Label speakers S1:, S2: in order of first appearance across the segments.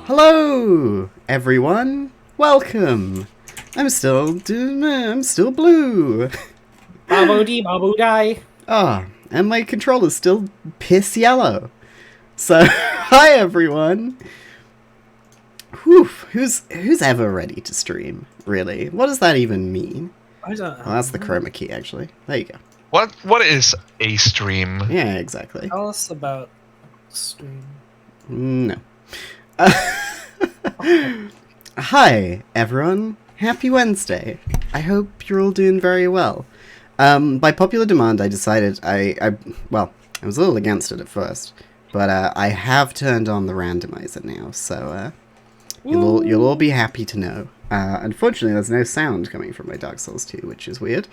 S1: Hello, everyone. Welcome. I'm still blue.
S2: Babu dee babu die.
S1: And my controller's still piss yellow. So, hi everyone. Whew, who's ever ready to stream? Really? What does that even mean?
S2: I don't know.
S1: Well, that's the chroma key, actually. There you go.
S3: What is a stream?
S1: Yeah, exactly.
S2: Tell us about stream.
S1: No. Hi, everyone. Happy Wednesday. I hope you're all doing very well. By popular demand, I decided I was a little against it at first, but I have turned on the randomizer now, so you'll all be happy to know. Unfortunately, there's no sound coming from my Dark Souls 2, which is weird.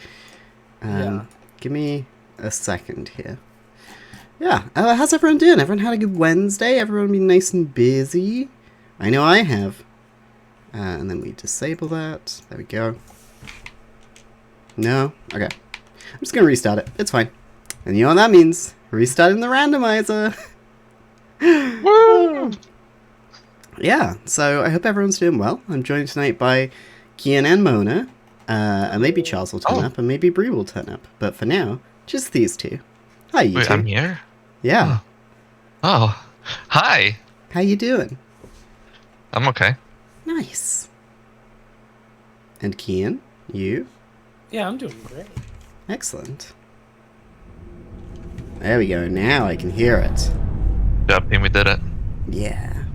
S2: Yeah.
S1: Give me a second here. Yeah, how's everyone doing? Everyone had a good Wednesday? Everyone been nice and busy? I know I have. And then we disable that. There we go. No? Okay. I'm just gonna restart it. It's fine. And you know what that means? Restarting the randomizer!
S3: Woo!
S1: Yeah, so I hope everyone's doing well. I'm joined tonight by Kian and Mona. And maybe Charles will turn up, and maybe Bree will turn up. But for now, just these two. Hi, you
S3: Wait,
S1: two.
S3: I'm here?
S1: Yeah.
S3: Oh. Hi.
S1: How you doing?
S3: I'm okay.
S1: Nice. And Kian, you?
S2: Yeah, I'm doing great.
S1: Excellent. There we go. Now I can hear it.
S3: Job team, we did it.
S1: Yeah.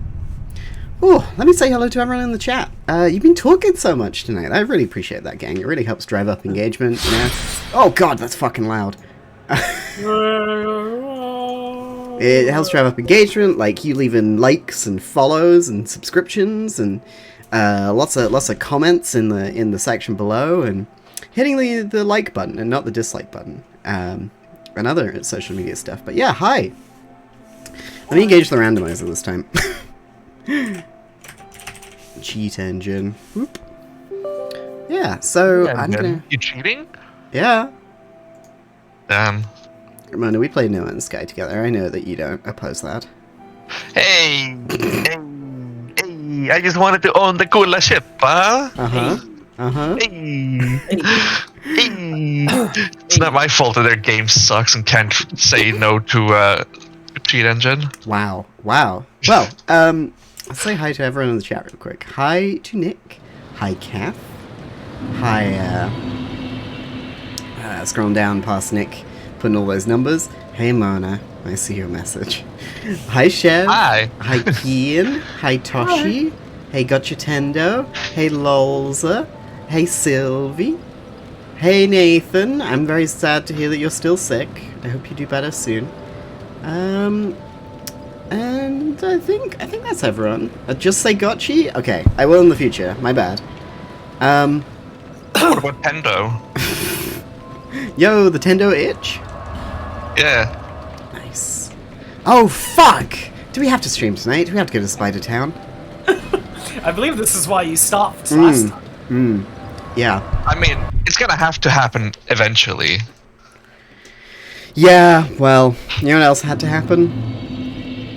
S1: Oh, let me say hello to everyone in the chat. You've been talking so much tonight. I really appreciate that, gang. It really helps drive up engagement, you know? Oh god, that's fucking loud. It helps drive up engagement, like you leaving likes and follows and subscriptions and lots of comments in the section below, and hitting the like button and not the dislike button, and other social media stuff. But yeah, hi. Let me engage the randomizer this time. Cheat engine. Whoop. Yeah, so I'm gonna.
S3: You cheating?
S1: Yeah.
S3: Damn.
S1: Ramona, we played No Man's Sky together. I know that you don't oppose that.
S3: Hey! Hey! I just wanted to own the cooler ship, huh?
S1: Uh-huh. Uh-huh.
S3: Hey! Hey! It's not my fault that their game sucks and can't say no to cheat engine.
S1: Wow. Wow. Well, let's say hi to everyone in the chat real quick. Hi to Nick. Hi, Kath. Hi, scrolling down past Nick, putting all those numbers. Hey, Mona. I see your message. Hi, Chev.
S3: Hi.
S1: Hi, Kian. Hi, Toshi. Hey, Gotcha Tendo. Hey, Lolza. Hey, Sylvie. Hey, Nathan. I'm very sad to hear that you're still sick. I hope you do better soon. And I think that's everyone. Just say Gotchi? Okay, I will in the future. My bad.
S3: What about Tendo?
S1: Yo, the Tendo itch?
S3: Yeah.
S1: Nice. Oh, fuck! Do we have to stream tonight? Do we have to go to Spider Town?
S2: I believe this is why you stopped last time.
S1: Yeah.
S3: I mean, it's gonna have to happen eventually.
S1: Yeah, well, you know what else had to happen?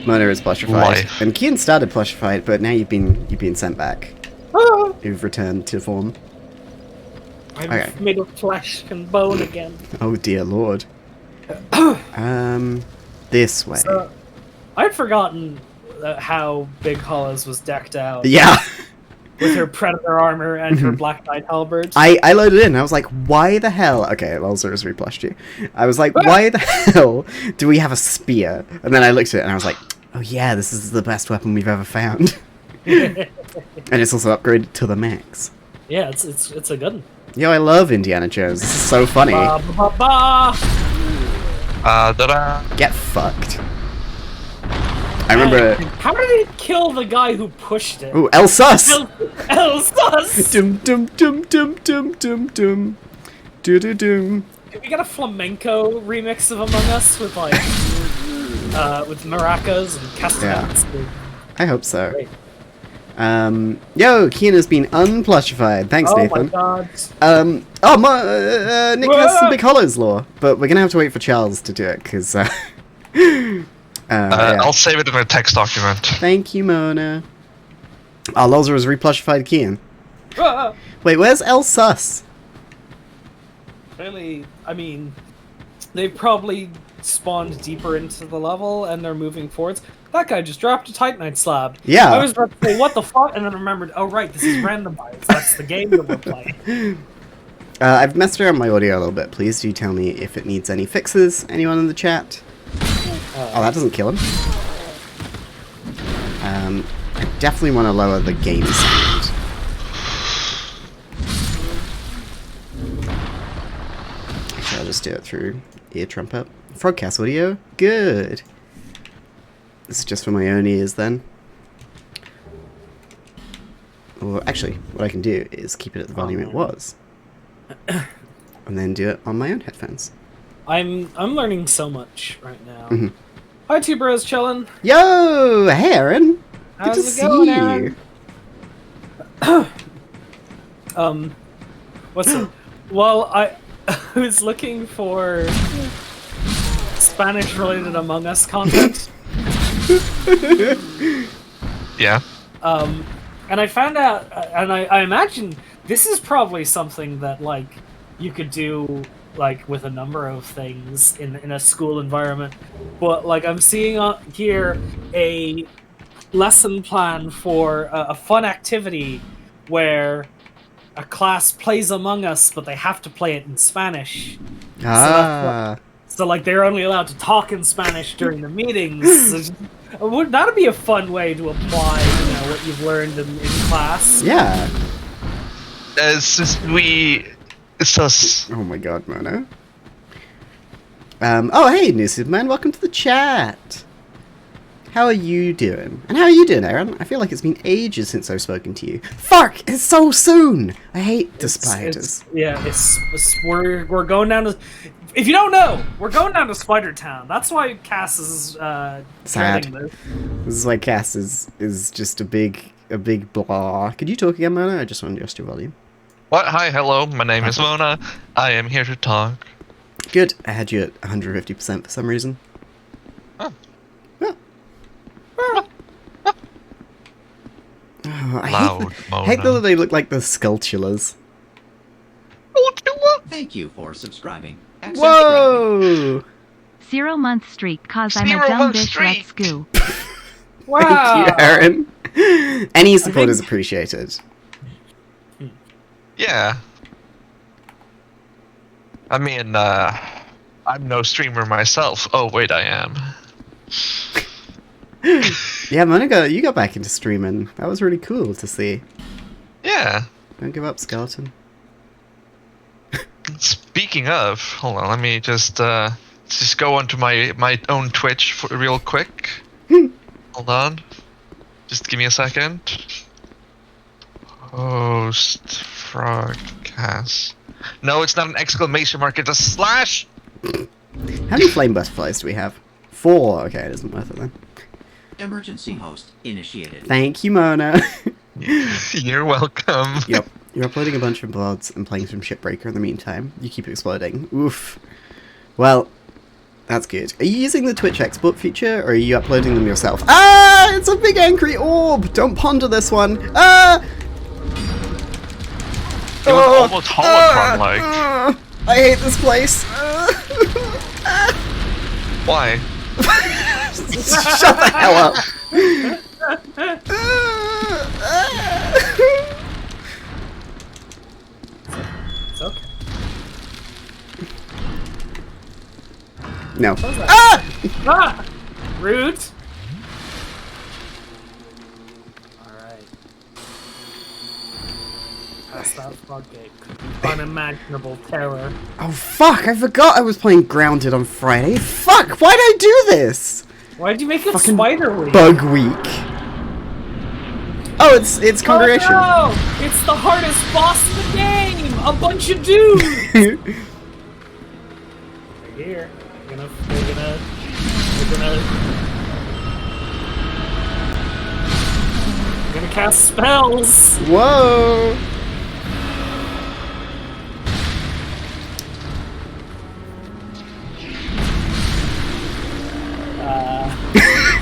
S1: Mona is plushified.
S3: Life.
S1: And Kian started plushified, but now you've been sent back.
S2: Oh,
S1: You've returned to form.
S2: I'm
S1: Okay.
S2: made of flesh and bone again.
S1: Oh dear lord. This way.
S2: So, I'd forgotten how Big Hollows was decked out
S1: Yeah.
S2: with her predator armor and her Black Knight halberd.
S1: I loaded in. I was like, why the hell? Okay, Lolzer has replushed you. I was like, why the hell do we have a spear? And then I looked at it and I was like, oh yeah, this is the best weapon we've ever found. And it's also upgraded to the max.
S2: Yeah, it's a good one.
S1: Yo, I love Indiana Jones. This is so funny.
S2: Ba, ba, ba, ba.
S3: Da-da.
S1: Get fucked. I remember.
S2: How did it kill the guy who pushed it?
S1: Ooh, El Sus!
S2: Elsus!
S1: Dum dum dum dum dum dum dum. Do do dum.
S2: Can we get a flamenco remix of Among Us with like with maracas and castanets?
S1: I hope so.
S2: Great.
S1: Yo, Kian has been unplushified. Thanks,
S2: Oh
S1: Nathan.
S2: my god.
S1: Nick has some Big Hollows lore, but we're gonna have to wait for Charles to do it, because, yeah.
S3: I'll save it in a text document.
S1: Thank you, Mona. Oh, Lozer was replushified Kian.
S2: Ah!
S1: Wait, where's El Sus?
S2: Really, I mean, they've probably spawned deeper into the level and they're moving forwards. That guy just dropped a Titanite slab.
S1: Yeah.
S2: I was about to say, what the fuck? And then remembered, oh right, this is randomized. That's the game that we're playing.
S1: I've messed around my audio a little bit. Please do tell me if it needs any fixes. Anyone in the chat? Oh, that doesn't kill him. I definitely want to lower the game sound. Actually, I'll just do it through ear trumpet. Frogcast audio? Good. This is just for my own ears then. Or actually, what I can do is keep it at the volume it was. And then do it on my own headphones.
S2: I'm learning so much right now.
S1: Mm-hmm.
S2: Hi, two bros chillin'.
S1: Yo! Hey, Aaron! Good
S2: How's
S1: to
S2: it
S1: see
S2: going,
S1: you!
S2: Aaron? What's up? Well, I was looking for Spanish-related Among Us content.
S3: Yeah.
S2: And I found out, and I imagine this is probably something that, like, you could do, like, with a number of things in a school environment. But, like, I'm seeing here a lesson plan for a fun activity where a class plays Among Us, but they have to play it in Spanish.
S1: Ah.
S2: So, like, they're only allowed to talk in Spanish during the meetings. Would that be a fun way to apply, you know, what you've learned in class?
S1: Yeah. Oh my god, Mono. Oh, hey, New Superman, welcome to the chat. How are you doing? And how are you doing, Aaron? I feel like it's been ages since I've spoken to you. Fuck! It's so soon! I hate the spiders.
S2: We're going down to... If you don't know, we're going down to Spider Town. That's why Cass is
S1: Sad.
S2: this.
S1: This is why Cass is just a big blah. Could you talk again, Mona? I just want to adjust your volume.
S3: What? Hi, hello. My name is Mona. I am here to talk.
S1: Good. I had you at 150% for some reason.
S3: Oh.
S1: Oh. Oh,
S3: Loud,
S1: I hate that they look like the Skulltulas.
S4: Thank you for subscribing.
S1: Whoa!
S5: 0 month streak cause I'm a dumb bitch, let's go.
S2: Wow!
S1: Thank you, Aaron. Any support is appreciated.
S3: Yeah. I mean, I'm no streamer myself. Oh, wait, I am.
S1: Yeah, Monica, you got back into streaming. That was really cool to see.
S3: Yeah.
S1: Don't give up, Skeleton.
S3: Speaking of, hold on, let me just go onto my own Twitch real quick. Hold on. Just give me a second. Host Frogcast. No, it's not an exclamation mark, it's a slash!
S1: How many flame butterflies do we have? 4. Okay, it isn't worth it then.
S4: Emergency host initiated.
S1: Thank you, Mona.
S3: You're welcome.
S1: Yep. You're uploading a bunch of VODs and playing some Shipbreaker in the meantime. You keep exploding. Oof. Well, that's good. Are you using the Twitch export feature, or are you uploading them yourself? Ah! It's a big angry orb! Don't ponder this one. Ah!
S3: It was almost holocron-like.
S1: I hate this place.
S3: Why?
S1: Shut the hell up.
S2: It's okay.
S1: No.
S2: Ah! Ah! Rude! Alright. Past that floodgate. Unimaginable terror.
S1: Oh fuck, I forgot I was playing Grounded on Friday. Fuck, why'd I do this?
S2: Why'd you make it
S1: Fucking
S2: Spider Week?
S1: Bug Week. Oh, it's Congregation.
S2: Oh no! It's the hardest boss in the game! A bunch of dudes! They're here. They're gonna cast spells!
S1: Whoa.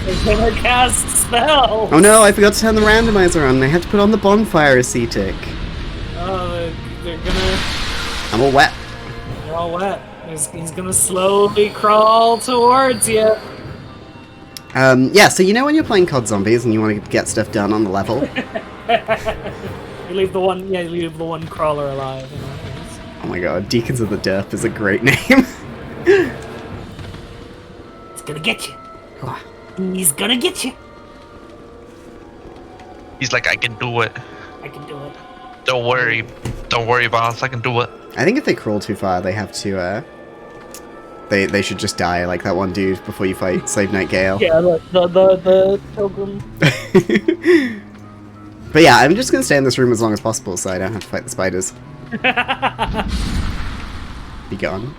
S2: They're gonna cast spells.
S1: Oh no, I forgot to turn the randomizer on. I had to put on the bonfire ascetic.
S2: Oh, they're gonna.
S1: I'm all wet.
S2: They're all wet. He's gonna slowly crawl towards you.
S1: Yeah, so you know when you're playing COD Zombies and you want to get stuff done on the level?
S2: You leave the one crawler alive. You know?
S1: Oh my god, Deacons of the Derp is a great name.
S2: It's gonna get you. He's gonna get you.
S3: He's like, I can do it.
S2: I can do it.
S3: Don't worry, boss. I can do it.
S1: I think if they crawl too far, they have to, they should just die like that one dude before you fight Slave Knight Gale.
S2: Yeah, the pilgrim.
S1: But yeah, I'm just gonna stay in this room as long as possible so I don't have to fight the spiders. Be gone.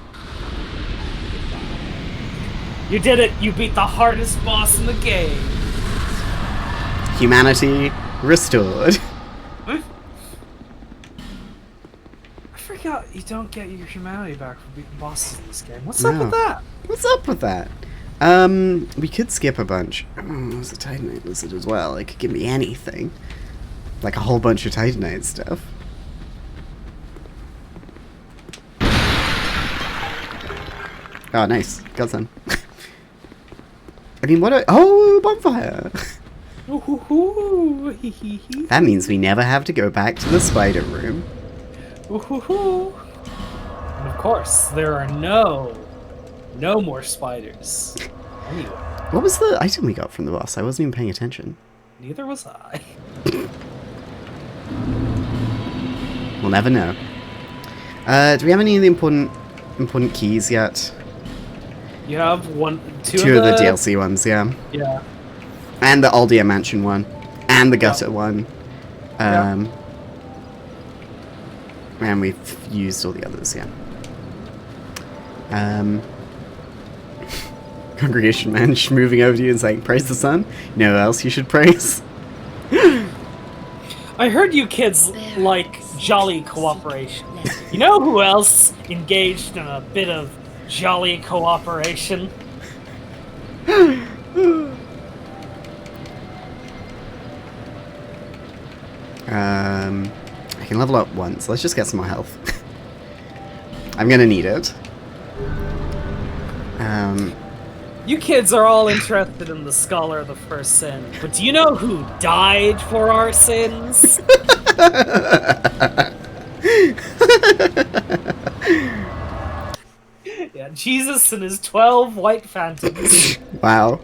S2: You did it! You beat the hardest boss in the game!
S1: Humanity restored.
S2: I forgot you don't get your humanity back for beating bosses in this game. What's up
S1: No.
S2: with that?
S1: What's up with that? We could skip a bunch. Oh, there's a Titanite lizard as well. It could give me anything. Like a whole bunch of Titanite stuff. Oh, nice. Got some. I mean, what a... Oh, bonfire!
S2: Ooh,
S1: That means we never have to go back to the spider room.
S2: ooh. And of course, there are no more spiders. Anyway,
S1: What was the item we got from the boss? I wasn't even paying attention.
S2: neither was I.
S1: We'll never know. Do we have any of the important keys yet?
S2: You have
S1: Two of the DLC ones, yeah.
S2: Yeah.
S1: And the Aldia Mansion one. And the Gutter one. And we've used all the others, yeah. Congregation man moving over to you and saying, praise the sun? You know who else you should praise?
S2: I heard you kids like jolly cooperation. You know who else engaged in a bit of jolly cooperation?
S1: I can level up once. Let's just get some more health. I'm gonna need it.
S2: You kids are all interested in the Scholar of the First Sin, but do you know who died for our sins? Yeah, Jesus and his 12 white phantoms.
S1: Wow.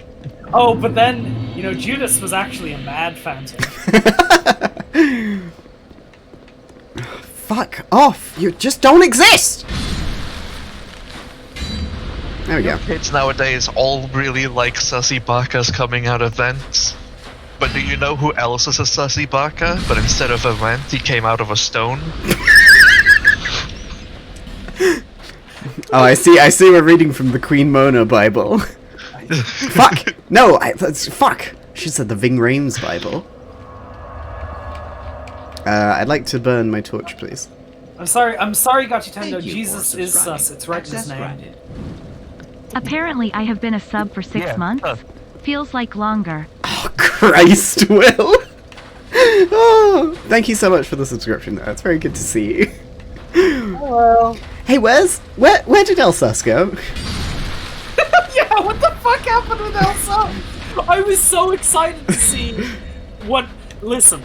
S2: Oh, but then, you know, Judas was actually a mad phantom.
S1: Fuck off! You just don't exist! There we go.
S3: Kids nowadays all really like sussy bakas coming out of vents. But do you know who else is a sussy baka? But instead of a vent, he came out of a stone.
S1: Oh, I see we're reading from the Queen Mona Bible. Fuck! No, fuck! She said the Ving Rhames Bible. I'd like to burn my torch, please.
S2: I'm sorry, Gotchitendo.
S4: Thank you
S2: Jesus
S4: for
S2: is
S4: subscribing.
S2: sus. It's right in his
S4: Access
S2: name.
S4: granted.
S5: Apparently, I have been a sub for 6 months. Feels like longer.
S1: Oh, Christ, Will! Oh, thank you so much for the subscription, though. It's very good to see you.
S2: Well.
S1: Hey, where did Elsus go?
S2: Yeah, what the fuck happened with Elsa? I was so excited to see what. Listen,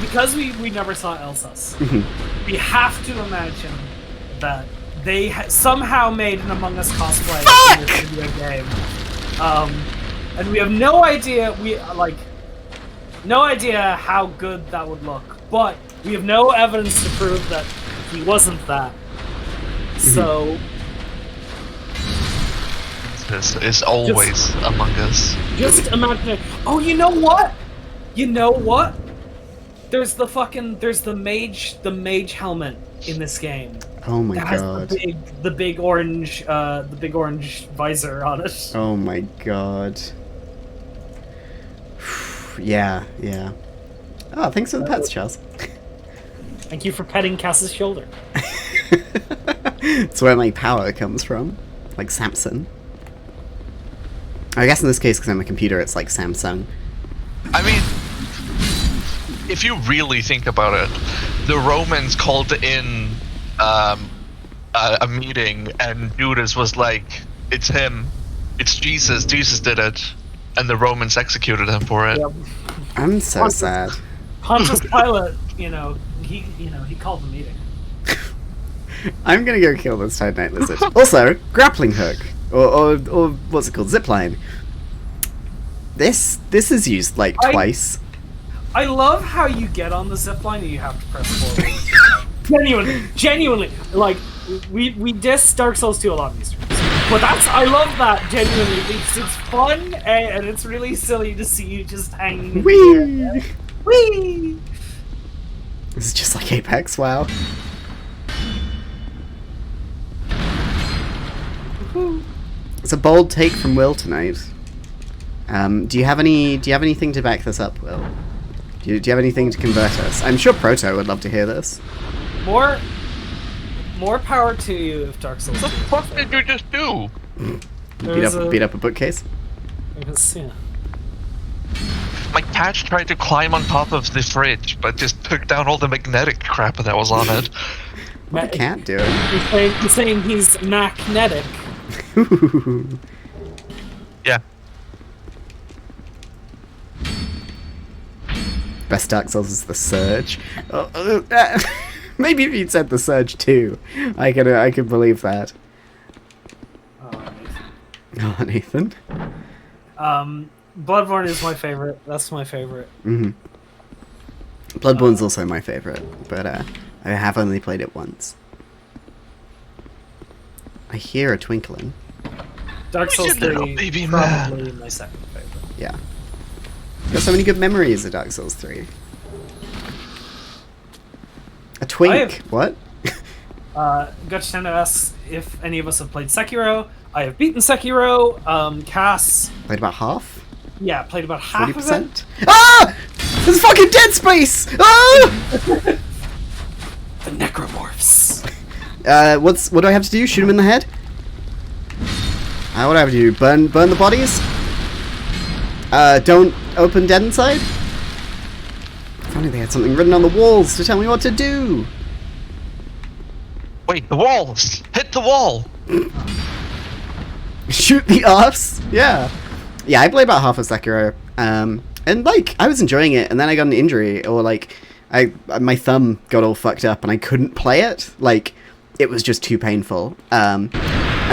S2: because we never saw Elsa's, we have to imagine that they somehow made an Among Us cosplay in this video game. And we have no idea. No idea how good that would look, but we have no evidence to prove that he wasn't that. So.
S3: This is always Among Us.
S2: Just imagine it. Oh, you know what? There's the mage helmet in this game.
S1: Oh my
S2: That has
S1: god.
S2: the big orange visor on it.
S1: Oh my god. Yeah. Oh, thanks for the pets, Charles.
S2: Thank you for petting Cass's shoulder.
S1: It's where my power comes from. Like Samson. I guess in this case, because I'm a computer, it's like Samsung.
S3: I mean, if you really think about it, the Romans called in a meeting, and Judas was like, "It's him, it's Jesus. Jesus did it," and the Romans executed him for it.
S2: Yep.
S1: I'm so sad.
S2: Pontius Pilate, he called the meeting.
S1: I'm gonna go kill this Titanite lizard. Also, grappling hook, or what's it called, zipline. This is used like twice.
S2: I love how you get on the zipline and you have to press forward. Genuinely, like we diss Dark Souls 2 a lot in these streams, but I love that genuinely. It's fun and it's really silly to see you just hanging.
S1: Whee!
S2: Whee!
S1: This is just like Apex. Wow. It's a bold take from Will tonight. Do you have anything to back this up, Will? Do you have anything to convert us? I'm sure Proto would love to hear this.
S2: More power to you if Dark Souls 2.
S3: What the fuck did you just do?
S1: Beat up a bookcase?
S2: Yeah.
S3: My cat tried to climb on top of the fridge, but just took down all the magnetic crap that was on it.
S1: What the cat doing?
S2: He's saying he's magnetic.
S3: Yeah.
S1: Best Dark Souls is the Surge. Maybe if you'd said the Surge too, I could believe that. Oh, Nathan.
S2: Bloodborne is my favorite. That's my favorite.
S1: Bloodborne's also my favorite, but I have only played it once. I hear a twinkling.
S2: Dark Souls 3
S3: baby
S2: probably my second favorite.
S1: Yeah. Got so many good memories of Dark Souls 3. A twink. What?
S2: Gutchtendo asks if any of us have played Sekiro. I have beaten Sekiro. Cass.
S1: Played about half?
S2: Yeah, played about half
S1: 40%?
S2: of it.
S1: Ah! There's fucking Dead Space! Ah!
S2: The Necromorphs.
S1: What do I have to do? Shoot him in the head? What do I have to do? Burn the bodies? Don't open Dead Inside? If only they had something written on the walls to tell me what to do.
S3: Wait, the walls! Hit the wall!
S1: Shoot the arse? Yeah. Yeah, I played about half of Sekiro. And like, I was enjoying it, and then I got an injury, or like, my thumb got all fucked up and I couldn't play it. Like, it was just too painful. And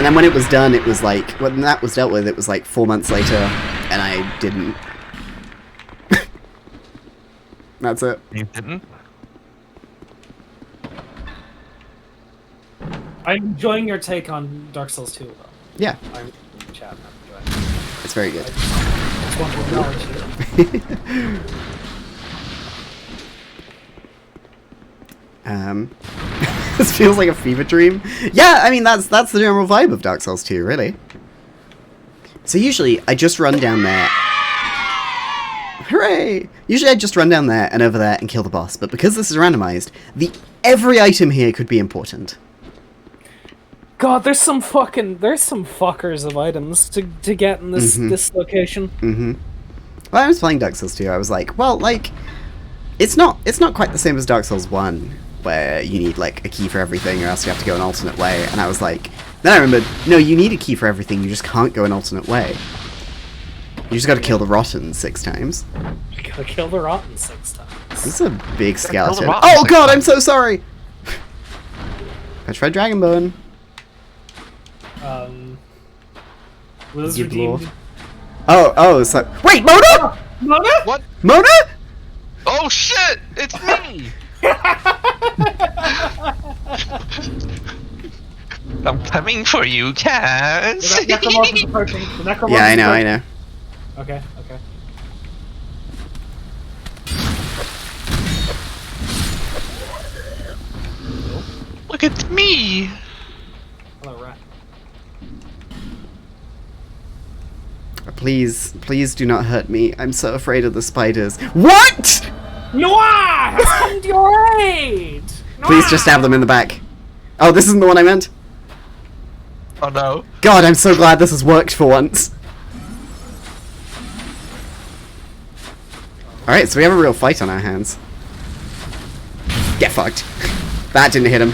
S1: then when it was done, it was like, when that was dealt with, it was like 4 months later, and I didn't. That's it.
S3: You didn't?
S2: I'm enjoying your take on Dark Souls 2, though.
S1: Yeah,
S2: I'm in the chat. I'm enjoying it.
S1: it's very good.
S2: I just want to acknowledge you.
S1: This feels like a fever dream. Yeah, I mean, that's the general vibe of Dark Souls 2, really. So usually, I just run down there. Hooray! Usually I just run down there and over there and kill the boss, but because this is randomized, every item here could be important.
S2: God, there's some fuckers of items to get in this location.
S1: Well, I was playing Dark Souls 2, I was like, well, like, it's not quite the same as Dark Souls 1, where you need, like, a key for everything, or else you have to go an alternate way, and I was like, then I remembered, no, you need a key for everything, you just can't go an alternate way. You just gotta kill the Rotten 6 times.
S2: You gotta kill the Rotten 6 times.
S1: This is a big skeleton.
S3: Rotten
S1: Oh
S3: 6
S1: god,
S3: times.
S1: I'm so sorry! Petrified Dragonbone.
S2: Was
S1: Good lord.
S2: redeemed.
S1: Oh, so... Wait, Mona?!
S2: Mona?
S3: What?
S1: Mona?!
S3: Oh shit! It's me! I'm coming for you, Cass!
S2: The Necromorph is approaching. The Necromorph
S1: Yeah,
S2: is
S1: I know.
S2: Okay.
S3: Look at me!
S2: Hello, rat.
S1: Please do not hurt me. I'm so afraid of the spiders. What?!
S2: Noir has come to your aid!
S1: Please just stab them in the back. Oh, this isn't the one I meant?
S3: Oh no.
S1: God, I'm so glad this has worked for once. Alright, so we have a real fight on our hands. Get fucked. That didn't hit him.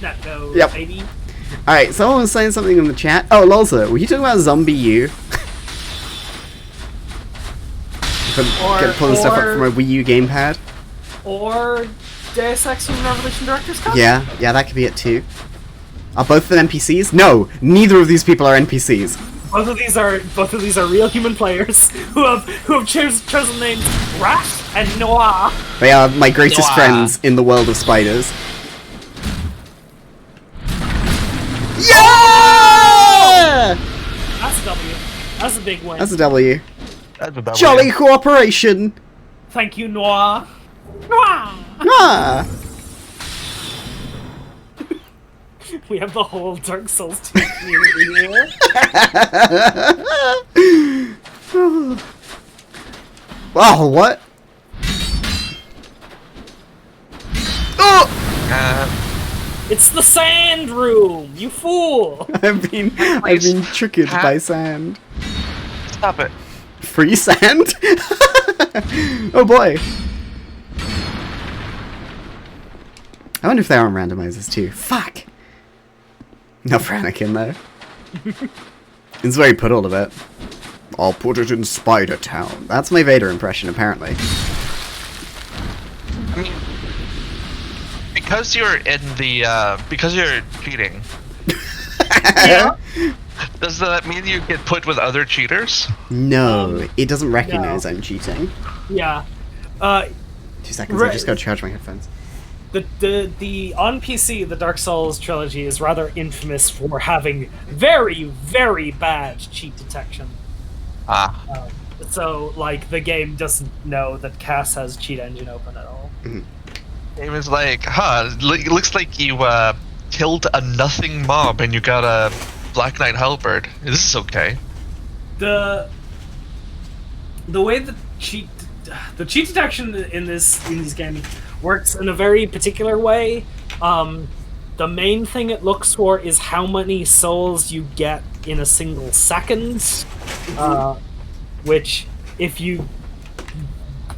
S2: No,
S1: Yep.
S2: baby.
S1: Alright, someone was saying something in the chat. Oh, Lolza, were you talking about Zombie U? Pulling stuff up from a Wii U gamepad?
S2: Or Deus Ex Human Revolution Director's Cut?
S1: Yeah, that could be it too. Are both of them NPCs? No, neither of these people are NPCs.
S2: Both of these are real human players who have chosen names Rash and Noir.
S1: They are my greatest
S3: Noir.
S1: friends in the world of spiders. Yeah!
S2: That's a W. That's a big win.
S1: That's a W.
S3: That's a W.
S1: Jolly cooperation.
S2: Thank you, Noir. Noir.
S1: Ah.
S2: We have the whole Dark Souls 2 community here.
S1: Oh, what? Oh!
S2: It's the sand room, you fool!
S1: I've been triggered by sand.
S3: Stop it.
S1: Free sand? Oh boy. I wonder if they're on randomizers too. Fuck! Not for Anakin though. It's where he put all of it. I'll put it in Spider Town. That's my Vader impression, apparently.
S3: I mean, because you're in the, because you're cheating,
S2: Yeah.
S3: does that mean you get put with other cheaters?
S1: No, it doesn't recognize I'm cheating.
S2: Yeah.
S1: 2 seconds, I just gotta charge my headphones.
S2: The on PC, the Dark Souls trilogy is rather infamous for having very, very bad cheat detection. So, like, the game doesn't know that Cass has cheat engine open at all.
S3: It was like, it looks like you, killed a nothing mob and you got a Black Knight Halberd. This is okay.
S2: The way the cheat detection in these games works in a very particular way. The main thing it looks for is how many souls you get in a single second. Which, if you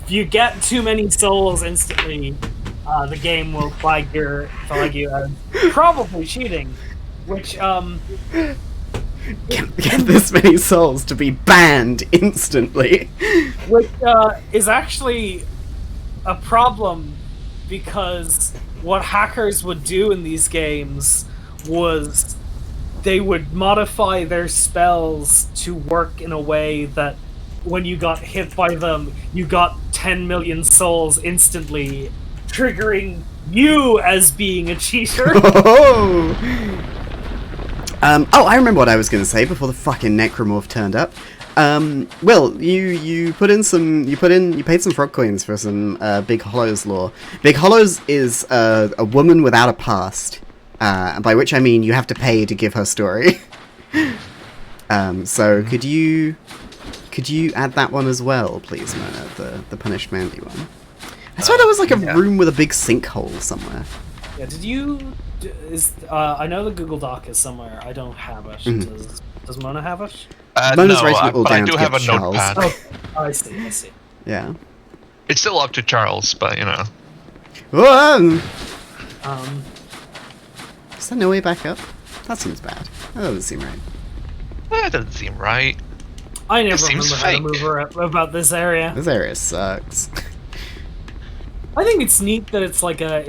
S2: get too many souls instantly, the game will flag you as probably cheating. Which
S1: Get this many souls to be banned instantly.
S2: which is actually a problem, because what hackers would do in these games was they would modify their spells to work in a way that when you got hit by them, you got 10 million souls instantly, triggering you as being a cheater.
S1: Oh, I remember what I was gonna say before the fucking necromorph turned up. Will, you paid some frog coins for some Big Hollows lore. Big Hollows is a woman without a past, by which I mean you have to pay to give her story. So could you add that one as well, please, Mona, the punished Mandy one? I swear there was like a room with a big sinkhole somewhere.
S2: Yeah, I know the Google Doc is somewhere. I don't have it. Does Mona have it?
S1: Mona's
S3: No,
S1: writing it all
S3: but I
S1: down
S3: do
S1: to
S3: have a
S1: give Charles.
S3: notepad.
S2: Oh, I see.
S1: Yeah.
S3: It's still up to Charles, but you know.
S1: Whoa!
S2: Um,
S1: Is there no way back up? That seems bad. That doesn't seem right.
S3: That doesn't seem right.
S2: I never
S3: seems
S2: remember how to
S3: fake.
S2: move about this area.
S1: This area sucks.
S2: I think it's neat that it's like a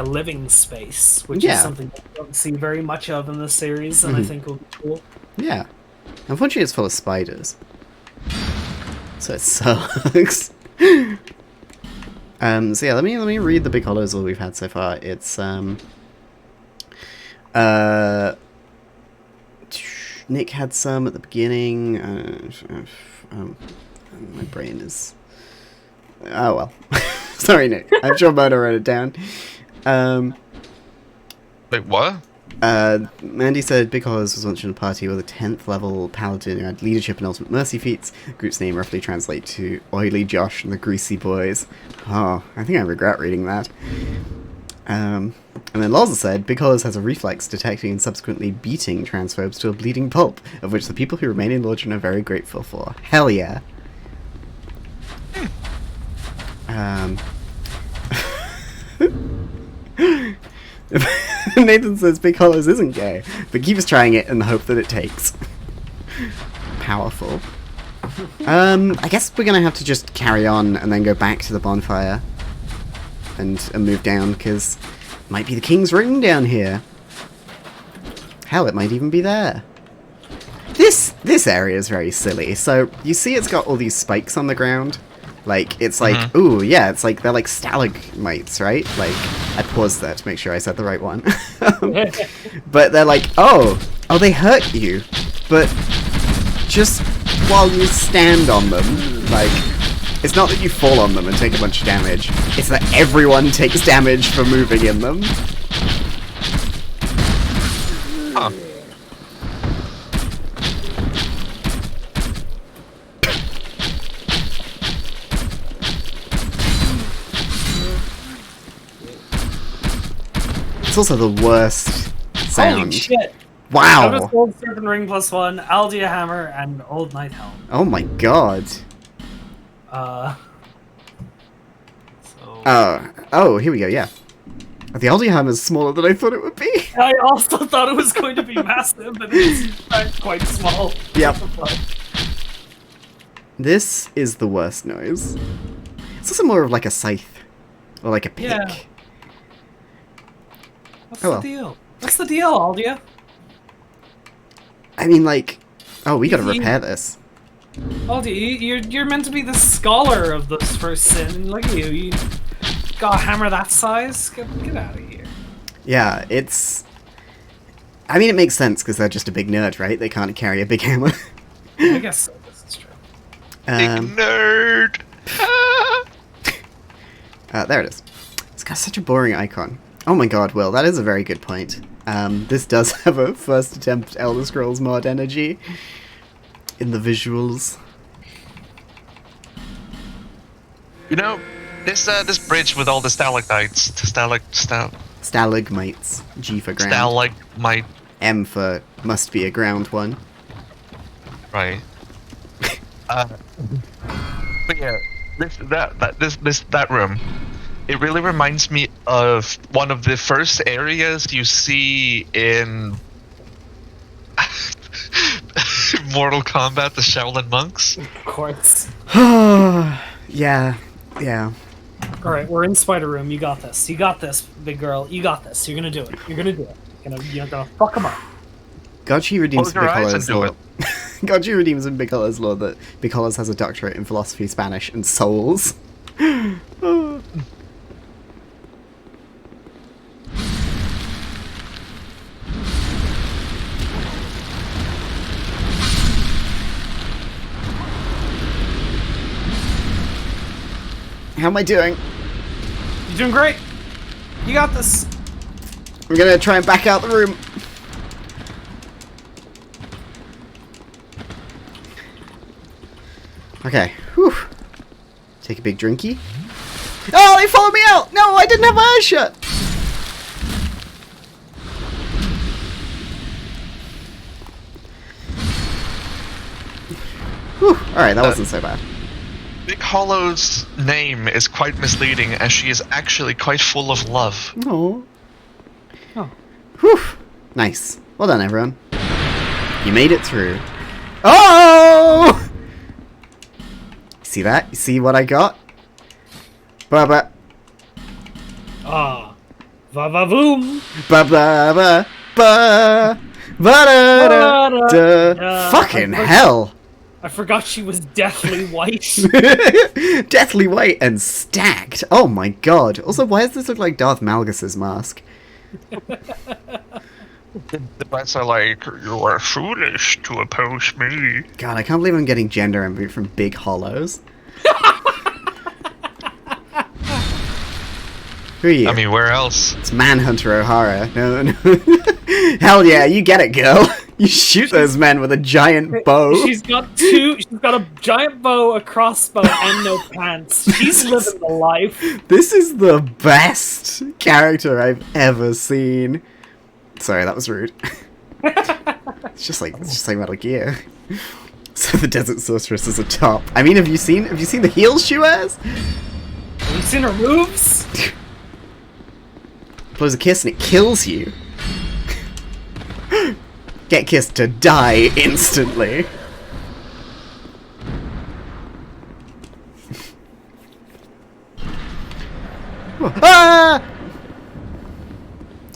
S2: living space, which is something I don't see very much of in this series, and I think will be cool.
S1: Yeah. Unfortunately, it's full of spiders. So it sucks. So yeah, let me read the big hollows all we've had so far. It's Nick had some at the beginning. My brain is. Oh well. Sorry, Nick. I'm sure Mona wrote it down.
S3: Wait, what?
S1: Mandy said Big Hollows was once in a party with a 10th level paladin who had leadership and ultimate mercy feats. The group's name roughly translates to Oily Josh and the Greasy Boys. Oh, I think I regret reading that. And then Loza said, Big Hollows has a reflex detecting and subsequently beating transphobes to a bleeding pulp, of which the people who remain in Lordran are very grateful for. Hell yeah. Nathan says Big Hollows isn't gay, but keeps trying it in the hope that it takes. Powerful. I guess we're gonna have to just carry on and then go back to the bonfire and move down, because it might be the King's Ring down here. Hell, it might even be there. This area is very silly. So, you see it's got all these spikes on the ground? Like, it's like, ooh, yeah, it's like, they're like stalagmites, right? Like, I paused there to make sure I said the right one. But they're like, oh, they hurt you. But just while you stand on them, like, it's not that you fall on them and take a bunch of damage. It's that everyone takes damage for moving in them.
S3: Huh.
S1: It's also the worst sound.
S2: Holy shit!
S1: Wow!
S2: Notice Old Serpent Ring +1, Aldia Hammer, and Old Night Helm.
S1: Oh my god. Oh, here we go, yeah. The Aldiaham is smaller than I thought it would be.
S2: I also thought it was going to be massive, but it's in fact quite small.
S1: Yep. This is the worst noise. It's also more of like a scythe. Or like a pick.
S2: Yeah. What's
S1: Oh well.
S2: the deal? What's the deal, Aldia?
S1: I mean, like... Oh, we gotta repair this.
S2: Aldia, you're meant to be the scholar of this first sin, and look at you. You got a hammer that size? Get out of here.
S1: Yeah, it's... I mean, it makes sense, because they're just a big nerd, right? They can't carry a big hammer.
S2: I guess so. This is true.
S3: Big nerd.
S1: There it is. It's got such a boring icon. Oh my god, Will, that is a very good point. This does have a first attempt Elder Scrolls mod energy in the visuals.
S3: You know, this bridge with all the stalactites,
S1: Stalagmites. G for ground.
S3: stalagmite,
S1: M for must be a ground one.
S3: right? But yeah, that room. It really reminds me of one of the first areas you see in Mortal Kombat, the Shaolin monks.
S2: Of course.
S1: Yeah.
S2: Alright, we're in Spider Room. You got this. You got this, big girl. You got this. You're gonna do it. You're gonna do it. You're gonna fuck them up.
S1: Godchi redeems
S3: Close your
S1: Big
S3: eyes
S1: Hollow's
S3: and do
S1: law.
S3: it.
S1: Godchi redeems in Big Hollow's law that Big Hollows has a doctorate in philosophy, Spanish, and souls. How am I doing?
S2: You're doing great. You got this.
S1: I'm gonna try and back out the room. Okay. Whew. Take a big drinky. Oh, they followed me out! No, I didn't have my eyes shut! Whew. Alright, that wasn't so bad.
S3: Big Hollow's name is quite misleading, as she is actually quite full of love.
S1: Oh.
S2: Oh.
S1: Whew. Nice. Well done, everyone. You made it through. Oh! See that? You see what I got? Ba-ba.
S2: Ah. Va-va-voom.
S1: Ba-ba-ba. Ba. Ba-da-da-da. Fucking hell.
S2: I forgot she was deathly white.
S1: Deathly white and stacked. Oh my god. Also, why does this look like Darth Malgus's mask?
S3: The bats are like, you are foolish to oppose me.
S1: God, I can't believe I'm getting gender envy from Big Hollows. Who are you?
S3: I mean, where else?
S1: It's Manhunter O'Hara. No. Hell yeah, you get it, girl. You shoot those men with a giant bow.
S2: She's got a giant bow, a crossbow, and no pants. She's living the life.
S1: This is the best character I've ever seen. Sorry, that was rude. It's just like Metal Gear. So the Desert Sorceress is a top. I mean, have you seen the heels she wears?
S2: Have you seen her moves?
S1: Blows a kiss and it kills you. Get kissed to die instantly. Ah!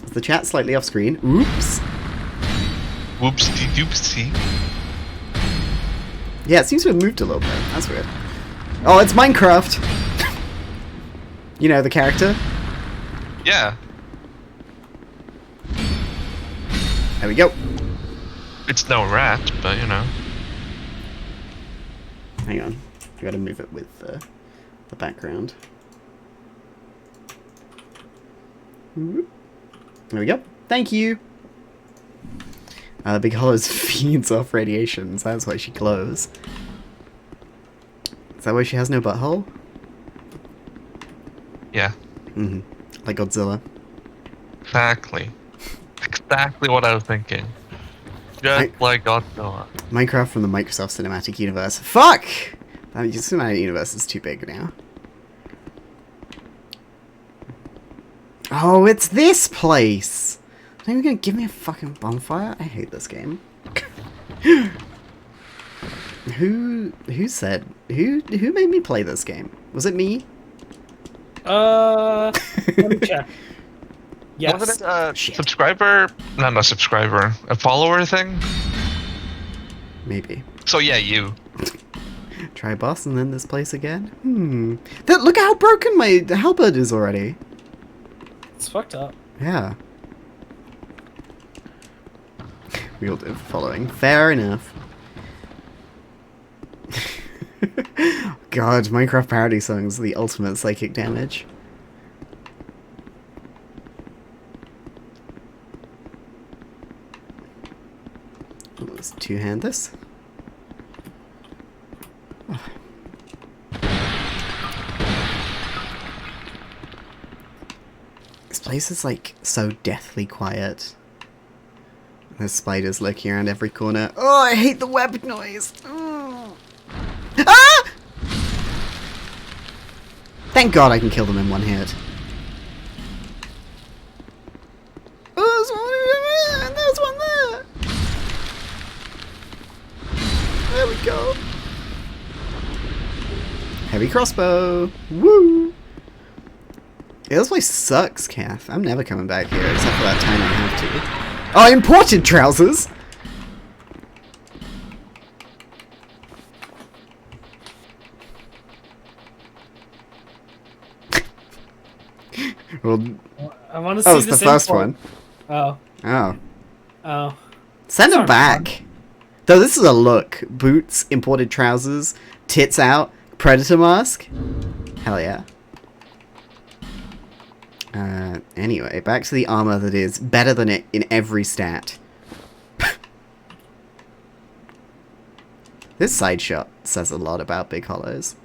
S1: Is the chat slightly off screen? Oops.
S3: Whoopsie doopsie.
S1: Yeah, it seems to have moved a little bit. That's weird. Oh, it's Minecraft! You know, the character?
S3: Yeah.
S1: There we go.
S3: It's no rat, but you know.
S1: Hang on. I gotta move it with the background. There we go. Thank you! Big Hollow's feeds off radiations. That's why she glows. Is that why she has no butthole?
S3: Yeah.
S1: Mm-hmm. Like Godzilla.
S3: Exactly. Exactly what I was thinking. Just like Godzilla.
S1: Minecraft from the Microsoft Cinematic Universe. Fuck! That Cinematic Universe is too big now. Oh, it's this place! Are you gonna give me a fucking bonfire? I hate this game. Who made me play this game? Was it me?
S2: Let me check. Yes.
S3: Wasn't it a subscriber? Not a subscriber. A follower thing?
S1: Maybe.
S3: So yeah, you.
S1: Try boss and then this place again? Look how broken my halberd is already.
S2: It's fucked up.
S1: Yeah. Wielder following. Fair enough. God, Minecraft parody songs, the ultimate psychic damage. Let's two-hand this. Oh. This place is like so deathly quiet. There's spiders lurking around every corner. Oh, I hate the web noise. Oh. Ah! Thank God I can kill them in one hit. Oh, there's one there. There we go. Heavy crossbow. Woo! Yeah, this place sucks, Kath. I'm never coming back here except for that time I have to. Oh, imported trousers! Well,
S2: I want to see
S1: it's
S2: this
S1: the first
S2: import.
S1: one.
S2: Oh.
S1: Oh.
S2: Oh.
S1: Send them
S2: Sorry,
S1: back. Though this is a look. Boots, imported trousers, tits out, predator mask. Hell yeah. Anyway, back to the armor that is better than it in every stat. This side shot says a lot about Big Hollows.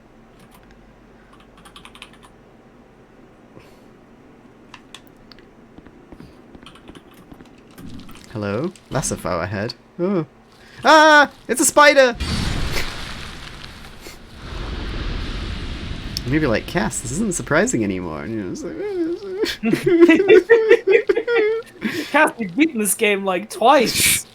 S1: Hello? That's a foe ahead. Oh. Ah! It's a spider! Maybe like, Cass, this isn't surprising anymore. And, you know, it's like,
S2: Cass, you've beaten this game like twice.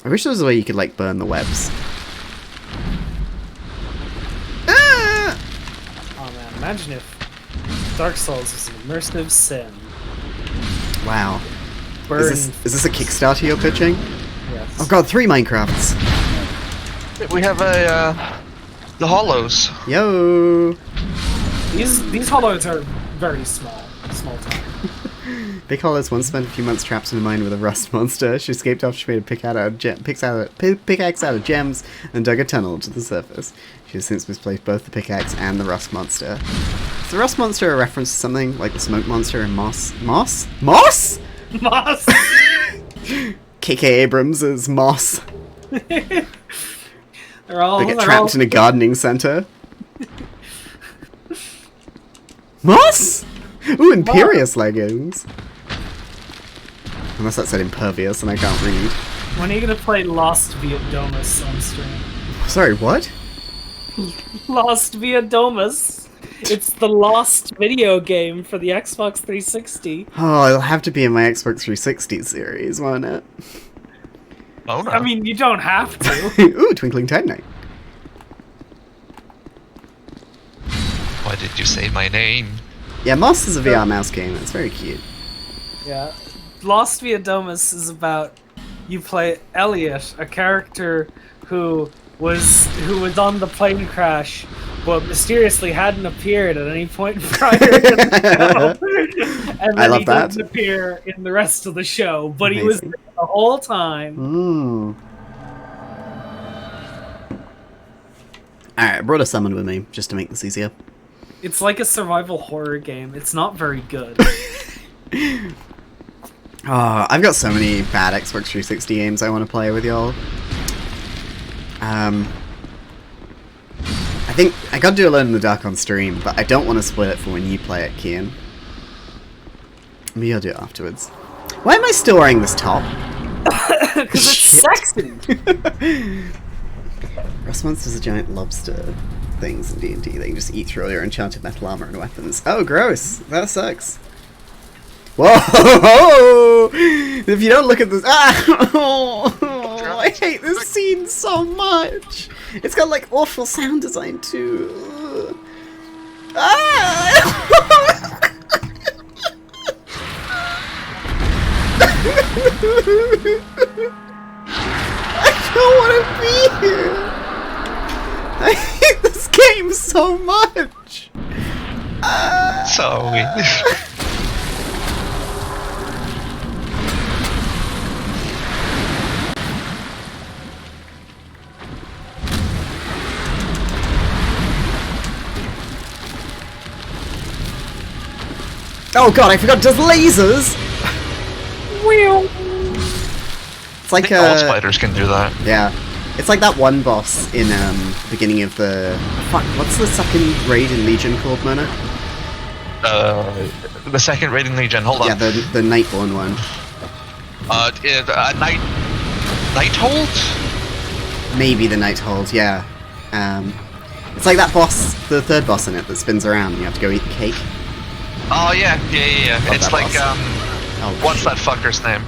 S1: I wish there was a way you could like burn the webs. Ah!
S2: Oh man, imagine if Dark Souls was an immersive sim.
S1: Wow.
S2: Burn.
S1: Is this a Kickstarter you're pitching?
S2: Yes.
S1: Oh god, 3 Minecrafts.
S3: We have the hollows.
S1: Yo.
S2: These hollows are very small time.
S1: Big Hollows once spent a few months trapped in a mine with a rust monster. She escaped after she made a pickaxe out of gems and dug a tunnel to the surface. She has since misplaced both the pickaxe and the rust monster. Is the rust monster a reference to something like the smoke monster in Moss? Moss? Moss?
S2: Moss.
S1: K.K. Abrams is Moss.
S2: They're
S1: They get trapped in a gardening center. Moss? Ooh, Imperious leggings. Unless that said impervious and I can't read.
S2: When are you gonna play Lost via Domus on stream?
S1: Sorry, what?
S2: Lost via Domus. It's the Lost video game for the Xbox 360.
S1: Oh, it'll have to be in my Xbox 360 series, won't it?
S3: Oh no.
S2: I mean, you don't have to.
S1: Ooh, Twinkling Titanite.
S3: Why did you say my name?
S1: Yeah, Moss is a VR mouse game. It's very cute.
S2: Yeah. Lost via Domus is about you play Elliot, a character who was on the plane crash, but mysteriously hadn't appeared at any point prior to the show. And then
S1: love
S2: he
S1: that.
S2: didn't appear in the rest of the show, but he
S1: Amazing.
S2: was there the whole time.
S1: Alright, I brought a summon with me, just to make this easier.
S2: It's like a survival horror game. It's not very good.
S1: Oh, I've got so many bad Xbox 360 games I want to play with y'all. I think I gotta do Alone in the Dark on stream, but I don't want to spoil it for when you play it, Kian. Maybe I'll do it afterwards. Why am I still wearing this top?
S2: Because it's sexy.
S1: Rust Monster's a giant lobster things in D&D. They can just eat through all your enchanted metal armor and weapons. Oh, gross. That sucks. Whoa! If you don't look at this... Ah! Oh, I hate this scene so much. It's got, like, awful sound design, too. Ah! I don't want to be here. I hate this game so much.
S3: Sorry.
S1: Oh god, I forgot it does lasers! It's like
S3: All spiders can do that.
S1: yeah. It's like that one boss in beginning of the fuck, what's the second raid in Legion called, Mona?
S3: The second raiding legion. Hold on.
S1: Yeah, the Nightborn one.
S3: Nighthold?
S1: Maybe the Nighthold, yeah. It's like that boss, the third boss in it that spins around and you have to go eat the cake.
S3: Oh yeah.
S1: Love
S3: It's
S1: that
S3: like
S1: boss. Oh,
S3: what's
S1: shit.
S3: that fucker's name?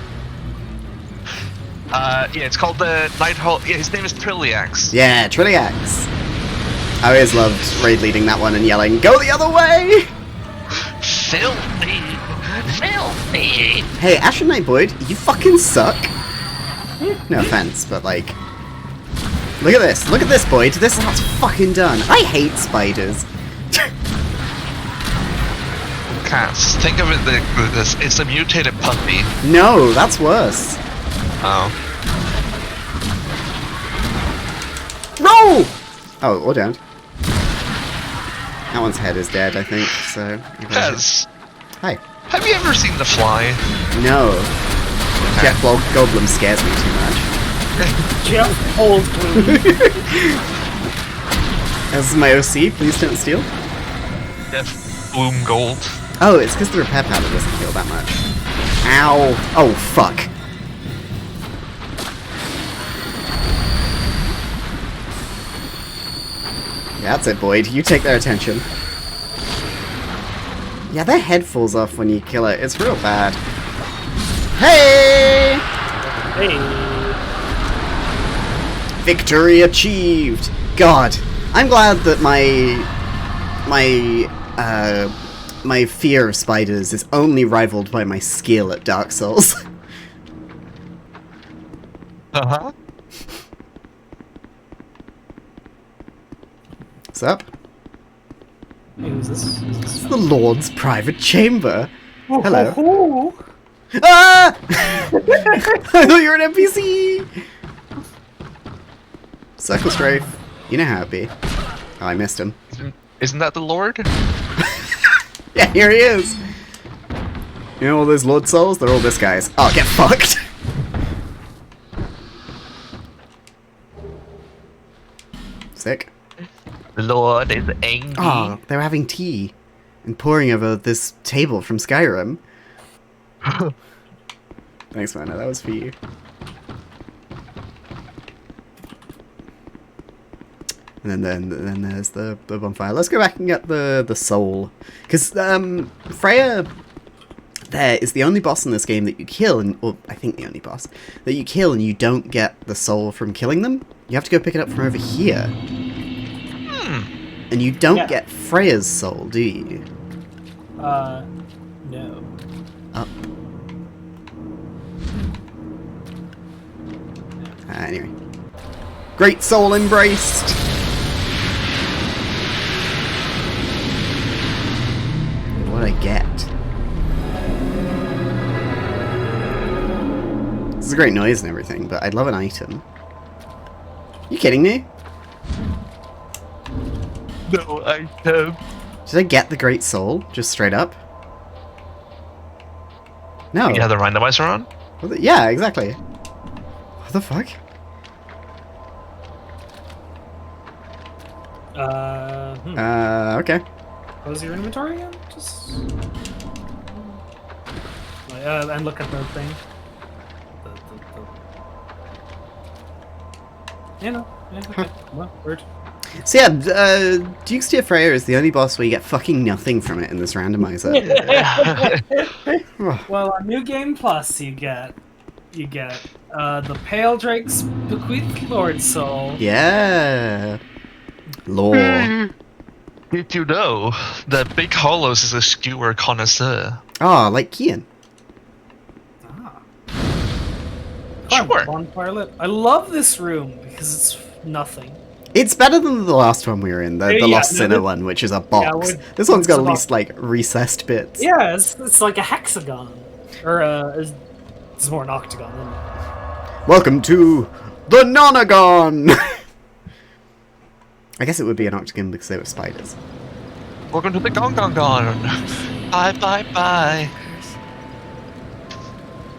S3: Yeah, it's called the Nighthold. Yeah, his name is Trilliax.
S1: Yeah, Trilliax. I always loved raid leading that one and yelling, "Go the other way!"
S3: Filthy. Filthy.
S1: Hey, Ashen Knight Boyd, you fucking suck. No offense, but like... Look at this. Look at this, Boyd. This is how it's fucking done. I hate spiders.
S3: Cats. Think of it this. It's a mutated puppy.
S1: No, that's worse.
S3: Oh.
S1: Roll! Oh, or don't. That one's head is dead, I think, so...
S3: Pez,
S1: Hi.
S3: have you ever seen The Fly?
S1: No. Jeff Goldblum scares me too much.
S2: Jeff Goldblum.
S1: This is my OC, please don't steal.
S3: Yes. Bloom Gold.
S1: Oh, it's because the repair powder doesn't heal that much. Ow! Oh, fuck. Yeah, that's it, Boyd. You take their attention. Yeah, their head falls off when you kill it. It's real bad. Hey!
S2: Hey.
S1: Victory achieved! God, I'm glad that my fear of spiders is only rivaled by my skill at Dark Souls.
S3: Uh-huh.
S1: What's up?
S2: Hey, who's this?
S1: It's the Lord's private chamber. Hello.
S2: Hello.
S1: Ah! I thought you were an NPC! Circle Strafe. You know how it be. Oh, I missed him.
S3: Isn't that the Lord?
S1: Yeah, here he is. You know all those Lord Souls? They're all this guy's. Oh, get fucked. Sick.
S3: The Lord is angry.
S1: Oh, they were having tea and pouring over this table from Skyrim. Thanks, Mana. That was for you. And then there's the bonfire. Let's go back and get the soul, because Freya there is the only boss in this game that you kill, or I think the only boss that you kill, and you don't get the soul from killing them. You have to go pick it up from over here, and you don't get Freya's soul, do you?
S2: No.
S1: Oh. Anyway, great soul embraced. What I get? This is a great noise and everything, but I'd love an item. You kidding me?
S3: No item.
S1: Did I get the great soul just straight up? No.
S3: You have the randomizer on?
S1: Yeah, exactly. What the fuck? Okay.
S2: Close your inventory again? Just... and look at the thing. You know. Yeah, okay. Well, weird.
S1: So yeah, Duke's Tear Freya is the only boss where you get fucking nothing from it in this randomizer.
S2: Well, on New Game Plus, you get the Pale Drake's Bequeathed Lord Soul.
S1: Yeah. Lore.
S3: Did you know that Big Hollows is a skewer connoisseur?
S1: Oh, like Kian.
S3: Sure.
S2: Bonfire lit. I love this room because it's nothing.
S1: It's better than the last one we were in, the Lost Sinner one, which is a box. This one's got at least, like, recessed bits.
S2: Yeah, it's like a hexagon. Or, it's more an octagon, isn't it?
S1: Welcome to the Nonagon! I guess it would be an octagon because they were spiders.
S3: Welcome to the Gong Gong Gong. Bye bye bye.
S6: Curse.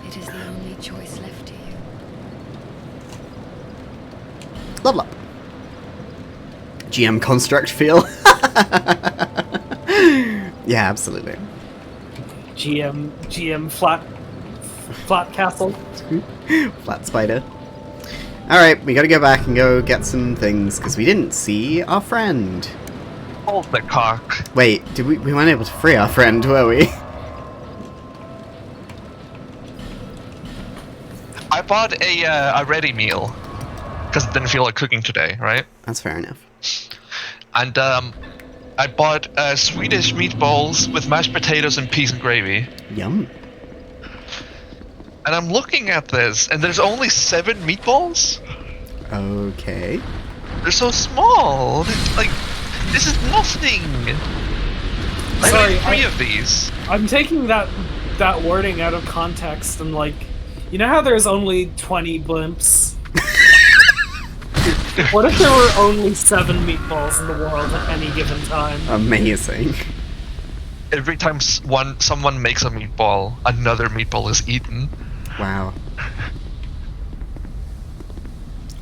S6: It is the only choice left to you.
S1: Level up. GM construct feel. Yeah, absolutely.
S2: GM flat castle.
S1: Flat spider. Alright, we gotta go back and go get some things, because we didn't see our friend.
S3: Hold the cock.
S1: Wait, we weren't able to free our friend, were we?
S3: I bought a ready meal because I didn't feel like cooking today, right?
S1: That's fair enough.
S3: And I bought Swedish meatballs with mashed potatoes and peas and gravy.
S1: Yum.
S3: And I'm looking at this, and there's only 7 meatballs?
S1: Okay.
S3: They're so small. Like, this is nothing.
S2: Sorry,
S3: I need 3 of these.
S2: I'm taking that wording out of context and like, you know how there's only 20 blimps? What if there were only 7 meatballs in the world at any given time?
S1: Amazing.
S3: Every time someone makes a meatball, another meatball is eaten.
S1: Wow.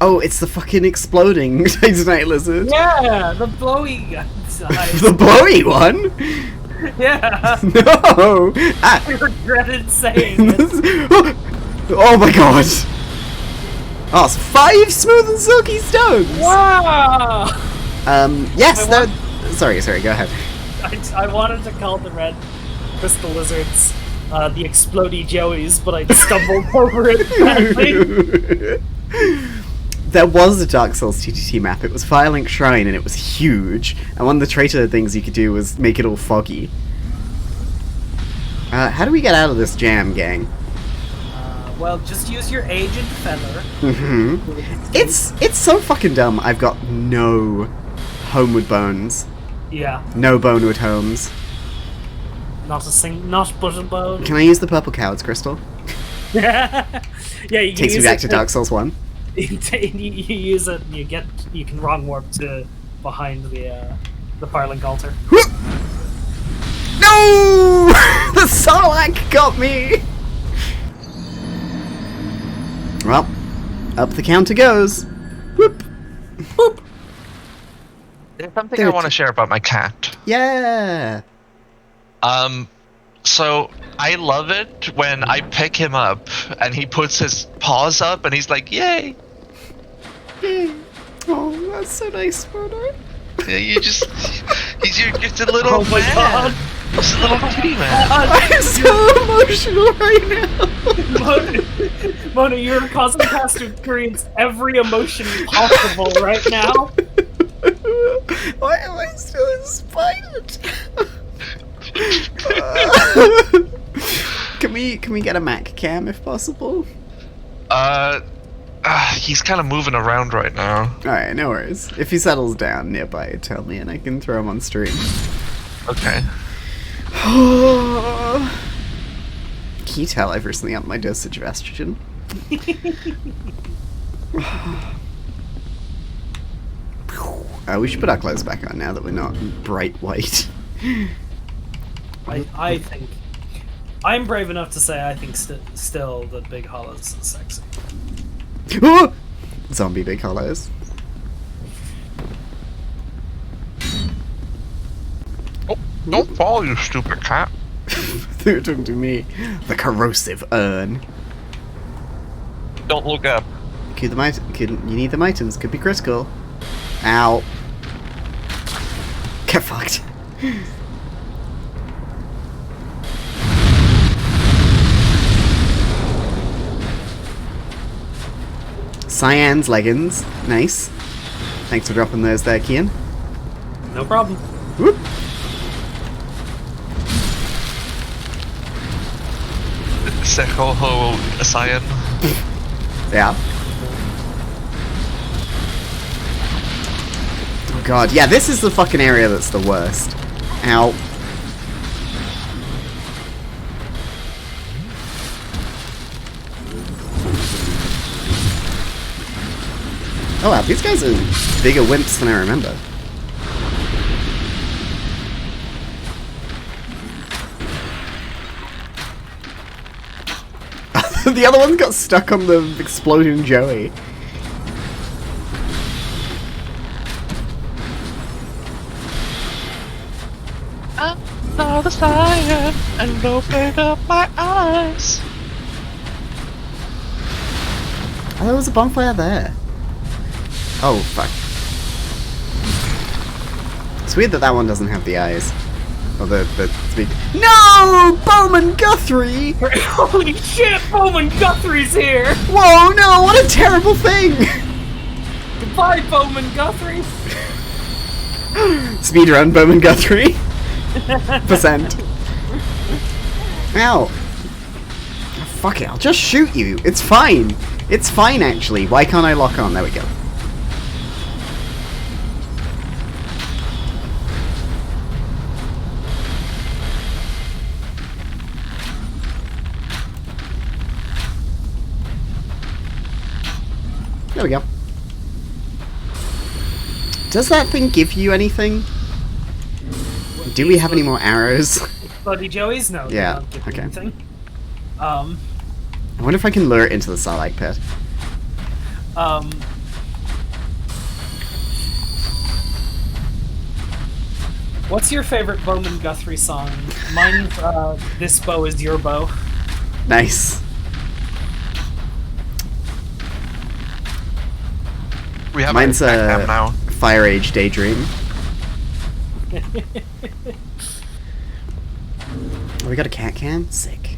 S1: Oh, it's the fucking exploding Titanite lizard.
S2: Yeah, the blowy size.
S1: The blowy one?
S2: Yeah.
S1: No! Ah.
S2: I regretted saying it.
S1: Oh my god! Oh, it's 5 smooth and silky stones!
S2: Wow!
S1: Yes, sorry, go ahead.
S2: I wanted to call the red crystal lizards the explodey joeys, but I stumbled over it badly.
S1: There was a Dark Souls TTT map. It was Firelink Shrine, and it was huge. And one of the traitor things you could do was make it all foggy. How do we get out of this jam, gang?
S2: Well, just use your aged feather.
S1: Mm-hmm. It's so fucking dumb. I've got no homeward bones.
S2: Yeah.
S1: No bonewood homes.
S2: Not but a bone.
S1: Can I use the purple coward's crystal?
S2: Yeah, you
S1: Takes me back to Dark Souls 1.
S2: You use it, and you can wrong warp to behind the Firelink altar.
S1: No! The Sarlacc got me! Well, up the counter goes. Whoop! Whoop!
S3: There's something
S1: There
S3: I
S1: it
S3: want to
S1: is.
S3: share about my cat.
S1: Yeah!
S3: So I love it when I pick him up and he puts his paws up and he's like, "Yay!"
S1: Yay. Oh, that's so nice, Mona.
S3: Yeah, you just, he's just a little
S2: Oh my
S3: man.
S2: God.
S3: Just a little kitty man.
S1: I'm so emotional right now.
S2: Mona, you're causing Cass to experience every emotion possible right now.
S1: Why am I still inspired? Can we get a Mac cam if possible?
S3: He's kind of moving around right now.
S1: Alright, no worries. If he settles down nearby, tell me and I can throw him on stream.
S3: Okay.
S1: Can you tell I've recently upped my dosage of estrogen? We should put our clothes back on now that we're not bright white.
S2: I think I'm brave enough to say I think still that Big Hollows is sexy.
S1: Zombie Big Hollows.
S3: Oh, don't fall, you stupid cat.
S1: They're talking to me. The corrosive urn.
S3: Don't look up.
S1: You need them items. Could be critical. Ow. Get fucked. Cyan's leggings. Nice. Thanks for dropping those there, Kian.
S2: No problem.
S1: Whoop.
S3: Sekoho Cyan.
S1: Yeah. Oh god, yeah, this is the fucking area that's the worst. Ow. Oh wow, these guys are bigger wimps than I remember. The other one got stuck on the exploding Joey.
S3: I saw the cyan and opened up my eyes.
S1: Oh, there was a bonfire there. Oh, fuck. It's weird that that one doesn't have the eyes. Or the speak. No! Bowman Guthrie!
S2: Holy shit! Bowman Guthrie's here!
S1: Whoa, no! What a terrible thing!
S2: Goodbye, Bowman Guthrie!
S1: Speedrun Bowman Guthrie. Percent. Ow. Oh, fuck it, I'll just shoot you. It's fine. It's fine, actually. Why can't I lock on? There we go. There we go. Does that thing give you anything? Do we have any more arrows?
S2: Bloody Joey's? No.
S1: Yeah,
S2: They don't give
S1: okay.
S2: anything.
S1: I wonder if I can lure it into the Sarlacc pit.
S2: What's your favorite Bowman Guthrie song? Mine's This Bow Is Your Bow.
S1: Nice.
S3: We have
S1: Mine's
S3: a cam now.
S1: Fire Age Daydream. Oh, we got a cat cam? Sick.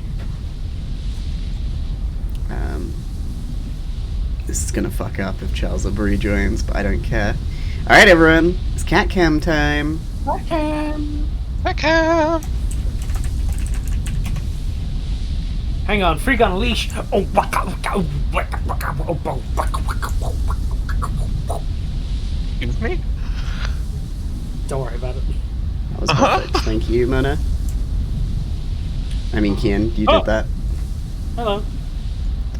S1: This is gonna fuck up if Charles Aubrey joins, but I don't care. Alright everyone, it's cat cam time.
S3: Cam.
S2: Hang on, freak on a leash. Oh,
S3: Excuse me?
S2: don't worry about it.
S1: That was perfect. Thank you, Mona. I mean, Kian, you
S2: Oh.
S1: did that.
S2: Hello.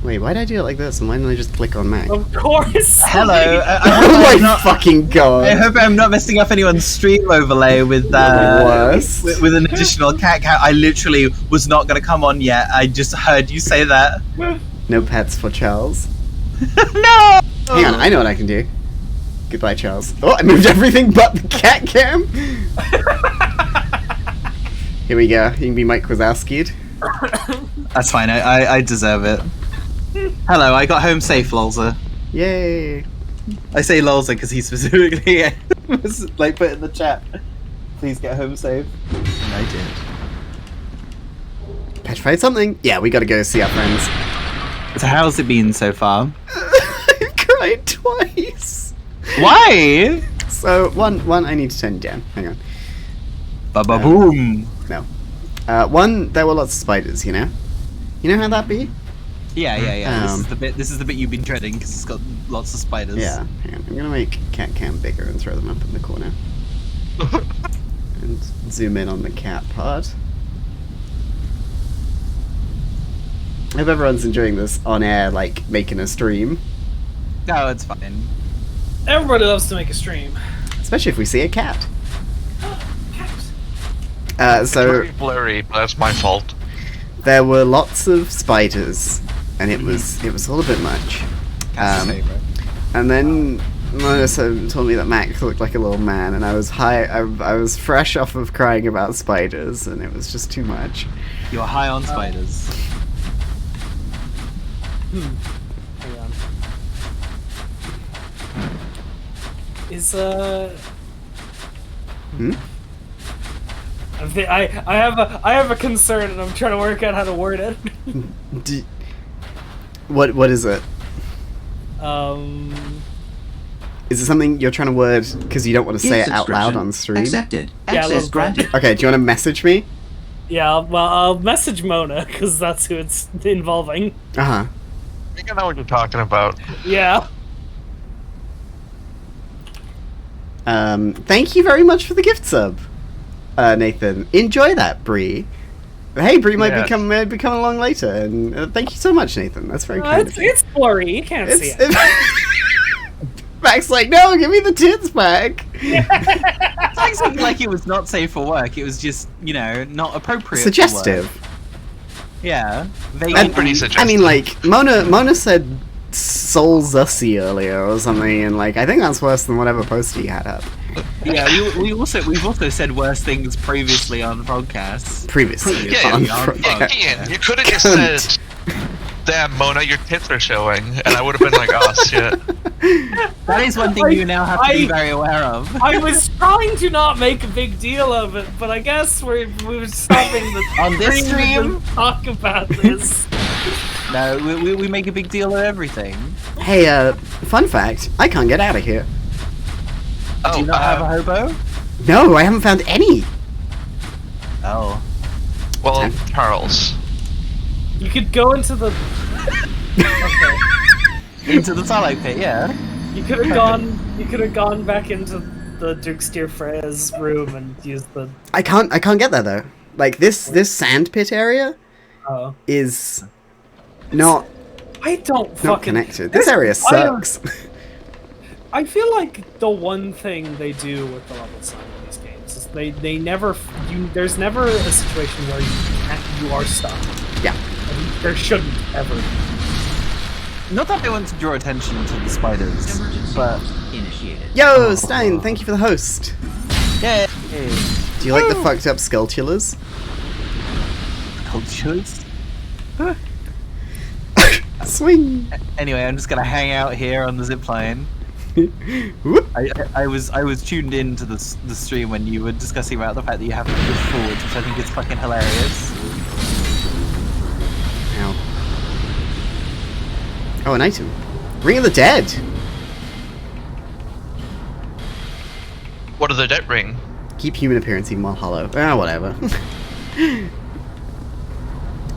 S1: Wait, why did I do it like this? And why didn't I just click on Mac?
S2: Of course.
S7: Hello.
S1: Oh my fucking
S7: I
S1: god!
S7: hope I'm not messing up anyone's stream overlay with
S1: Worst.
S7: with an additional cat count. I literally was not going to come on yet. I just heard you say that.
S1: No pets for Charles.
S7: No!
S1: Hang on, I know what I can do. Goodbye, Charles. Oh, I moved everything but the cat cam! Here we go. You can be Mike Wazowski'd.
S7: That's fine. I deserve it. Hello, I got home safe, Lolza.
S1: Yay!
S7: I say Lolza because he specifically was like put in the chat. Please get home safe. And I did.
S1: Petrified something? Yeah, we gotta go see our friends.
S7: So how's it been so far?
S1: I've cried twice!
S7: Why?
S1: So, one, I need to turn it down. Hang on.
S7: Ba-ba-boom.
S1: No. One, there were lots of spiders, you know? You know how that be?
S7: Yeah.
S1: Um,
S7: This is the bit you've been dreading because it's got lots of spiders.
S1: Yeah, hang on. I'm gonna make cat cam bigger and throw them up in the corner. And zoom in on the cat part. I hope everyone's enjoying this on air, like making a stream.
S7: No, it's fine.
S2: Everybody loves to make a stream.
S1: Especially if we see a cat.
S2: Cat.
S1: So
S3: Very blurry, but that's my fault.
S1: there were lots of spiders, and it was all a bit much.
S7: Cat's favorite.
S1: And then Melissa told me that Mac looked like a little man, and I was I was fresh off of crying about spiders, and it was just too much.
S7: You're high on spiders.
S2: Hang on. Is
S1: Hmm?
S2: I have a concern, and I'm trying to work out how to word it.
S1: What is it? Is it something you're trying to word because you don't want to say it out loud on stream?
S4: Accepted.
S2: Yeah, a
S4: Access
S2: little bit.
S4: granted.
S1: Okay, do you want to message me?
S2: Yeah, well, I'll message Mona because that's who it's involving.
S1: Uh-huh.
S3: I think I know what you're talking about.
S2: Yeah.
S1: Thank you very much for the gift sub, Nathan. Enjoy that, Bree. Hey, Bree might
S3: Yes.
S1: be coming along later, and thank you so much, Nathan. That's very kind of you.
S2: It's blurry. You can't see it.
S1: Mac's like, no, give me the tits back.
S7: It's like something like it was not safe for work. It was just, not appropriate.
S1: Suggestive.
S7: For work. Yeah.
S1: And-
S3: Pretty suggestive.
S1: I mean, like, Mona said soul zussy earlier or something, and like, I think that's worse than whatever poster you had up.
S7: Yeah, we've also said worse things previously on podcasts.
S1: Previously.
S3: Yeah,
S1: on
S7: yeah,
S1: podcast.
S3: Ian, you could have just said, "Damn, Mona, your tits are showing," and I would have been like, "Oh shit."
S7: That is one thing you now have to be very aware of.
S2: I was trying to not make a big deal of it, but I guess we're stopping the
S7: On this stream?
S2: to talk about this.
S7: No, we make a big deal of everything.
S1: Hey, fun fact, I can't get out of here.
S3: Oh,
S7: Do you not have a hobo?
S1: No, I haven't found any.
S7: Oh.
S3: well, Charles.
S2: You could go into the. Okay.
S7: Into the Starlight Pit, yeah.
S2: You could have gone. You could have gone back into the Duke's Dear Freya's room and used the.
S1: I can't get there though. Like this sand pit area
S2: Oh.
S1: is not
S2: I don't fucking.
S1: connected. This area sucks.
S2: I feel like the one thing they do with the level design in these games is they never. There's never a situation where you are stuck.
S1: Yeah.
S2: There shouldn't ever be.
S7: Not that they want to draw attention to the spiders,
S4: Emergency
S7: but
S4: host initiated.
S1: Yo, Stein, thank you for the host.
S7: yeah.
S1: Do you like the fucked up sculptures?
S7: Cultures.
S1: Swing.
S7: Anyway, I'm just gonna hang out here on the zipline.
S1: Whoop.
S7: I was tuned in to the stream when you were discussing about the fact that you have to push forwards, which I think is fucking hilarious.
S1: Ow. Oh, an item. Ring of the Dead.
S3: What are the debt ring?
S1: Keep human appearance even while hollow. Ah, whatever.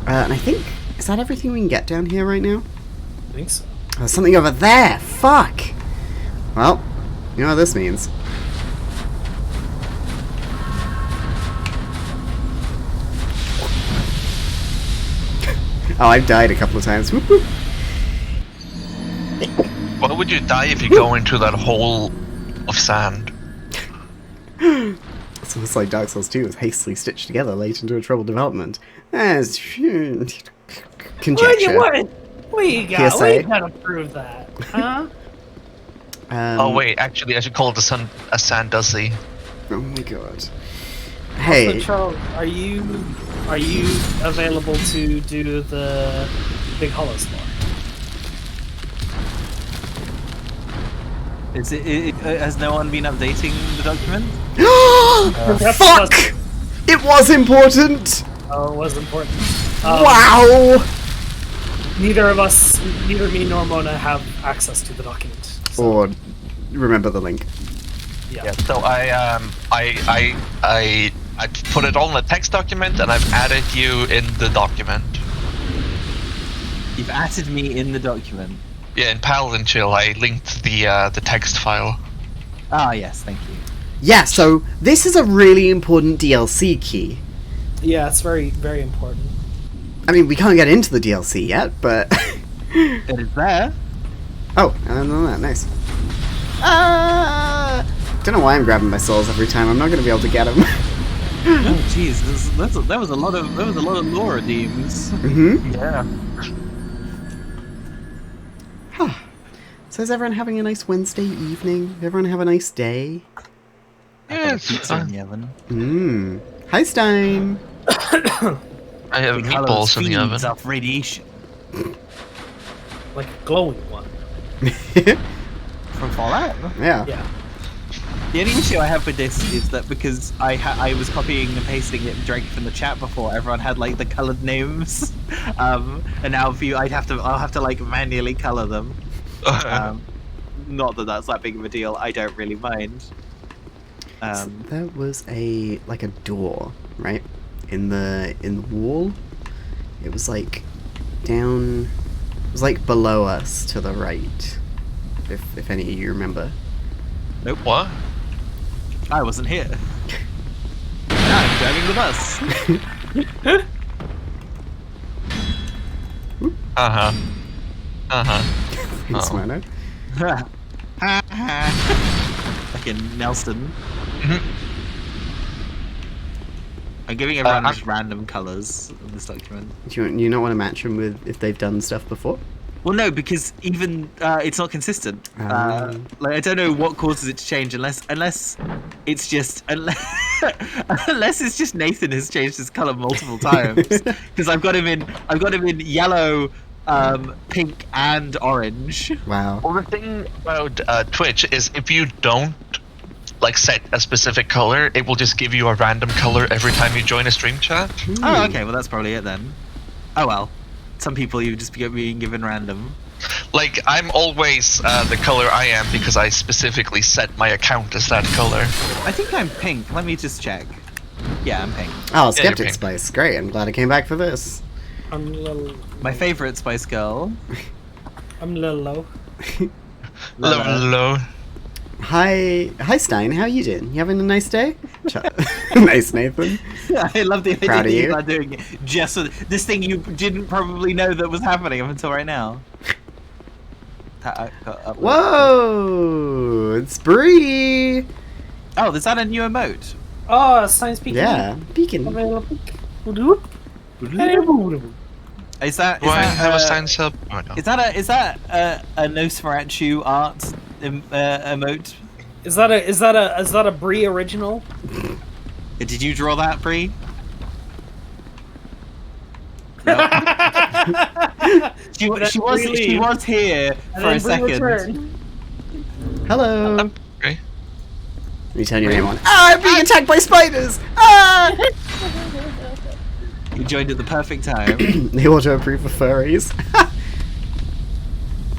S1: And I think, is that everything we can get down here right now?
S2: I think so.
S1: Oh, there's something over there. Fuck. Well, you know what this means. Oh, I've died a couple of times. Whoop, whoop.
S3: Why would you die if you go into that hole of sand?
S1: It's almost like Dark Souls 2 was hastily stitched together late into a troubled development. As conjecture.
S2: We
S1: Hearsay.
S2: gotta prove that, huh?
S3: Oh wait, actually, I should call it a Sandusy.
S1: Oh my god.
S2: So,
S1: Hey,
S2: Charles, are you available to do the Big Hollow Spore?
S7: Has no one been updating the document?
S1: fuck! It was important!
S2: Oh, it was important.
S1: Wow!
S2: Neither me nor Mona have access to the document. So,
S1: Or remember the link.
S2: yeah.
S3: Yeah. So I put it all in a text document, and I've added you in the document.
S7: You've added me in the document.
S3: Yeah, in Paladin Chill, I linked the text file.
S7: Ah, yes, thank you.
S1: Yeah, so this is a really important DLC key.
S2: Yeah, it's very, very important.
S1: I mean, we can't get into the DLC yet, but...
S7: It is there.
S1: oh, and then that, nice. Don't know why I'm grabbing my souls every time. I'm not going to be able to get them.
S7: Oh, jeez, that was a lot of lore redeems.
S1: Mm-hmm.
S3: Yeah.
S1: So is everyone having a nice Wednesday evening? Everyone have a nice day?
S3: Yeah,
S7: I've got a pizza in the oven.
S1: Mmm. Hi, Stein.
S3: I have meatballs in the oven.
S7: Off radiation
S2: Like a glowing one.
S7: from Fallout.
S1: Yeah.
S2: Yeah.
S7: The only issue I have with this is that because I was copying and pasting it directly from the chat before, everyone had like the coloured names, and now I'll have to like manually colour them. Not that that's that big of a deal. I don't really mind.
S1: So there was a door, right? In the wall. It was like down. It was like below us to the right. If any of you remember.
S7: Nope.
S3: What?
S7: I wasn't here. Now I'm driving the bus.
S1: Thanks, Mano.
S7: Fucking Nelson. I'm giving everyone just random colours in this document.
S1: Do you not want to match them with if they've done stuff before?
S7: Well, no, because even it's not consistent. Like I don't know what causes it to change unless it's just unless it's just Nathan has changed his color multiple times. Because I've got him in yellow, pink, and orange.
S1: Wow.
S3: Well, the thing about Twitch is if you don't like set a specific color, it will just give you a random color every time you join a stream chat.
S7: Oh, okay. Well, that's probably it then. Oh well. Some people you just being given random.
S3: Like, I'm always the color I am because I specifically set my account as that color.
S7: I think I'm pink. Let me just check. Yeah, I'm pink.
S1: Oh,
S3: you're
S1: Skeptic
S3: pink.
S1: Spice. Great. I'm glad I came back for this.
S2: I'm little.
S7: My favorite Spice Girl.
S2: I'm little low.
S3: Hello.
S1: Hi, Stein. How you doing? You having a nice day? Nice, Nathan.
S7: I love the idea
S1: Proud
S7: that
S1: of
S7: you
S1: you.
S7: are doing it just so this thing you didn't probably know that was happening up until right now.
S1: Whoa! It's Bree.
S7: Oh, is that a new emote?
S2: Oh, science speaking.
S1: Yeah, Beacon.
S7: Is that
S3: Do I have a sign sub? Oh, no.
S7: is that a Nosferatu art emote?
S2: Is that a Brie original?
S7: Did you draw that, Bree? No. she was here for a second.
S1: Hello.
S3: Okay.
S1: Let me turn your name on. Ah, I'm being attacked by spiders! Ah!
S7: You joined at the perfect time.
S1: They auto approve for furries.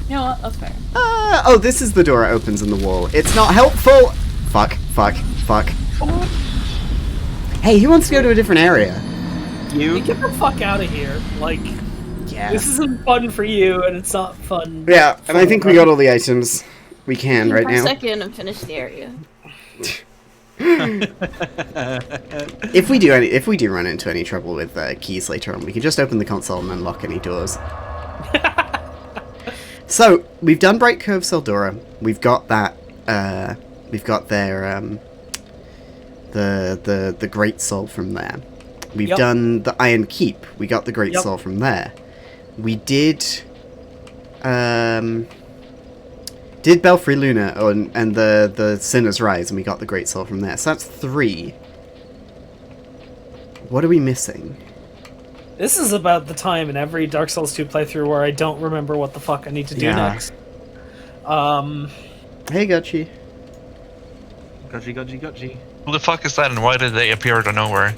S6: You know what? That's fair.
S1: Oh, this is the door it opens in the wall. It's not helpful! Fuck. Hey, who wants to go to a different area?
S2: You get the fuck out of here. Like,
S1: Yeah.
S2: this isn't fun for you, and it's not fun.
S1: Yeah, and I think we got all the items we can right
S6: Press
S1: now.
S6: second and finish the area.
S1: If we do run into any trouble with keys later on, we can just open the console and unlock any doors. So we've done Bright Cove Seldora. We've got that. We've got their the Great Soul from there. We've done the Iron Keep. We got the Great Soul from there. We did Belfry Luna and the Sinner's Rise, and we got the Great Soul from there. So that's 3. What are we missing?
S2: This is about the time in every Dark Souls 2 playthrough where I don't remember what the fuck I need to do next.
S1: Hey, Gotchi.
S7: Gotchi.
S3: Who the fuck is that, and why did they appear out of nowhere?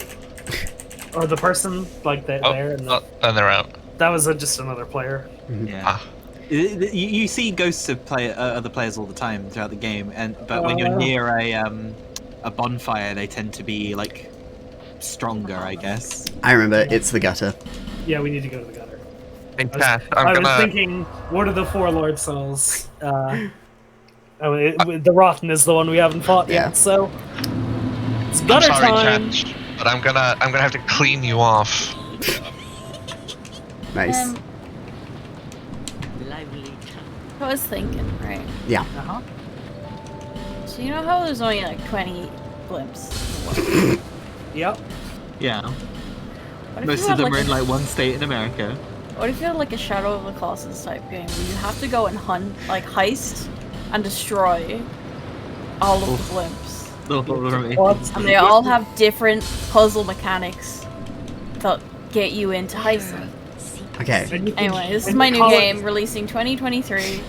S2: Or the person, like, there. And
S3: And they're out.
S2: that was just another player.
S7: Yeah. You see ghosts of other players all the time throughout the game, but when you're near a bonfire, they tend to be like stronger, I guess.
S1: I remember, it's the gutter.
S2: Yeah, we need to go to the gutter.
S3: In
S2: I
S3: fact,
S2: was thinking, what are the 4 Lord Souls? The Rotten is the one we haven't fought yet, so it's gutter time.
S3: Chat, but I'm gonna have to clean you off.
S1: Nice.
S8: I was thinking, right?
S1: Yeah.
S8: So you know how there's only like 20 blimps?
S2: Yep.
S7: Yeah.
S8: What if
S7: Most
S8: you
S7: of
S8: had,
S7: them are in like one state in America.
S8: What if you had like a Shadow of the Colossus type game where you have to go and hunt, like heist, and destroy all of the blimps? And they all have different puzzle mechanics that get you into heisting.
S1: Okay.
S8: Anyway, this is my new game, releasing 2023.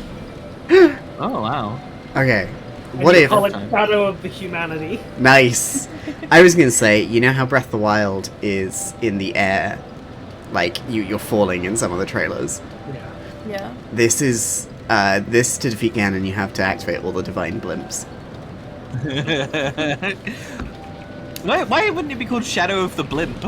S7: Oh wow.
S1: Okay. What if...
S2: call it Shadow of the Humanity.
S1: Nice. I was gonna say, you know how Breath of the Wild is in the air? Like, you're falling in some of the trailers?
S8: Yeah.
S1: This is... this to defeat Ganon, you have to activate all the Divine Blimps.
S7: Why wouldn't it be called Shadow of the Blimp?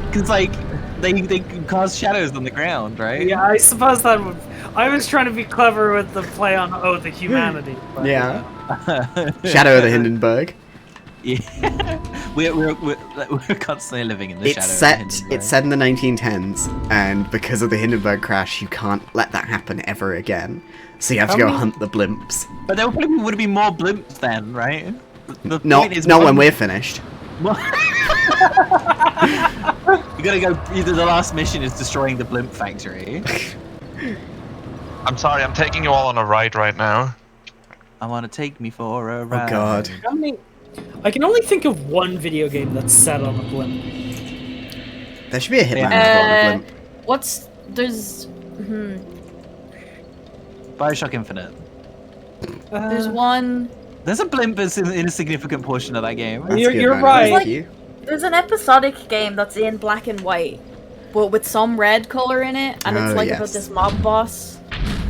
S7: Because, like, they cause shadows on the ground, right?
S2: Yeah, I suppose that would... I was trying to be clever with the play on the humanity. But,
S1: yeah. Shadow of the Hindenburg.
S7: Yeah. We're constantly living in the shadow of the Hindenburg.
S1: It's set in the 1910s, and because of the Hindenburg crash, you can't let that happen ever again. So you have to go hunt the blimps.
S7: But there probably would be more blimps then, right?
S1: Not when we're finished.
S7: You gotta go. Either the last mission is destroying the blimp factory.
S3: I'm sorry, I'm taking you all on a ride right now.
S7: I want to take me for a ride.
S1: Oh god.
S2: I can only think of one video game that's set on a blimp.
S1: There should be a Hitman on a blimp.
S8: There's
S7: Bioshock Infinite.
S8: There's one.
S7: There's a blimp that's in a significant portion of that game.
S2: You're right.
S8: There's an episodic game that's in black and white, but with some red color in it, and it's about this mob boss.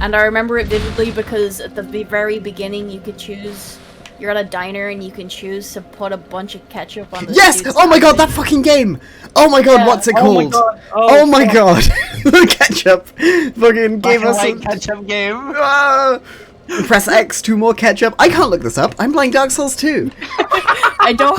S8: And I remember it vividly because at the very beginning you could choose. You're at a diner and you can choose to put a bunch of ketchup on the
S1: Yes! Oh my god, that fucking game! Oh my god, what's it called? Oh my god. The ketchup fucking gave us a
S7: ketchup game.
S1: Press X, 2 more ketchup. I can't look this up. I'm playing Dark Souls 2.
S8: I don't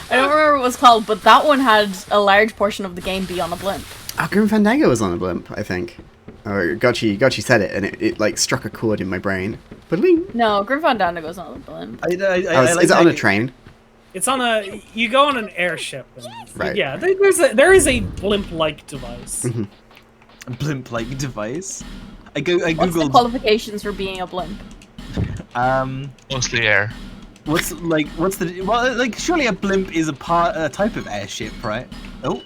S8: remember what it was called, but that one had a large portion of the game be on a blimp.
S1: Grim Fandango was on a blimp, I think. Oh, Gotchi said it, and it like struck a chord in my brain. Ba-ling.
S8: No, Grim Fandango goes on a blimp.
S1: Is it on a train?
S2: It's on a... You go on an airship. And,
S1: right.
S2: Yeah, there is a blimp-like device.
S7: A blimp-like device? I googled...
S8: What's the qualifications for being a blimp?
S3: Mostly air.
S7: Surely a blimp is a type of airship, right? Oh,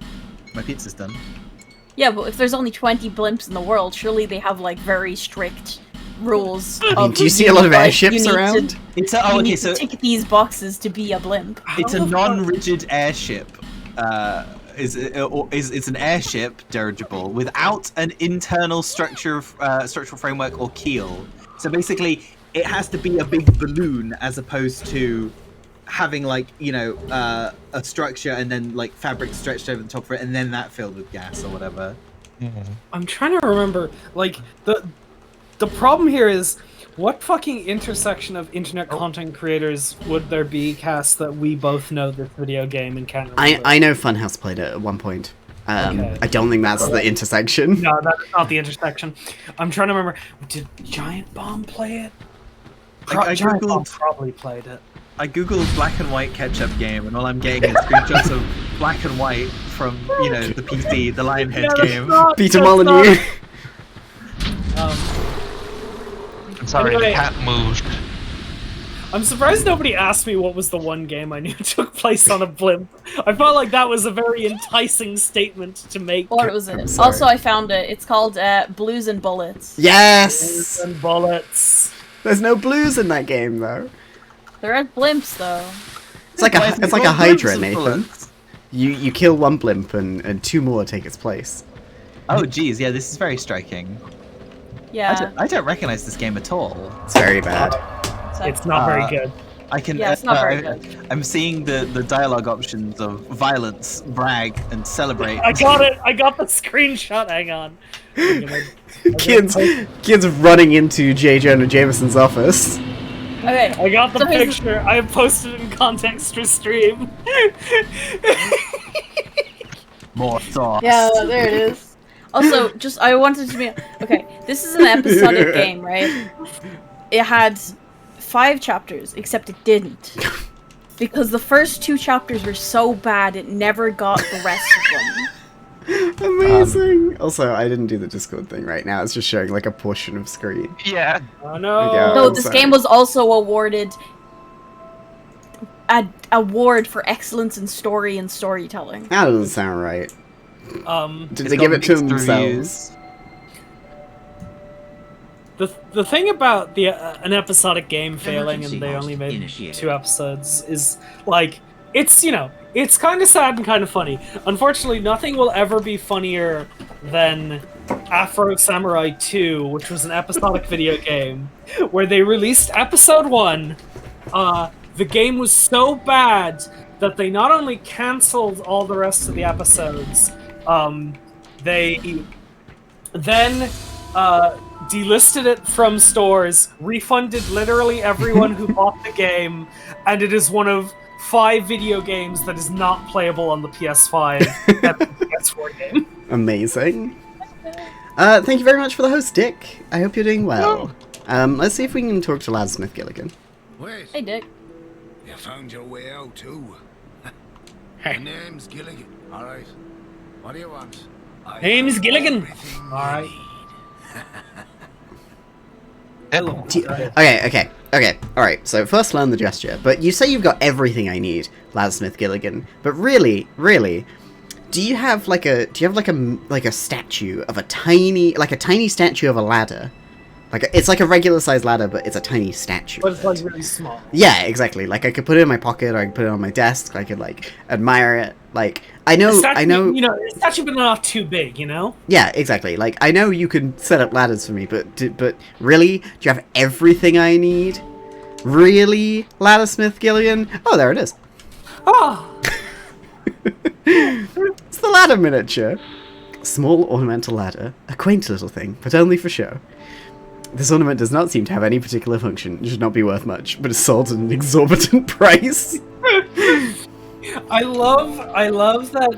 S7: my pizza's done.
S8: Yeah, but if there's only 20 blimps in the world, surely they have like very strict rules.
S1: Do you see a lot of airships around?
S8: You need to tick these boxes to be a blimp.
S7: It's a non-rigid airship. It's an airship dirigible without an internal structural framework or keel. So basically, it has to be a big balloon as opposed to having a structure and then like fabric stretched over the top of it and then that filled with gas or whatever.
S2: I'm trying to remember, the problem here is, what fucking intersection of internet content creators would there be, Cass, that we both know this video game and can't remember?
S1: I know Funhouse played it at one point.
S2: Okay.
S1: I don't think that's the intersection.
S2: No, that's not the intersection. I'm trying to remember. Did Giant Bomb play it?
S7: I
S2: Giant Bomb
S7: googled.
S2: probably played it.
S7: I googled black and white ketchup game, and all I'm getting is screenshots of black and white from the PC, the Lionhead game.
S1: Peter Molyneux.
S3: I'm sorry,
S2: Anyway.
S3: the cat moved.
S2: I'm surprised nobody asked me what was the one game I knew took place on a blimp. I felt like that was a very enticing statement to make.
S8: What was it?
S1: sorry.
S8: Also, I found it. It's called Blues and Bullets.
S1: Yes.
S2: And bullets.
S1: There's no blues in that game though.
S8: They're at blimps, though.
S1: It's like
S7: Why
S1: a
S7: is it
S1: it's like a
S7: called
S1: Hydra,
S7: blimps and
S1: Nathan.
S7: bullets?
S1: You kill one blimp and two more take its place.
S7: Oh, geez, yeah, this is very striking.
S8: Yeah.
S7: I don't recognize this game at all.
S1: It's very bad.
S8: So-
S2: It's not very good.
S7: I can.
S8: Yeah, it's not very good.
S7: I'm seeing the dialogue options of violence, brag, and celebrate.
S2: I got it. I got the screenshot. Hang on.
S1: Kids running into J. Jonah Jameson's office.
S8: Okay.
S2: I got the
S8: So here's-
S2: picture. I posted it in context for stream.
S7: More sauce.
S8: Yeah, there it is. Also, I wanted to be okay. This is an episodic game, right? It had 5 chapters, except it didn't, because the first 2 chapters were so bad it never got the rest of them.
S1: Amazing. Also, I didn't do the Discord thing right now. It's just showing like a portion of screen.
S3: Yeah.
S2: Oh no.
S1: Yeah.
S8: No,
S1: I'm
S8: this
S1: sorry.
S8: game was also awarded an award for excellence in story and storytelling.
S1: That doesn't sound right. Did
S7: It's
S1: they give
S7: got
S1: it to
S7: mixed
S1: themselves?
S7: reviews.
S2: The thing about the an episodic game failing
S4: Emergency
S2: and they
S4: host
S2: only made
S4: initiated.
S2: 2 episodes is like it's it's kind of sad and kind of funny. Unfortunately, nothing will ever be funnier than Afro Samurai 2, which was an episodic video game where they released episode 1. The game was so bad that they not only canceled all the rest of the episodes, they then delisted it from stores, refunded literally everyone who bought the game, and it is one of 5 video games that is not playable on the PS5 and the PS4 game.
S1: Amazing. Thank you very much for the host, Dick. I hope you're doing well. Let's see if we can talk to Lad Smith Gilligan.
S9: Wait,
S8: Hey, Dick.
S9: you found your way out too. My name's Gilligan. All right. What do you want? I
S2: Name's
S9: have
S2: Gilligan.
S9: everything you
S2: All right.
S9: need.
S3: Hello.
S1: Okay, alright, so first learn the gesture, but you say you've got everything I need, Lad Smith Gilligan, but really, do you have like a statue of a tiny statue of a ladder? It's like a regular sized ladder, but it's a tiny statue.
S2: But it's like really small.
S1: Yeah, exactly. Like I could put it in my pocket, or I could put it on my desk. I could like admire it. Like I know.
S2: The statue, but not too big.
S1: Yeah, exactly. Like I know you can set up ladders for me, but really, do you have everything I need? Really, Laddersmith Gilligan? Oh, there it is.
S2: Oh,
S1: It's the ladder miniature. Small ornamental ladder, a quaint little thing, but only for show. This ornament does not seem to have any particular function. It should not be worth much, but is sold at an exorbitant price.
S2: I love that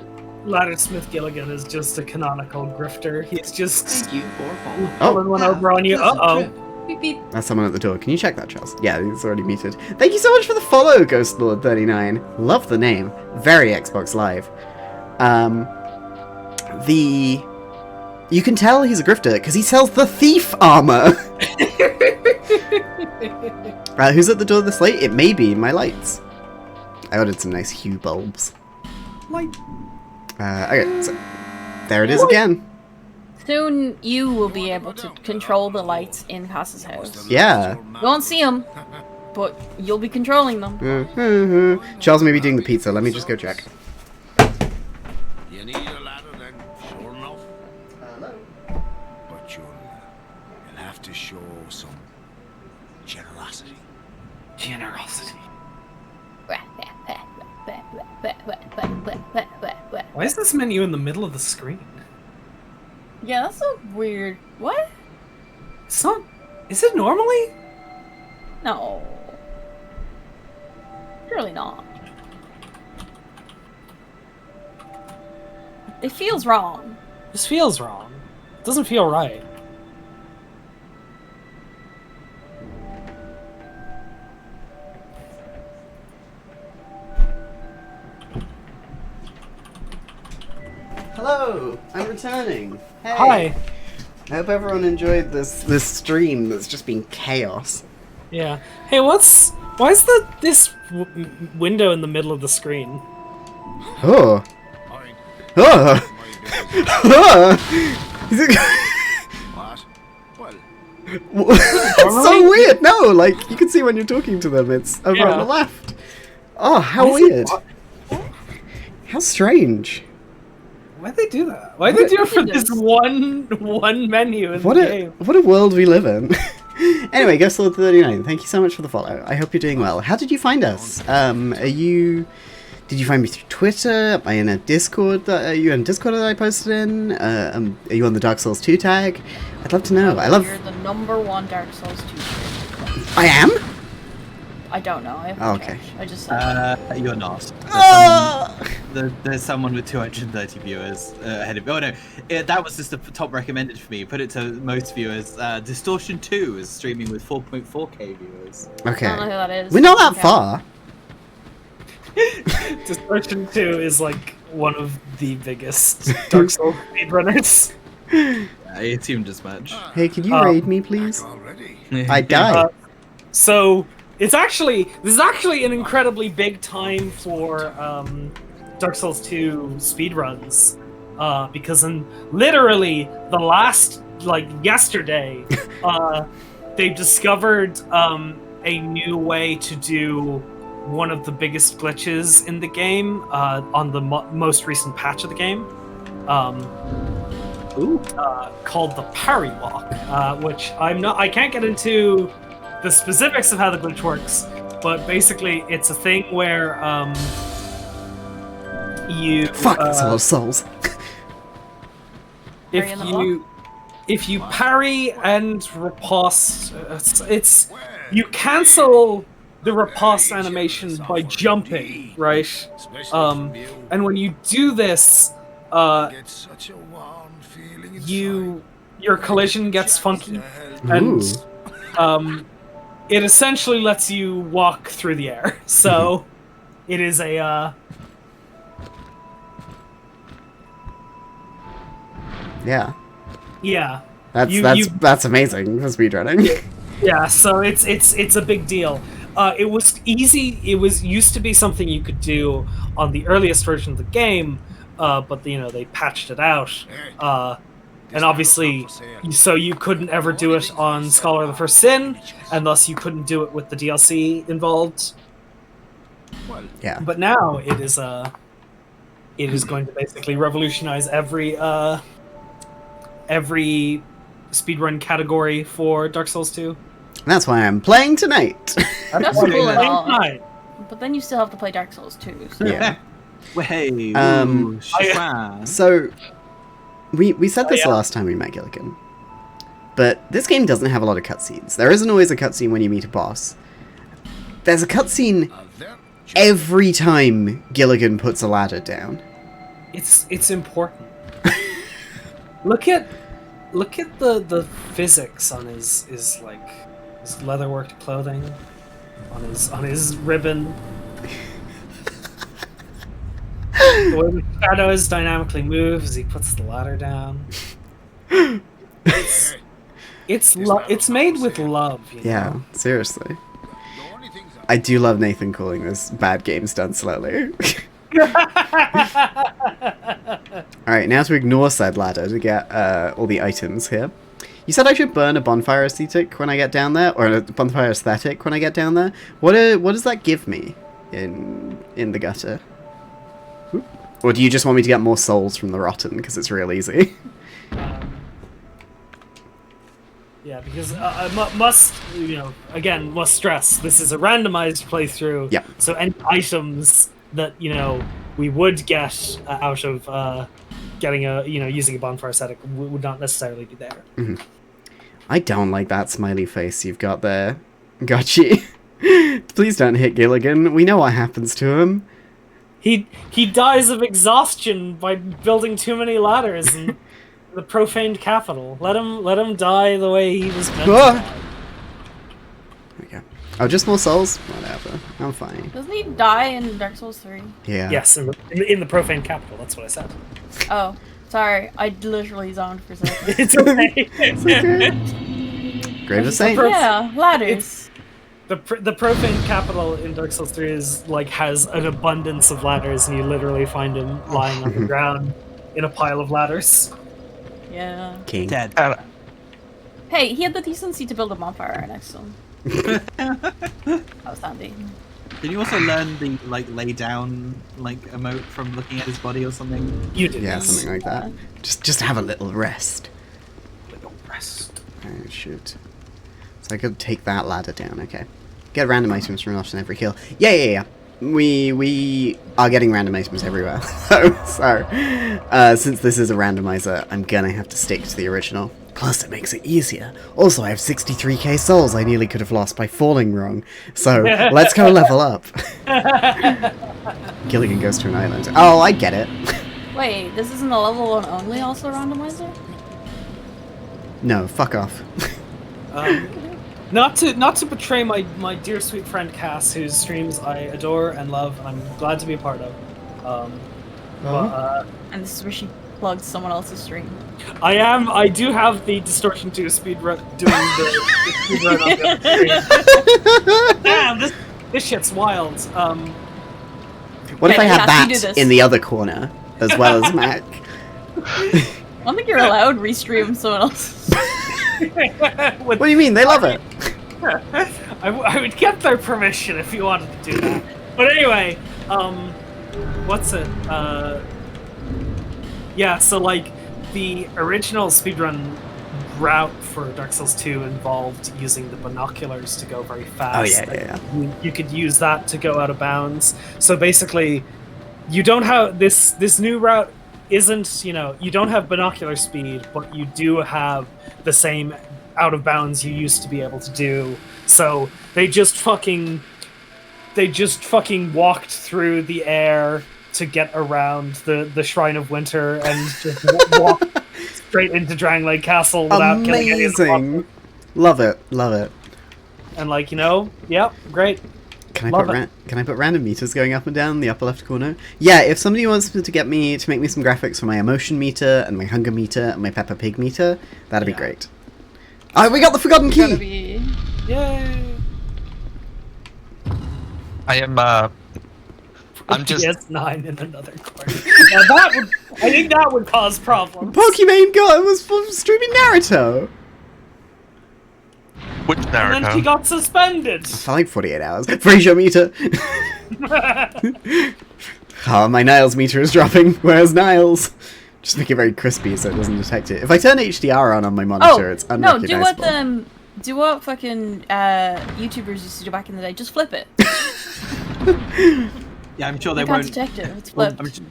S2: Laddersmith Gilligan is just a canonical grifter. He's just
S4: Thank you for following.
S2: pulling one over on you.
S8: Beep, beep.
S1: That's someone at the door. Can you check that, Charles? Yeah, he's already muted. Thank you so much for the follow, Ghostlord39. Love the name. Very Xbox Live. You can tell he's a grifter because he sells the thief armor. Who's at the door this late? It may be my lights. I ordered some nice hue bulbs.
S2: Light.
S1: Okay, so there it is again.
S8: Soon you will be able to control the lights in Cass's house.
S1: Yeah.
S8: You won't see them, but you'll be controlling them.
S1: Charles may be doing the pizza. Let me just go check.
S9: You need a ladder then, sure enough.
S1: Hello.
S9: But you'll have to show some generosity.
S2: Generosity. Why is this menu in the middle of the screen?
S8: Yeah, that's so weird. What?
S2: It's not. Is it normally?
S8: No. Surely not. It feels wrong.
S2: This feels wrong. It doesn't feel right.
S1: Hello, I'm returning. Hey.
S2: Hi.
S1: I hope everyone enjoyed this stream that's just been chaos.
S2: Yeah. Hey, why is this window in the middle of the screen?
S1: Oh.
S9: Alright.
S1: Oh.
S9: My business.
S1: What?
S9: What? Well,
S1: It's so weird. No, like you can see when you're talking to them. It's over on the left. Oh, how weird. How strange.
S2: Why'd they do that? Why'd they do it for this one menu in the game?
S1: What a world we live in. Anyway, GhostLord39, thank you so much for the follow. I hope you're doing well. How did you find us? Did you find me through Twitter? Am I in a Discord? Are you in Discord that I posted in? Are you on the Dark Souls 2 tag? I'd love to know.
S8: You're the #1 Dark Souls 2 player.
S1: I am?
S8: I don't know. I
S1: Oh, okay.
S8: I just said
S7: You're not. There's someone with 230 viewers ahead of me. Oh no, that was just the top recommended for me. Put it to most viewers. Distortion 2 is streaming with 4.4k viewers.
S1: Okay.
S8: I don't know who that is.
S1: We're not that far.
S2: Distortion 2 is like one of the biggest Dark Souls speedrunners.
S7: It seemed as much.
S1: Hey, can you raid me, please?
S9: already.
S1: I died.
S2: So this is actually an incredibly big time for Dark Souls 2 speedruns, because in literally the last, yesterday, they've discovered a new way to do one of the biggest glitches in the game on the most recent patch of the game, called the parry walk, which I can't get into the specifics of how the glitch works, but basically it's a thing where you
S1: Fuck, that's a lot of souls.
S2: if you parry and riposte, it's you cancel the riposte animation by jumping, right? And when you do this, your collision gets funky, and it essentially lets you walk through the air. So it is a
S1: Yeah.
S2: yeah.
S1: That's amazing for speedrunning.
S2: Yeah, so it's a big deal. It was easy. It used to be something you could do on the earliest version of the game, but they patched it out. And obviously, so you couldn't ever do it on Scholar of the First Sin, and thus you couldn't do it with the DLC involved.
S1: Yeah.
S2: But now it is going to basically revolutionize every speedrun category for Dark Souls 2.
S1: That's why I'm playing tonight.
S8: That's cool and all. But then you still have to play Dark Souls 2. So.
S1: Yeah.
S7: Hey.
S1: So we said this last time we met Gilligan, but this game doesn't have a lot of cutscenes. There isn't always a cutscene when you meet a boss. There's a cutscene every time Gilligan puts a ladder down.
S2: It's important. Look at the physics on his leatherworked clothing, on his ribbon. The way the shadows dynamically move as he puts the ladder down. It's made with love.
S1: Yeah, seriously. I do love Nathan calling this bad games done slowly. Alright, now to ignore said ladder to get all the items here. You said I should burn a bonfire aesthetic when I get down there, or a bonfire aesthetic when I get down there. What does that give me in the gutter? Or do you just want me to get more souls from the rotten because it's real easy?
S2: Yeah, because I must stress this is a randomized playthrough.
S1: Yeah.
S2: So any items that we would get out of getting using a bonfire aesthetic would not necessarily be there.
S1: Mm-hmm. I don't like that smiley face you've got there, Gotchi. Please don't hit Gilligan. We know what happens to him.
S2: He dies of exhaustion by building too many ladders in the profaned capital. Let him die the way he was meant to die.
S1: Okay. Oh, just more souls? Whatever. I'm fine.
S8: Doesn't he die in Dark Souls 3?
S1: Yeah.
S2: Yes, in the profaned capital. That's what I said.
S8: Oh, sorry. I literally zoned for a second.
S2: It's okay.
S1: It's okay. Grave of Saints.
S8: Yeah, ladders.
S2: The profane capital in Dark Souls 3 is like has an abundance of ladders, and you literally find him lying on the ground in a pile of ladders.
S8: Yeah.
S1: King.
S7: Dead.
S8: Hey, he had the decency to build a bonfire right next to him. That was handy.
S7: Did you also learn the like lay down like emote from looking at his body or something?
S2: You did.
S1: Yeah, something like that. Just have a little rest.
S2: Little rest.
S1: Oh shoot. So I could take that ladder down. Okay. Get random items from option every kill. Yeah. We are getting random items everywhere. so since this is a randomizer, I'm gonna have to stick to the original. Plus, it makes it easier. Also, I have 63k souls I nearly could have lost by falling wrong. So, let's go level up. Gilligan goes to an island. Oh, I get it.
S8: Wait, this isn't a level 1 only also randomizer?
S1: No, fuck off.
S2: Not to betray my dear sweet friend Cass, whose streams I adore and love, and I'm glad to be a part of.
S8: And this is where she plugs someone else's stream.
S2: I do have the Distortion 2 speedrun doing the speedrun on the stream. Damn, this shit's wild.
S1: What if I had
S8: Cass,
S1: that in the other corner, as well as Mac?
S8: I don't think you're allowed to restream someone else's.
S1: What do you mean? They love it.
S2: I would get their permission if you wanted to do that. But anyway, what's it? Yeah, so like the original speedrun route for Dark Souls 2 involved using the binoculars to go very fast.
S1: Oh yeah.
S2: You could use that to go out of bounds. So basically, you don't have this new route isn't, you don't have binocular speed, but you do have the same out of bounds you used to be able to do. So they just fucking walked through the air to get around the Shrine of Winter and just walk straight into Dranglade Castle without killing any of the monsters.
S1: Love it.
S2: And yep, great.
S1: Can I put random meters going up and down in the upper left corner? Yeah, if somebody wants to make me some graphics for my emotion meter and my hunger meter and my Peppa Pig meter, that'd be great. Oh, we got the forgotten key!
S2: Yay!
S3: I'm just
S2: DS9 in another corner. Now I think that would cause problems.
S1: Pokimane was streaming Naruto!
S3: Which Naruto?
S2: And then he got suspended.
S1: For like 48 hours. Frasier meter! My Niles meter is dropping. Where's Niles? Just make it very crispy so it doesn't detect it. If I turn HDR on my monitor, it's unrecognizable.
S8: No, do what fucking YouTubers used to do back in the day. Just flip it.
S7: Yeah, I'm sure they
S8: You
S7: won't.
S8: can't detect it. It's flipped.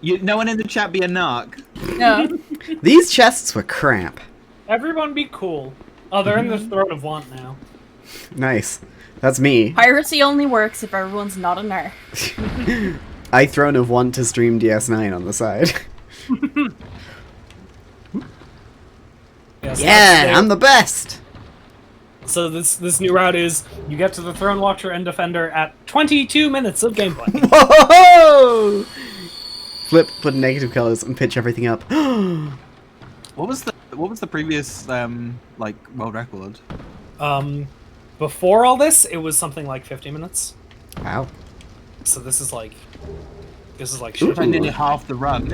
S7: No one in the chat be a narc.
S8: No.
S1: These chests were crap.
S2: Everyone be cool. Oh, they're in the Throne of Want now.
S1: Nice. That's me.
S8: Piracy only works if everyone's not a narc.
S1: I Throne of Want to stream DS9 on the side. Yeah, I'm the best!
S2: So this new route is, you get to the Throne Watcher and Defender at 22 minutes of gameplay.
S1: Whoa! Flip, put negative colors, and pitch everything up.
S7: What was the previous world record?
S2: Before all this, it was something like 50 minutes.
S1: Wow.
S2: So this is like shit.
S7: Nearly half the run.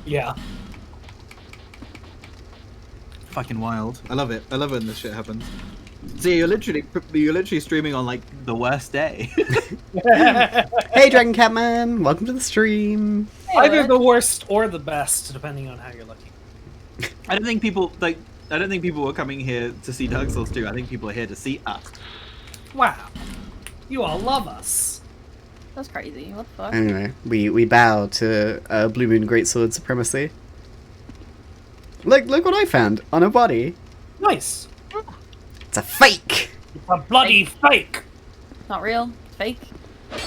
S2: Yeah.
S7: Fucking wild. I love it. I love it when this shit happens. So you're literally streaming on like the worst day.
S1: Hey, Dragon Catman, welcome to the stream.
S2: Either the worst or the best, depending on how you're looking.
S7: I don't think people were coming here to see Dark Souls 2. I think people are here to see us.
S2: Wow. You all love us.
S8: That's crazy. What the fuck?
S1: Anyway, we bow to Blue Moon Greatsword supremacy. Look what I found on her body.
S2: Nice.
S1: It's a fake.
S2: It's a bloody fake.
S8: Not real. Fake.
S1: I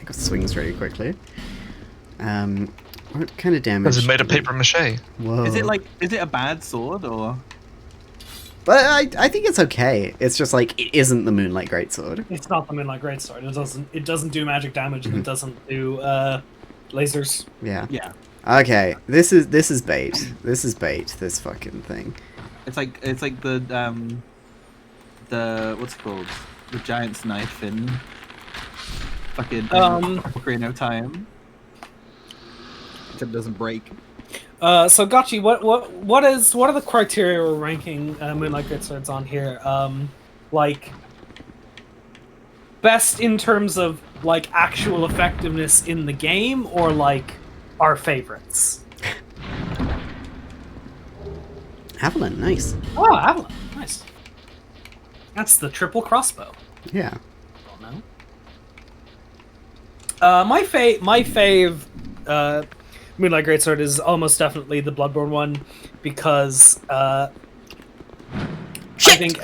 S1: got swings very quickly. What kind of damage?
S3: Because it's made of paper mache.
S1: Whoa.
S7: Is it a bad sword or?
S1: But I think it's okay. It's just like it isn't the Moonlight Greatsword.
S2: It's not the Moonlight Greatsword. It doesn't do magic damage and it doesn't do lasers.
S1: Yeah.
S7: Yeah.
S1: Okay. This is bait. This is bait. This fucking thing.
S7: It's like the what's it called? The giant's knife in fucking Ocarina of Time. Except it doesn't break.
S2: So Gotchi, what are the criteria we're ranking Moonlight Greatswords on here? Like best in terms of like actual effectiveness in the game, or like our favorites?
S1: Avalon, nice.
S2: Oh, Avalon, nice. That's the triple crossbow.
S1: Yeah.
S2: Oh no. My fave Moonlight Greatsword is almost definitely the Bloodborne one, because I think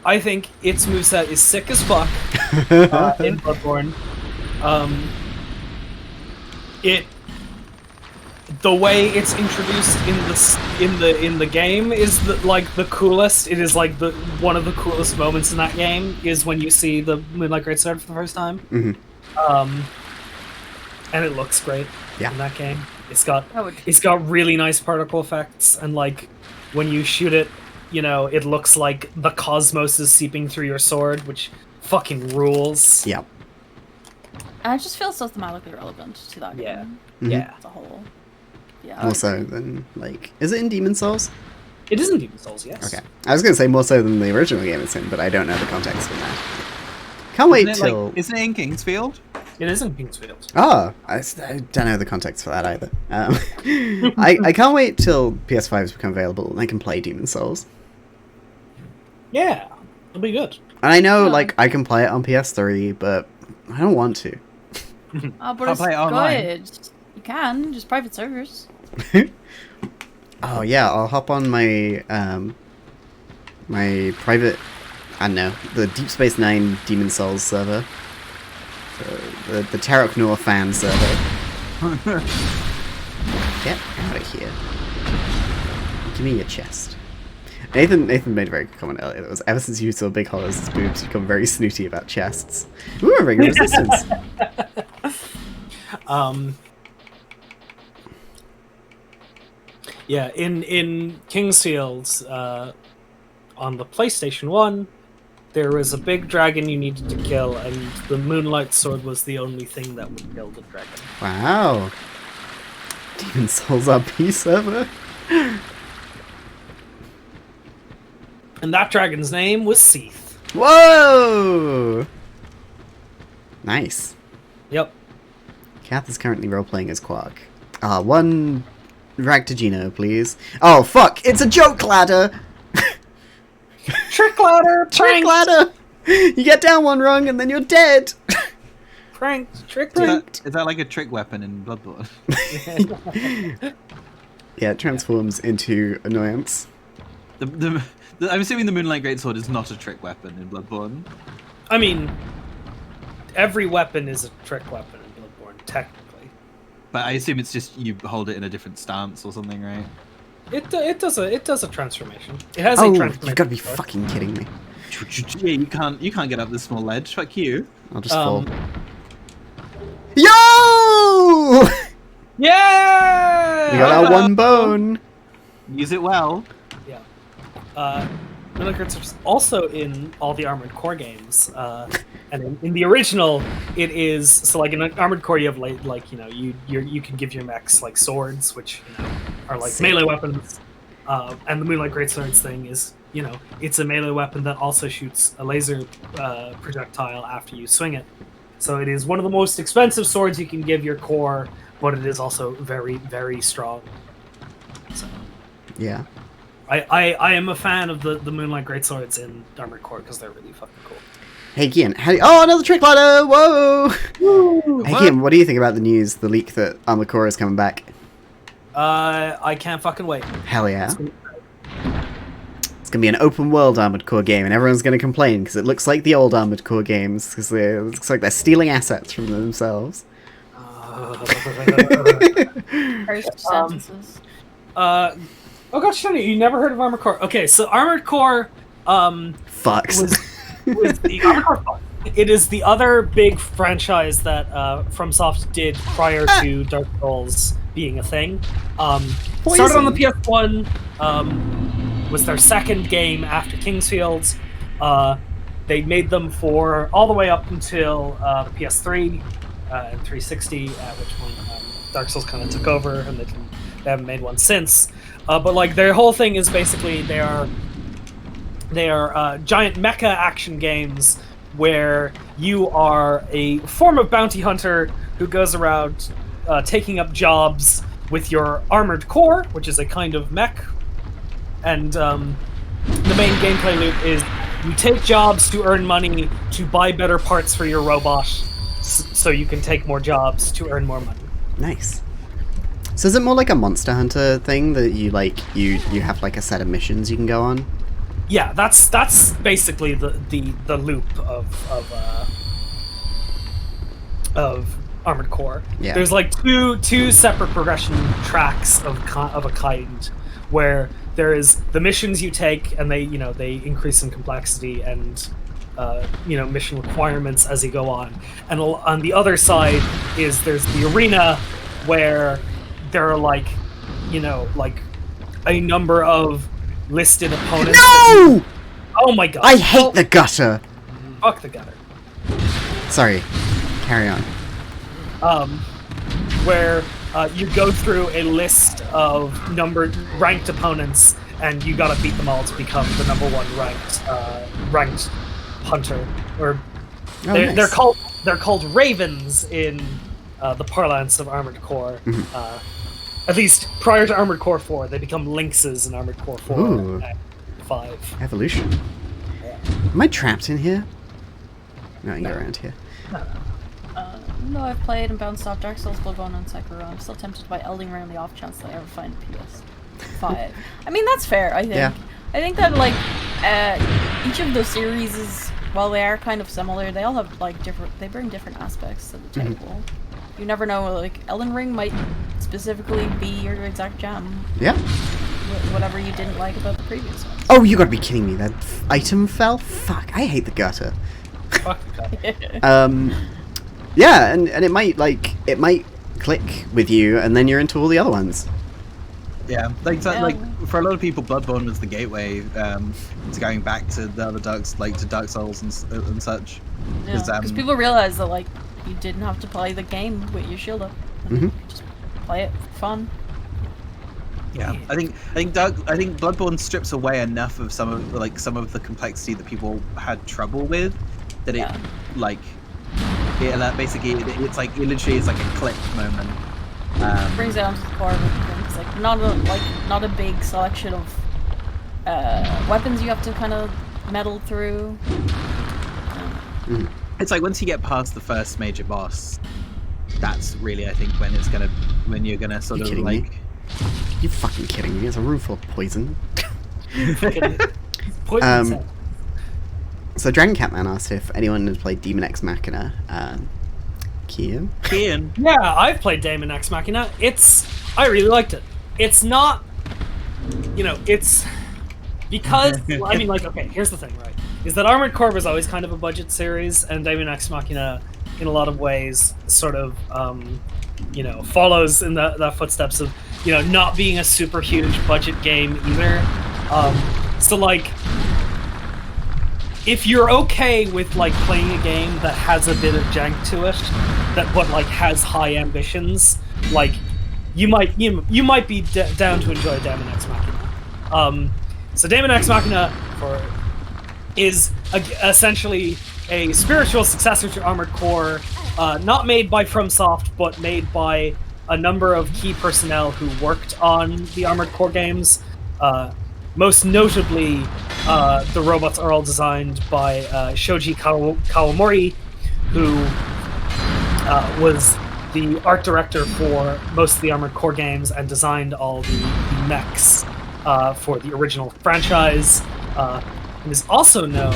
S2: I think its moveset is sick as fuck in Bloodborne. The way it's introduced in the game is the coolest. It is like one of the coolest moments in that game is when you see the Moonlight Greatsword for the first time.
S1: Mm-hmm.
S2: And it looks great in that game. It's got really nice particle effects, and like when you shoot it, you know, it looks like the cosmos is seeping through your sword, which fucking rules.
S1: Yeah.
S8: And it just feels so thematically relevant to that game.
S2: Yeah.
S1: Mm-hmm.
S2: Yeah.
S8: As a whole. Yeah.
S1: More so than like, is it in Demon Souls?
S2: It is in Demon Souls, yes.
S1: Okay. I was gonna say more so than the original game it's in, but I don't know the context of that. Can't wait till.
S7: Isn't it in Kingsfield?
S2: It is in Kingsfield.
S1: Oh, I don't know the context for that either. I can't wait till PS5s become available and I can play Demon Souls.
S2: Yeah, it'll be good.
S1: And I know, like, I can play it on PS3, but I don't want to.
S8: Oh, but
S7: I'll
S8: it's
S7: play it online.
S8: good. You can, just private servers.
S1: Oh yeah, I'll hop on my my private, I don't know, the Deep Space Nine Demon Souls server, the Tarok Noir fan server. Get out of here! Give me your chest. Nathan made a very good comment earlier. That was, ever since you saw Big Hollows' boobs, you've become very snooty about chests. Ooh, a ring of resistance.
S2: Yeah, in Kingsfield, on the PlayStation 1, there was a big dragon you needed to kill, and the Moonlight Sword was the only thing that would kill the dragon.
S1: Wow. Demon Souls RP server?
S2: And that dragon's name was Seath.
S1: Whoa! Nice.
S2: Yep.
S1: Kath is currently role-playing as Quark. One Ractagino, please. Oh, fuck! It's a joke ladder!
S2: Trick ladder!
S1: Trick ladder! You get down one rung and then you're dead!
S2: Pranked! Tricked!
S7: Is that like a trick weapon in Bloodborne?
S1: Yeah, it transforms into annoyance.
S7: I'm assuming the Moonlight Greatsword is not a trick weapon in Bloodborne.
S2: I mean, every weapon is a trick weapon in Bloodborne, technically.
S7: But I assume it's just you hold it in a different stance or something, right?
S2: It does a transformation. It has
S1: Oh,
S2: a transformation.
S1: you've got to be fucking kidding me.
S7: Yeah, you can't get up this small ledge. Fuck you.
S1: I'll just fall. Yo!
S2: Yeah!
S1: We got our one bone.
S7: Use it well.
S2: Yeah. Moonlight Greatsword's also in all the Armored Core games. And in the original, it is so like in an Armored Core, you have like you know you can give your mechs like swords, which you know are like melee weapons. And the Moonlight Greatsword's thing is, you know, it's a melee weapon that also shoots a laser projectile after you swing it. So it is one of the most expensive swords you can give your core, but it is also very, very strong. So,
S1: Yeah.
S2: I am a fan of the Moonlight Greatswords in Armored Core because they're really fucking cool.
S1: Hey Gian, oh, another trick ladder! Whoa! Hey Gian, what do you think about the news, the leak that Armored Core is coming back?
S2: I can't fucking wait.
S1: Hell yeah. It's going to be an open world Armored Core game, and everyone's going to complain because it looks like the old Armored Core games, because it looks like they're stealing assets from themselves.
S2: Oh gosh, Tony, you never heard of Armored Core? Okay, so Armored Core
S1: Fucks.
S2: was the Armored Core Fuck. It is the other big franchise that FromSoft did prior to Dark Souls being a thing. Started on the PS1, was their second game after Kingsfield. They made them for all the way up until the PS3 and 360, at which point Dark Souls kind of took over, and they haven't made one since. But like their whole thing is basically they are giant mecha action games where you are a form of bounty hunter who goes around taking up jobs with your armored core, which is a kind of mech, and the main gameplay loop is you take jobs to earn money to buy better parts for your robot, so you can take more jobs to earn more money.
S1: Nice. So is it more like a Monster Hunter thing that you have like a set of missions you can go on?
S2: Yeah, that's basically the loop of Armored Core.
S1: Yeah.
S2: There's like two separate progression tracks of a kind, where there is the missions you take, and they increase in complexity and mission requirements as you go on. And on the other side there's the arena, where there are like a number of listed opponents.
S1: No!
S2: Oh my god!
S1: I hate the gutter.
S2: Fuck the gutter.
S1: Sorry. Carry on.
S2: Where you go through a list of ranked opponents, and you gotta beat them all to become the number one ranked hunter. Or
S1: Nice.
S2: they're called ravens in the parlance of Armored Core. At least prior to Armored Core 4, they become lynxes in Armored Core 4
S1: Ooh.
S2: and 5.
S1: Evolution. Am I trapped in here? No, I can go around here.
S8: No, I've played and bounced off Dark Souls, Bloodborne, and Sekiro. I'm still tempted to buy Elden Ring on the off chance that I ever find PS5. I mean, that's fair, I think.
S1: Yeah.
S8: I think that, like, each of the series is, while they are kind of similar, they all have, like, they bring different aspects to the table. You never know, like, Elden Ring might specifically be your exact jam.
S1: Yeah.
S8: Whatever you didn't like about the previous ones.
S1: Oh, you gotta be kidding me. That item fell? Fuck, I hate the gutter.
S2: Fuck the gutter.
S1: Yeah, and it might click with you, and then you're into all the other ones.
S7: Yeah, like for a lot of people, Bloodborne was the gateway to going back to the other Dark Souls and such.
S8: Yeah, because people realize that, like, you didn't have to play the game with your shield up. Just play it for fun.
S7: Yeah, I think Bloodborne strips away enough of some of the complexity that people had trouble with, that basically it's like it literally is like a click moment.
S8: Brings it down to the core of everything. It's like not a big selection of weapons you have to kind of meddle through.
S7: It's like once you get past the first major boss, that's really, I think, when you're gonna sort of like.
S1: Me? You fucking kidding me? It's a room full of poison.
S2: Poison.
S1: So Dragon Catman asked if anyone has played Demon X Machina. Kian?
S2: Yeah, I've played Demon X Machina. I really liked it. It's not, it's because I mean, like, okay, here's the thing, right? Is that Armored Core was always kind of a budget series, and Demon X Machina, in a lot of ways, sort of, follows in the footsteps of, not being a super huge budget game either. So, like, if you're okay with, like, playing a game that has a bit of jank to it, but like has high ambitions, like, you might be down to enjoy Demon X Machina. So Demon X Machina is essentially a spiritual successor to Armored Core, not made by FromSoft, but made by a number of key personnel who worked on the Armored Core games. Most notably, the robots are all designed by Shoji Kawamori, who was the art director for most of the Armored Core games and designed all the mechs for the original franchise. and is also known.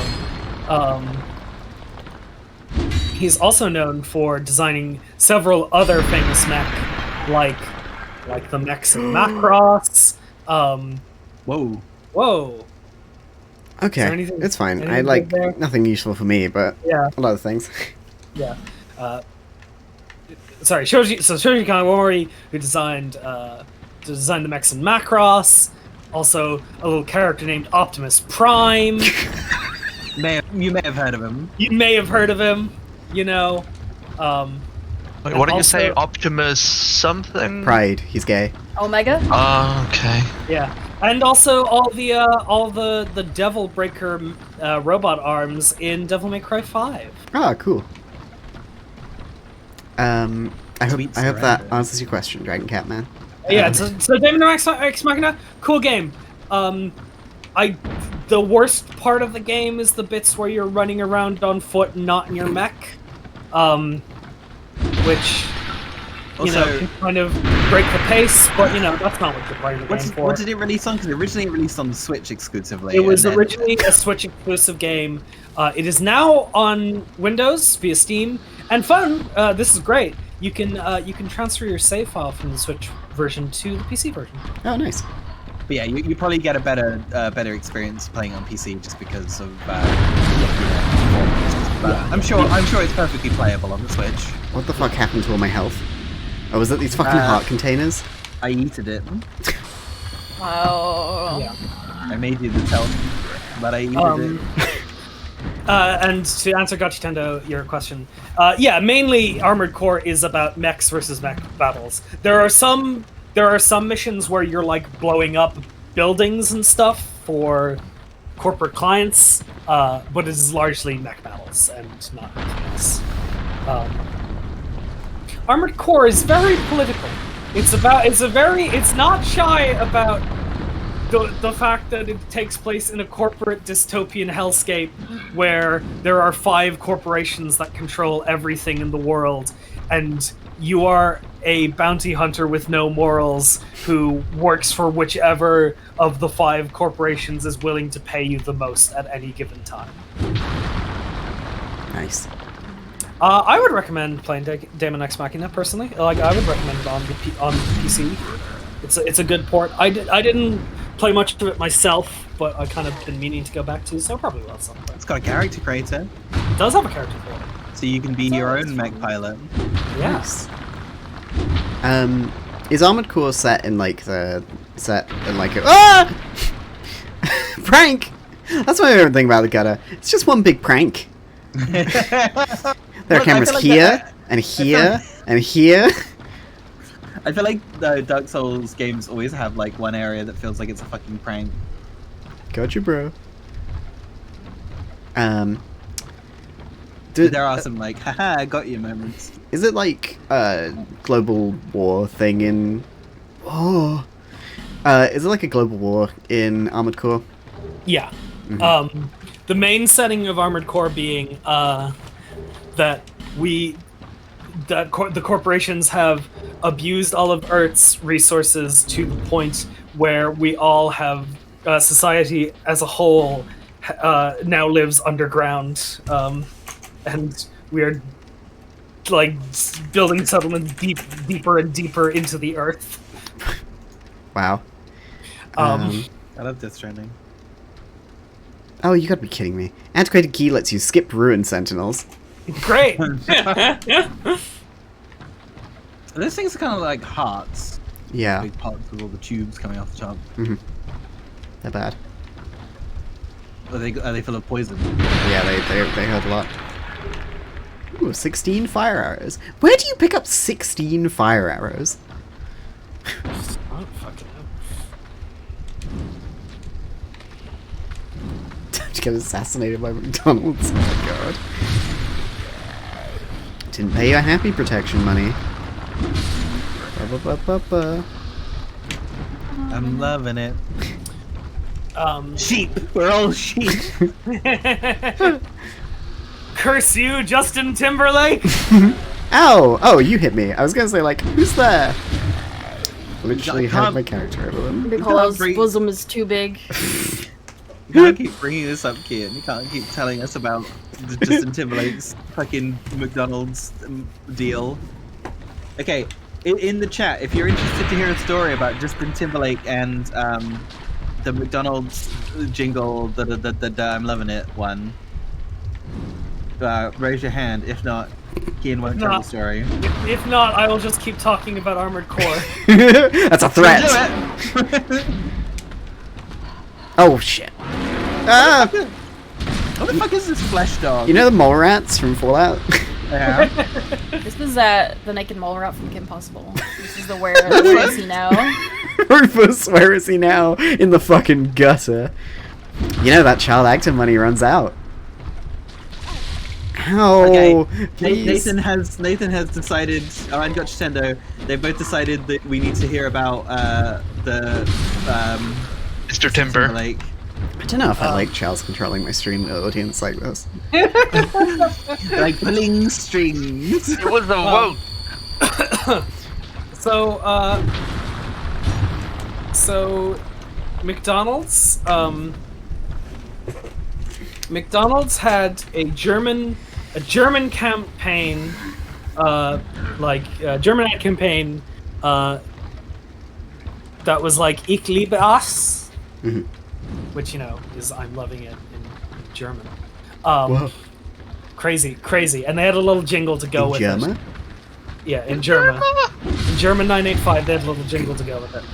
S2: He's also known for designing several other famous mech, like the mechs in Macross.
S7: Whoa.
S2: Whoa.
S1: Okay, it's fine. I like nothing useful for me, but
S2: yeah,
S1: a lot of things.
S2: Yeah. Sorry, Shoji Kawamori, who designed the mechs in Macross. Also, a little character named Optimus Prime.
S7: You may have heard of him.
S2: You may have heard of him. You know.
S3: Wait, what did you say? Optimus something?
S1: Pride. He's gay.
S8: Omega.
S3: Oh, okay.
S2: Yeah, and also all the Devil Breaker robot arms in Devil May Cry 5.
S1: Ah, cool. I hope that answers your question, Dragon Cat Man.
S2: Yeah, so Demon X Machina, cool game. The worst part of the game is the bits where you're running around on foot and not in your mech, which can kind of break the pace. But that's not what you're playing the game for.
S7: What did it release on? Because it originally released on the Switch exclusively.
S2: It was originally a Switch exclusive game. It is now on Windows via Steam, and fun. This is great. You can transfer your save file from the Switch version to the PC version.
S1: Oh, nice.
S7: But yeah, you probably get a better experience playing on PC just because of. I'm sure it's perfectly playable on the Switch.
S1: What the fuck happened to all my health? Oh, was it these fucking heart containers?
S7: I yeeted it.
S8: Wow.
S2: Yeah.
S7: I made you the tell, but I yeeted it.
S2: And to answer Gachitendo, your question, mainly Armored Core is about mechs versus mech battles. There are some missions where you're like blowing up buildings and stuff for corporate clients, but it is largely mech battles and not anything else. Armored Core is very political. It's not shy about the fact that it takes place in a corporate dystopian hellscape where there are 5 corporations that control everything in the world, and you are a bounty hunter with no morals who works for whichever of the 5 corporations is willing to pay you the most at any given time.
S1: Nice.
S2: I would recommend playing Daemon X Machina personally. Like, I would recommend it on PC. It's a good port. I didn't play much of it myself, but I kind of been meaning to go back to, so probably will at some point.
S7: It's got a character creator.
S2: It does have a character creator.
S7: So you can be your own mech pilot.
S2: Yes.
S1: Is Armored Core set in like a ah! Prank? That's my favorite thing about the gutter. It's just one big prank. There are cameras here, and here, and here.
S7: I feel like the Dark Souls games always have like one area that feels like it's a fucking prank.
S1: Gotcha, bro.
S7: There are some like, haha, I got you moments.
S1: Is it like a global war thing in... is it like a global war in Armored Core?
S2: Yeah.
S1: Mm-hmm.
S2: The main setting of Armored Core being that the corporations have abused all of Earth's resources to the point where we all have society as a whole now lives underground, and we are like building settlements deeper and deeper into the earth.
S1: Wow.
S7: I love Death Stranding.
S1: Oh, you gotta be kidding me. Antiquated Key lets you skip Ruin Sentinels.
S2: Great!
S7: Those things are kind of like hearts.
S1: Yeah.
S7: Big parts with all the tubes coming off the top.
S1: Mm-hmm. They're bad.
S7: Are they full of poison?
S1: Yeah, they hurt a lot. Ooh, 16 fire arrows. Where do you pick up 16 fire arrows?
S2: I don't fucking know.
S1: To get assassinated by McDonald's. Oh my god. Didn't pay your happy protection money. Ba-ba-ba-ba-ba.
S7: I'm loving it. Sheep. We're all sheep.
S2: Curse you, Justin Timberlake!
S1: Ow! Oh, you hit me. I was gonna say, like, who's there? Literally had my character over them.
S8: Because bosom is too big.
S7: can't keep bringing this up, Kian. You can't keep telling us about Justin Timberlake's fucking McDonald's deal. Okay, in the chat, if you're interested to hear a story about Justin Timberlake and the McDonald's jingle, the I'm loving it one, raise your hand. If not, Kian won't tell the story.
S2: If not, I will just keep talking about Armored Core.
S1: That's a threat. Oh shit. Ah!
S7: What the fuck is this flesh dog?
S1: You know the mole rats from Fallout?
S7: Yeah.
S8: This is the naked mole rat from Kim Possible. This is the where is he now?
S1: Rufus, where is he now? In the fucking gutter. You know that child actor money runs out. Ow!
S7: Okay,
S1: Please.
S7: Nathan has decided, and Gotchtendo, they've both decided that we need to hear about the
S3: Mr. Timber.
S7: Timberlake.
S1: I don't know if I like Charles controlling my stream audience like this.
S7: Like pulling strings.
S3: It was a vote.
S2: So
S3: McDonald's had a German campaign, German ad campaign, that was like "Ich liebe es," which is "I'm loving it" in German. Crazy, and they had a little jingle to go with
S1: German?
S3: it. Yeah, in German. In German 985, they had a little jingle to go with it.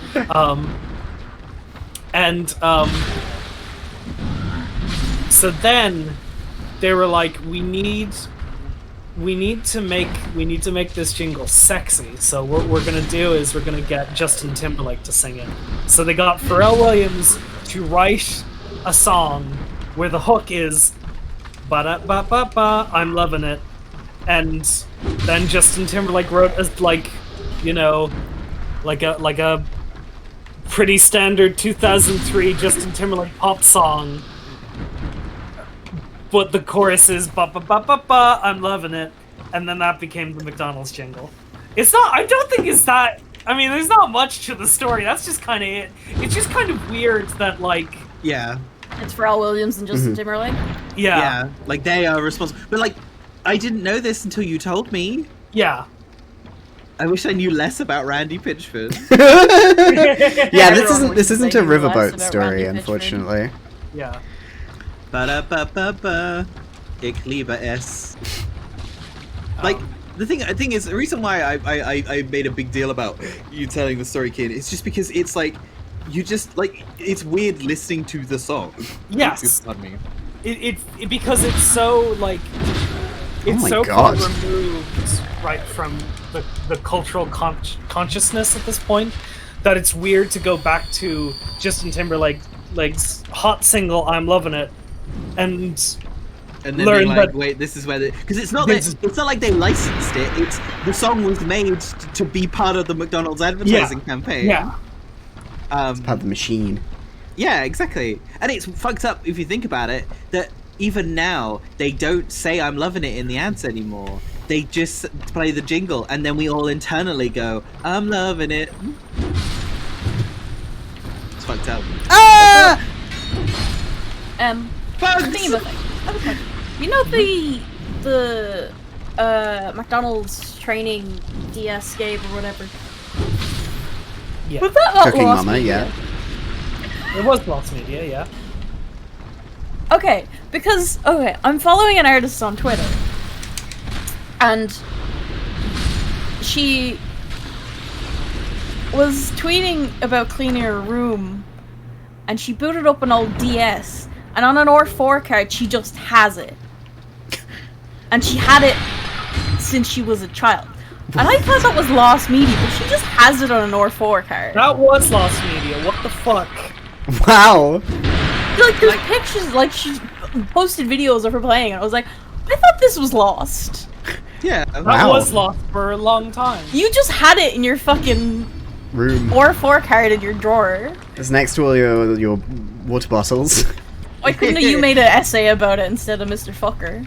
S3: So then they were like, we need to make this jingle sexy. So what we're gonna do is we're gonna get Justin Timberlake to sing it. So they got Pharrell Williams to write a song where the hook is ba da ba ba ba, I'm loving it, and then Justin Timberlake wrote a pretty standard 2003 Justin Timberlake pop song. But the chorus is ba ba ba ba ba, I'm loving it, and then that became the McDonald's jingle. It's not. I don't think it's that. I mean, there's not much to the story. That's just kind of it. It's just kind of weird that
S7: Yeah.
S8: It's Pharrell Williams and Justin Timberlake.
S7: Yeah. Like they are responsible, but I didn't know this until you told me.
S2: Yeah.
S7: I wish I knew less about Randy Pitchford.
S1: Yeah, this isn't a riverboat story, unfortunately.
S2: Yeah.
S7: Ba-da-ba-ba-ba. Ich liebe es. The thing is, the reason why I made a big deal about you telling the story, Kid, is just because it's it's weird listening to the song.
S2: Yes.
S7: Pardon me.
S2: Because it's so it's so far removed right from the cultural consciousness at this point that it's weird to go back to Justin Timberlake's hot single "I'm Loving It" and
S7: then
S2: learn
S7: being
S2: that
S7: wait, this is where because it's not like they licensed it. It's the song was made to be part of the McDonald's advertising campaign.
S2: Yeah.
S1: It's part of the machine.
S7: Yeah, exactly. And it's fucked up if you think about it, that even now, they don't say I'm loving it in the ads anymore. They just play the jingle, and then we all internally go, I'm loving it. It's fucked up.
S1: Ah!
S8: Thinking about things. You know the McDonald's training de-escape or whatever?
S2: Yeah.
S8: Was that not
S1: Cooking
S8: Lost
S1: Mama,
S8: Media?
S2: It was Lost Media, yeah.
S8: Okay, I'm following an artist on Twitter, and she was tweeting about cleaning her room, and she booted up an old DS, and on an R4 card, she just has it. And she had it since she was a child. And I thought that was Lost Media, but she just has it on an R4 card.
S2: That was Lost Media, what the fuck?
S1: Wow.
S8: There's pictures, she posted videos of her playing, and I was like, I thought this was Lost.
S7: Yeah.
S2: That
S1: Wow.
S2: was Lost for a long time.
S8: You just had it in your fucking
S1: Room.
S8: R4 card in your drawer.
S1: It's next to all your water bottles.
S8: Why couldn't have you made an essay about it instead of Mr. Fucker?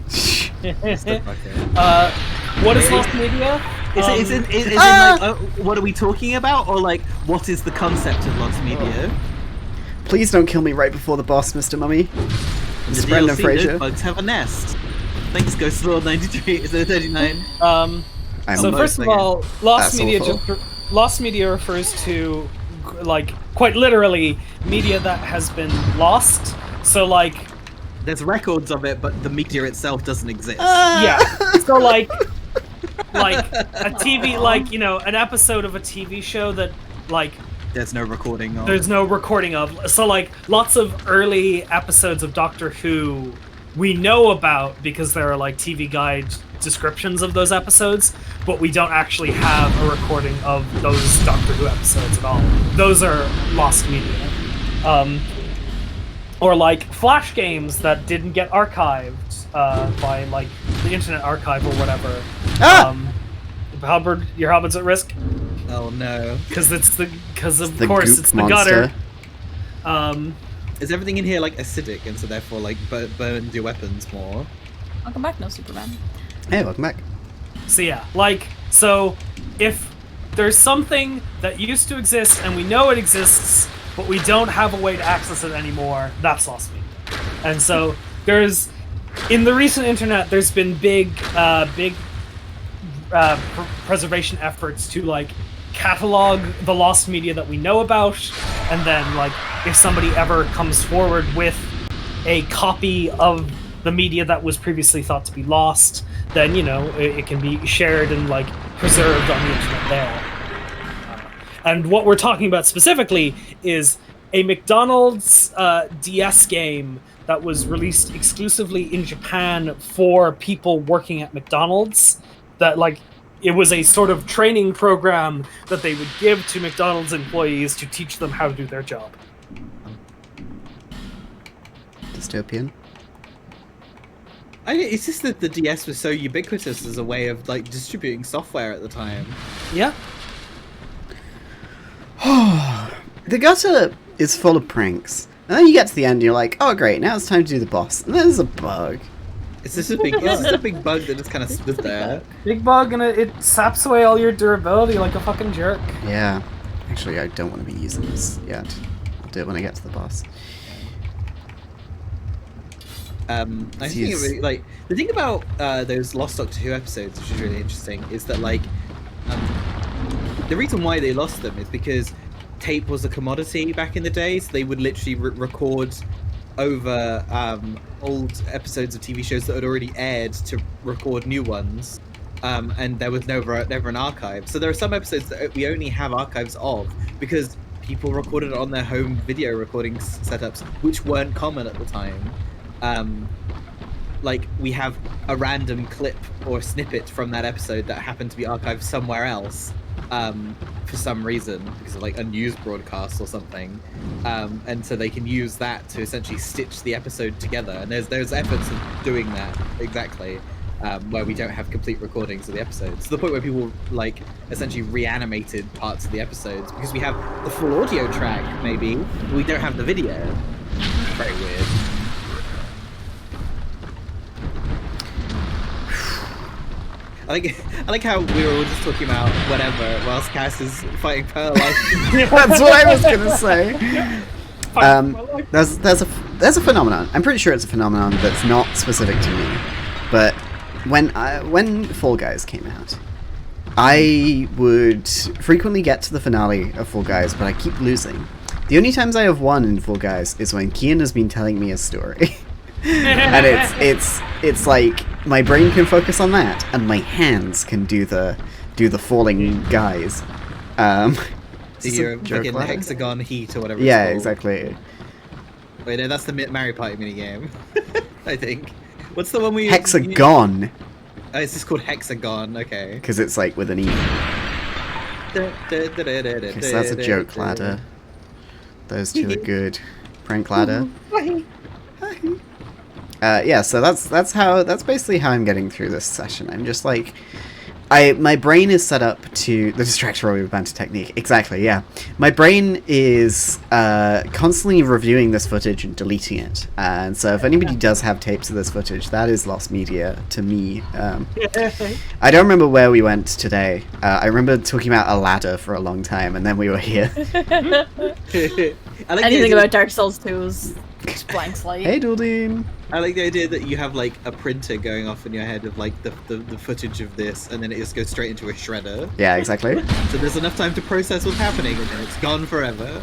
S2: What is Lost Media?
S7: Is it what are we talking about, or what is the concept of Lost Media?
S1: Please don't kill me right before the boss, Mr. Mummy.
S7: In
S1: It's
S7: the
S1: Brendan
S7: DLC,
S1: Fraser.
S7: those bugs have a nest. Thanks, Ghost Lord 93. Is there 39?
S1: I'm
S2: So first of all,
S1: That's awful.
S2: lost media refers to, like, quite literally, media that has been lost. So, like,
S7: There's records of it, but the media itself doesn't exist.
S2: yeah. So, like a TV, like, you know, an episode of a TV show that, like,
S7: There's no recording of.
S2: there's no recording of. So, like, lots of early episodes of Doctor Who we know about because there are, like, TV guide descriptions of those episodes, but we don't actually have a recording of those Doctor Who episodes at all. Those are lost media. Or, like, Flash games that didn't get archived by, like, the Internet Archive or whatever. Hubbard, your Hobbit's at risk?
S7: Oh no.
S2: Because of
S1: the
S2: course
S1: goop
S2: it's the
S1: monster.
S2: gutter.
S7: Is everything in here like acidic and so therefore like burns your weapons more?
S8: Welcome back, no Superman.
S1: Hey, welcome back.
S2: So yeah, like, so if there's something that used to exist and we know it exists, but we don't have a way to access it anymore, that's lost media. And so there's, in the recent internet, there's been big preservation efforts to, like, catalog the lost media that we know about, and then, like, if somebody ever comes forward with a copy of the media that was previously thought to be lost, then, you know, it can be shared and, like, preserved on the internet there. And what we're talking about specifically is a McDonald's DS game that was released exclusively in Japan for people working at McDonald's. That, like, it was a sort of training program that they would give to McDonald's employees to teach them how to do their job.
S1: Dystopian.
S7: It's just that the DS was so ubiquitous as a way of like distributing software at the time.
S2: Yeah.
S1: The gutter is full of pranks. And then you get to the end and you're like, oh great, now it's time to do the boss. And there's a bug.
S7: It's just a big bug that just kind of stood there.
S2: Big bug, and it saps away all your durability like a fucking jerk.
S1: Yeah. Actually, I don't want to be using this yet. I'll do it when I get to the boss.
S7: I think it really, like, the thing about those Lost Doctor Who episodes, which is really interesting, is that like the reason why they lost them is because tape was a commodity back in the day. So they would literally record over old episodes of TV shows that had already aired to record new ones, and there was never an archive. So there are some episodes that we only have archives of because people recorded it on their home video recording setups, which weren't common at the time. Like, we have a random clip or snippet from that episode that happened to be archived somewhere else for some reason, because of like a news broadcast or something, and so they can use that to essentially stitch the episode together. And there's efforts of doing that exactly, where we don't have complete recordings of the episodes, to the point where people like essentially reanimated parts of the episodes because we have the full audio track, maybe, but we don't have the video. Very weird. I like how we were all just talking about whatever whilst Cass is fighting for her life.
S1: That's what I was gonna say. There's a phenomenon. I'm pretty sure it's a phenomenon that's not specific to me. But when Fall Guys came out, I would frequently get to the finale of Fall Guys, but I keep losing. The only times I have won in Fall Guys is when Kian has been telling me a story. And it's like my brain can focus on that, and my hands can do the falling guys.
S7: So you're fucking hexagon heat or whatever.
S1: Yeah,
S7: it's called.
S1: exactly.
S7: Wait, no, that's the Mario Party minigame. I think. What's the one we
S1: Hexagon.
S7: Oh, it's just called Hexagon. Okay.
S1: Because it's like with an E. Okay, so that's a joke ladder. Those two are good. Prank ladder. Yeah, so that's basically how I'm getting through this session. I'm just like, my brain is set up to the distract roll banter technique. Exactly, yeah. My brain is constantly reviewing this footage and deleting it. And so if anybody does have tapes of this footage, that is lost media to me. I don't remember where we went today. I remember talking about a ladder for a long time, and then we were here.
S7: I like
S8: Anything
S7: the idea,
S8: about Dark Souls 2 is just blank slate.
S1: Hey, Duldine.
S7: I like the idea that you have like a printer going off in your head of like the footage of this, and then it just goes straight into a shredder.
S1: Yeah, exactly.
S7: So there's enough time to process what's happening, and then it's gone forever.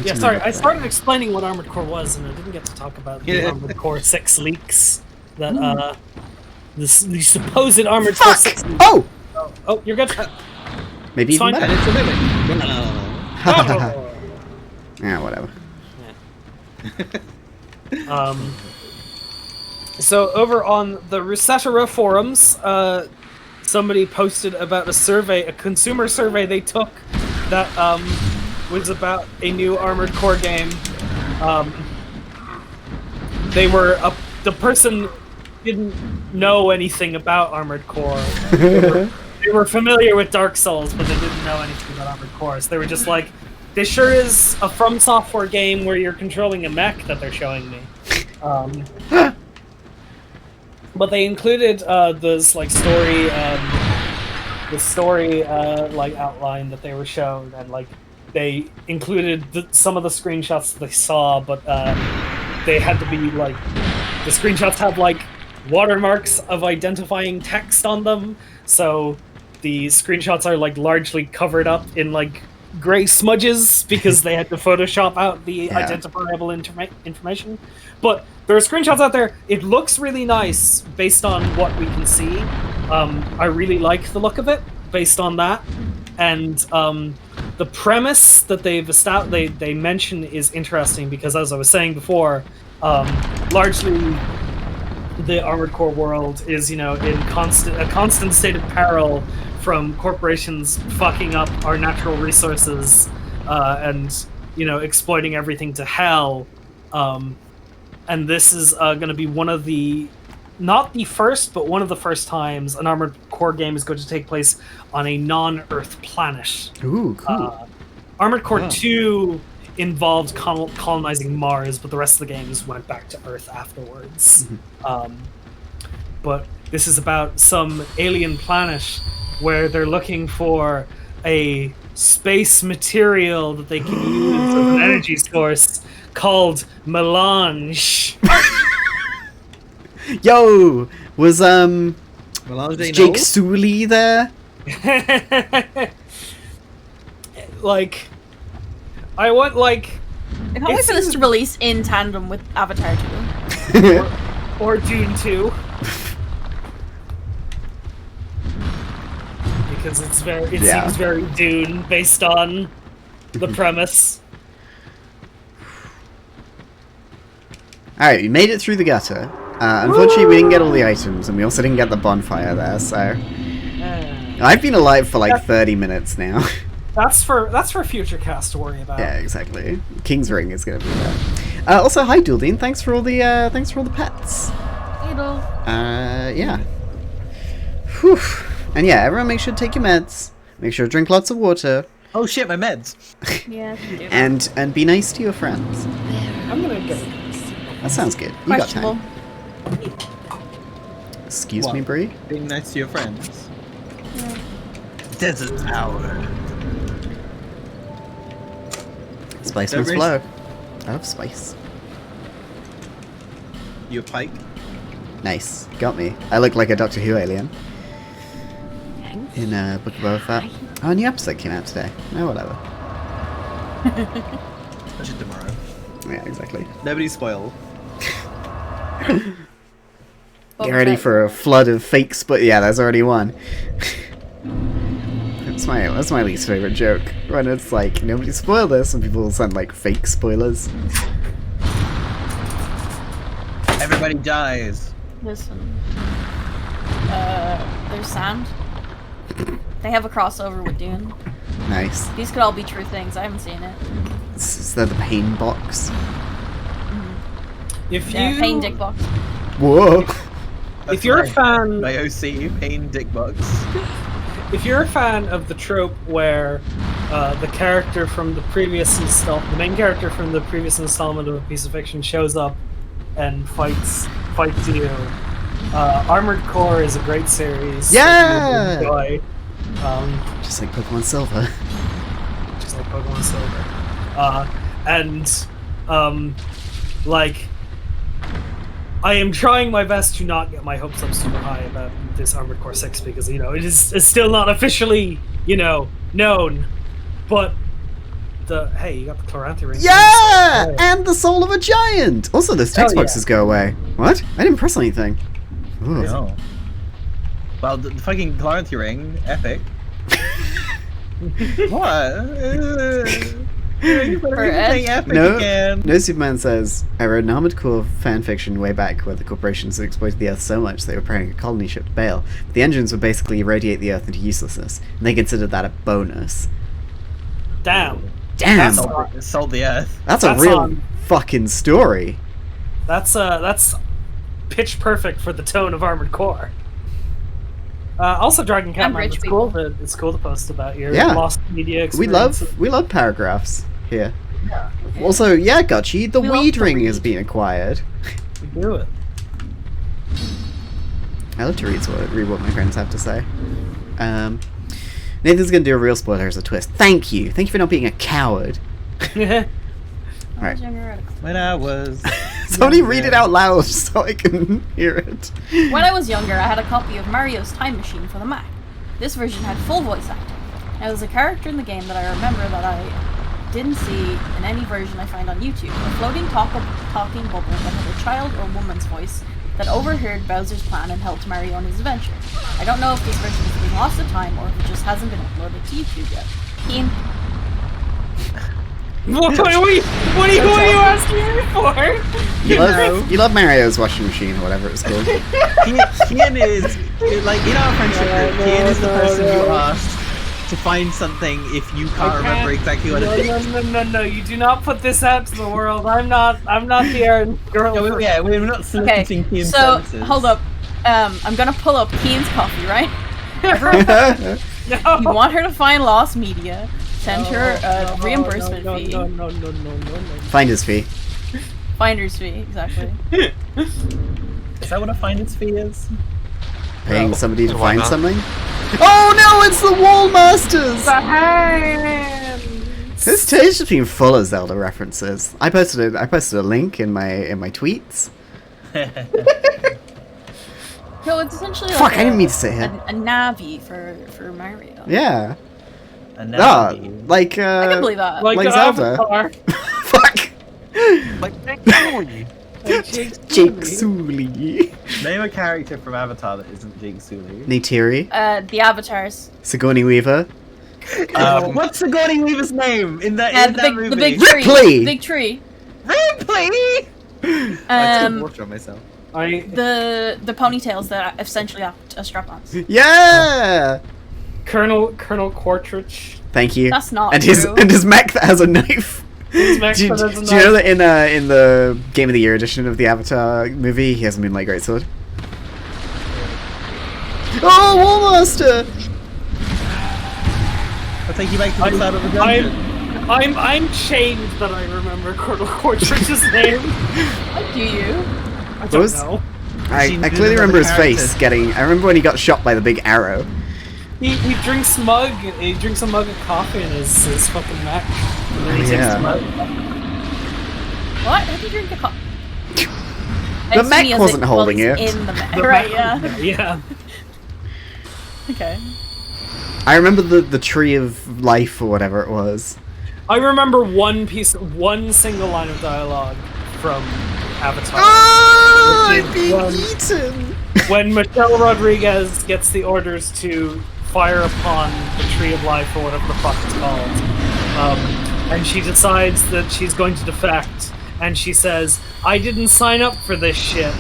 S2: Yeah, sorry, I started explaining what Armored Core was, and I didn't get to talk about the Armored Core 6 leaks that the supposed Armored Core 6 leaks. Oh, you're good.
S1: Maybe
S2: It's
S1: even
S2: fine.
S1: better.
S7: And it's a mimic.
S1: Yeah, whatever.
S2: So over on the Resetera forums, somebody posted about a consumer survey they took that was about a new Armored Core game. The person didn't know anything about Armored Core. They were familiar with Dark Souls, but they didn't know anything about Armored Core. So they were just like, this sure is a From Software game where you're controlling a mech that they're showing me. But they included this like story, like outline that they were shown, and like they included some of the screenshots that they saw, but they had to be like the screenshots have like watermarks of identifying text on them, so the screenshots are like largely covered up in like gray smudges because they had to Photoshop out the identifiable information. But there are screenshots out there. It looks really nice based on what we can see. I really like the look of it based on that, and the premise that they mention is interesting because, as I was saying before, largely the Armored Core world is, in a constant state of peril from corporations fucking up our natural resources and exploiting everything to hell. And this is going to be one of the, not the first, but one of the first times an Armored Core game is going to take place on a non-Earth planet.
S1: Ooh, cool.
S2: Armored Core 2 involved colonizing Mars, but the rest of the games went back to Earth afterwards. But this is about some alien planet where they're looking for a space material that they can use as an energy source called melange.
S1: Yo, was
S7: Melange
S1: Jake Sully there?
S2: Like, I want like.
S8: I can't wait for this to release in tandem with Avatar 2.
S2: or Dune 2. Because it seems very Dune based on the premise.
S1: Alright, we made it through the gutter. Unfortunately, we didn't get all the items, and we also didn't get the bonfire there, so... I've been alive for like 30 minutes now.
S2: That's for future cast to worry about.
S1: Yeah, exactly. King's Ring is gonna be there. Also, hi Duldine, thanks for all the pets. Yeah. Whew. And yeah, everyone make sure to take your meds. Make sure to drink lots of water.
S7: Oh shit, my meds.
S8: Yeah.
S1: And be nice to your friends.
S2: I'm gonna get it.
S1: That sounds good. You got time. Excuse me, Bree?
S7: Being nice to your friends. Yeah. Desert Tower.
S1: Spice must flow. I love spice.
S7: You a pike?
S1: Nice. Got me. I look like a Doctor Who alien. In Book of Boba Fett. Oh, a new episode came out today. No, whatever.
S7: Watch it tomorrow.
S1: Yeah, exactly.
S7: Nobody spoil.
S1: Get ready for a flood of fakes, but yeah, there's already one. That's my least favorite joke. When it's like, nobody spoil this, and people will send like fake spoilers.
S7: Everybody dies.
S8: Listen. There's sand. They have a crossover with Dune.
S1: Nice.
S8: These could all be true things. I haven't seen it.
S1: Is that the pain box?
S2: If you
S8: pain dick box.
S1: Whoa.
S2: If you're a fan,
S7: my OC pain dick box.
S2: If you're a fan of the trope where the character from the previous the main character from the previous installment of a piece of fiction shows up and fights you, Armored Core is a great series.
S1: Yeah.
S2: Enjoy.
S1: Just like Pokemon Silver.
S2: Just like Pokemon Silver. Like, I am trying my best to not get my hopes up super high about this Armored Core 6 because, you know, it's still not officially, you know, known. But hey, you got the Chloranthy ring.
S1: Yeah! And the soul of a giant! Also, those text boxes go away. What? I didn't press anything. Ooh.
S7: No. Well, the fucking Chloranthy ring, epic. What? Epic again.
S1: No Superman says, I wrote an Armored Core fanfiction way back where the corporations had exploited the Earth so much they were preparing a colony ship to bail. But the engines would basically irradiate the Earth into uselessness, and they considered that a bonus.
S2: Damn.
S7: Salt the Earth.
S1: That's a real fucking story.
S2: That's pitch perfect for the tone of Armored Core. Also, Dragon Catman, it's cool to post about your lost media experience.
S1: We love paragraphs here. Yeah. Also, yeah, Gutchy, the weed ring has been acquired.
S2: We do it.
S1: I love to read what my friends have to say. Nathan's gonna do a real spoiler as a twist. Thank you for not being a coward. Alright.
S7: When I was...
S1: Somebody read it out loud so I can hear it.
S8: When I was younger, I had a copy of Mario's Time Machine for the Mac. This version had full voice acting. Now, there's a character in the game that I remember that I didn't see in any version I find on YouTube. A floating talking bubble that had a child or woman's voice that overheard Bowser's plan and helped Mario on his adventure. I don't know if this version is being lost to time or if it just hasn't been uploaded to YouTube yet. Ian?
S2: What are you asking me for?
S1: You love Mario's washing machine or whatever it's called.
S7: Kian is, like, in our friendship group, Kian is the person you asked to find something if you can't remember exactly what it is.
S2: No, you do not put this out to the world. I'm not the Aaron girl.
S7: No, we're not soliciting Kian's services.
S8: Hold up. I'm gonna pull up Kian's coffee, right?
S2: No.
S8: You want her to find lost media. Send her a reimbursement fee.
S2: No.
S1: Finder's fee.
S8: Finder's fee, exactly.
S7: Is that what a finder's fee is?
S1: Paying somebody to find something? Oh no, it's the Wall Masters! This stage has been full of Zelda references. I posted a link in my tweets.
S8: No, it's essentially
S1: Fuck,
S8: like
S1: I didn't mean to say it.
S8: A Navi for Mario.
S1: Yeah.
S8: I can believe that.
S1: Like Zelda. Fuck.
S3: Like
S1: Jake Sully.
S7: Name a character from Avatar that isn't Jake Sully.
S1: Neytiri.
S8: The avatars.
S1: Sigourney Weaver.
S7: What's Sigourney Weaver's name in that movie?
S8: The big tree.
S1: Ripley!
S8: The big tree.
S7: Ripley!
S8: I
S7: took water on myself.
S8: The ponytails that essentially act as strap-ons.
S1: Yeah!
S2: Colonel Quartrich.
S1: Thank you.
S8: That's not
S1: and
S8: true.
S1: His mech that has a knife. Do you know that in the Game of the Year edition of the Avatar movie, he has a Moonlight Greatsword? Oh, Wallmaster!
S7: I'll take you back to the side of the dungeon.
S2: I'm chained that I remember Colonel Quartrich's name.
S8: What do you?
S2: I don't know.
S1: I clearly remember his face getting... I remember when he got shot by the big arrow.
S2: He drinks a mug of coffee in his fucking mech. And then he takes the mug.
S8: What? How do you drink a coffee?
S1: The mech wasn't holding it.
S8: In the mech. Right, yeah.
S2: Yeah.
S8: Okay.
S1: I remember the Tree of Life or whatever it was.
S2: I remember one single line of dialogue from Avatar.
S1: Oh, I'm being eaten!
S2: When Michelle Rodriguez gets the orders to fire upon the Tree of Life or whatever the fuck it's called, and she decides that she's going to defect, and she says, "I didn't sign up for this shit."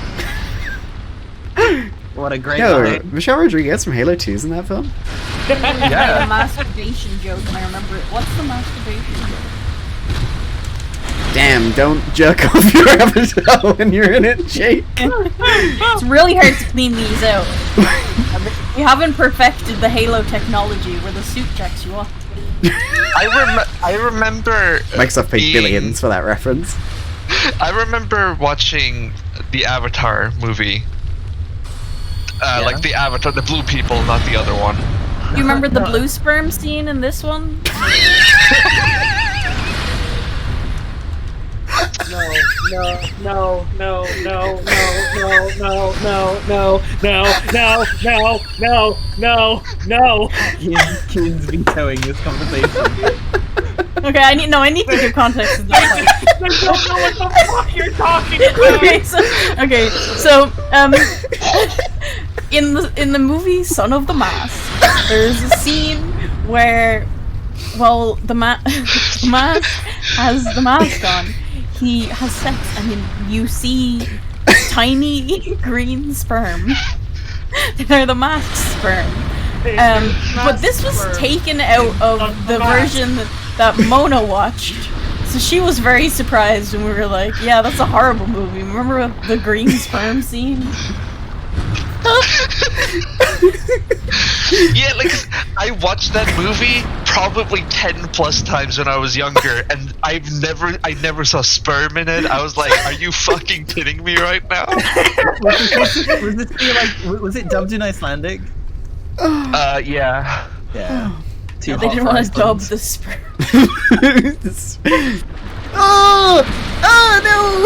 S7: What a great line.
S1: Michelle Rodriguez from Halo 2's in that film?
S8: Yeah. The masturbation joke, and I remember it. What's the masturbation joke?
S1: Damn, don't jerk off your avatar when you're in it, Jake.
S8: It's really hard to clean these out. We haven't perfected the Halo technology where the suit checks you off.
S3: I remember
S1: Microsoft paid billions for that reference.
S3: I remember watching the Avatar movie. Like the Avatar, the blue people, not the other one.
S8: You remember the blue sperm scene in this one?
S2: no.
S7: Keen's vetoing this conversation.
S8: Okay, I need to give context to this.
S2: I don't know what the fuck you're talking about.
S8: In the movie Son of the Mask, there's a scene where, well, the mask has the mask on. He has sex, and you see tiny green sperm. They're the mask sperm. But this was taken out of the version that Mona watched. So she was very surprised when we were like, yeah, that's a horrible movie. Remember the green sperm scene?
S3: Yeah, like, I watched that movie probably 10 plus times when I was younger, and I never saw sperm in it. I was like, are you fucking kidding me right now?
S7: Was it dubbed in Icelandic?
S3: Yeah.
S7: Yeah.
S8: They didn't want to dub the sperm.
S1: Oh no!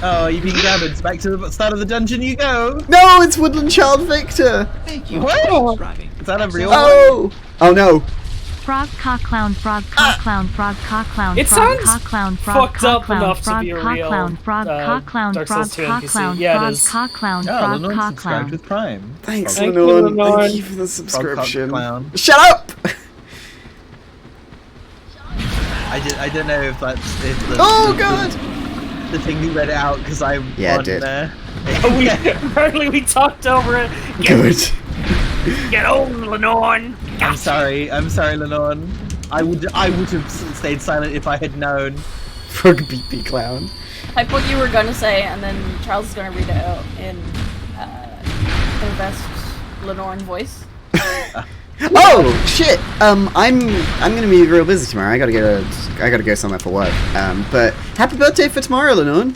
S7: Oh, you're being gathered. Back to the start of the dungeon you go.
S1: No, it's Woodland Child Victor.
S4: Thank you
S7: What?
S4: for subscribing.
S7: Is that a real
S1: Oh! Oh no.
S5: Frog cock clown, frog cock clown, frog cock clown,
S2: It
S5: frog
S2: sounds
S5: cock clown, frog
S2: fucked
S5: cock
S2: up
S5: clown,
S2: enough to
S5: frog
S2: be a
S5: cock
S2: real,
S5: clown, frog cock clown,
S2: Dark
S5: frog
S2: Souls 2
S5: cock
S2: NPC.
S5: clown,
S2: Yeah, it
S5: frog
S2: is.
S5: cock clown,
S7: Oh,
S5: frog
S7: Lenore
S5: cock
S7: subscribed
S5: clown.
S7: with Prime.
S1: Thanks,
S2: Thank you,
S1: Lenore.
S2: Lenore.
S1: Thank you for the subscription.
S7: Clown.
S1: Shut up!
S7: I don't know if that's
S1: Oh god!
S7: the thing you read it out because I
S1: Yeah, I
S7: wasn't
S1: did.
S7: there.
S2: Apparently we talked over it.
S1: Good.
S2: Get on, Lenore.
S7: I'm sorry, Lenore. I would have stayed silent if I had known.
S1: Frog beat clown.
S8: Type what you were gonna say, and then Charles is gonna read it out in the best Lenore voice.
S1: Oh shit! I'm gonna be real busy tomorrow. I gotta go somewhere for work. But happy birthday for tomorrow, Lenore.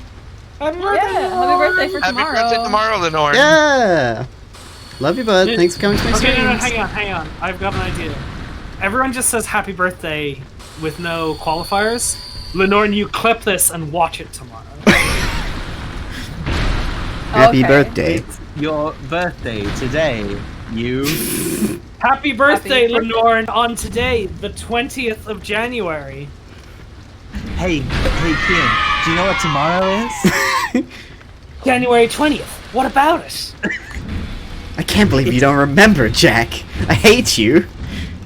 S2: Happy
S8: Happy birthday for
S3: Happy
S8: tomorrow.
S3: birthday tomorrow, Lenore.
S1: Yeah. Love you, bud. Thanks for coming to my
S2: Okay,
S1: streams.
S2: hang on. I've got an idea. Everyone just says happy birthday with no qualifiers. Lenore, you clip this and watch it tomorrow.
S1: Happy
S8: Okay.
S1: birthday.
S7: It's your birthday today. You.
S2: Happy birthday,
S8: Happy birthday.
S2: Lenore, on today, the 20th of January.
S7: Hey, Kian. Do you know what tomorrow is?
S2: January 20th. What about it?
S1: I can't believe you don't remember, Jack. I hate you.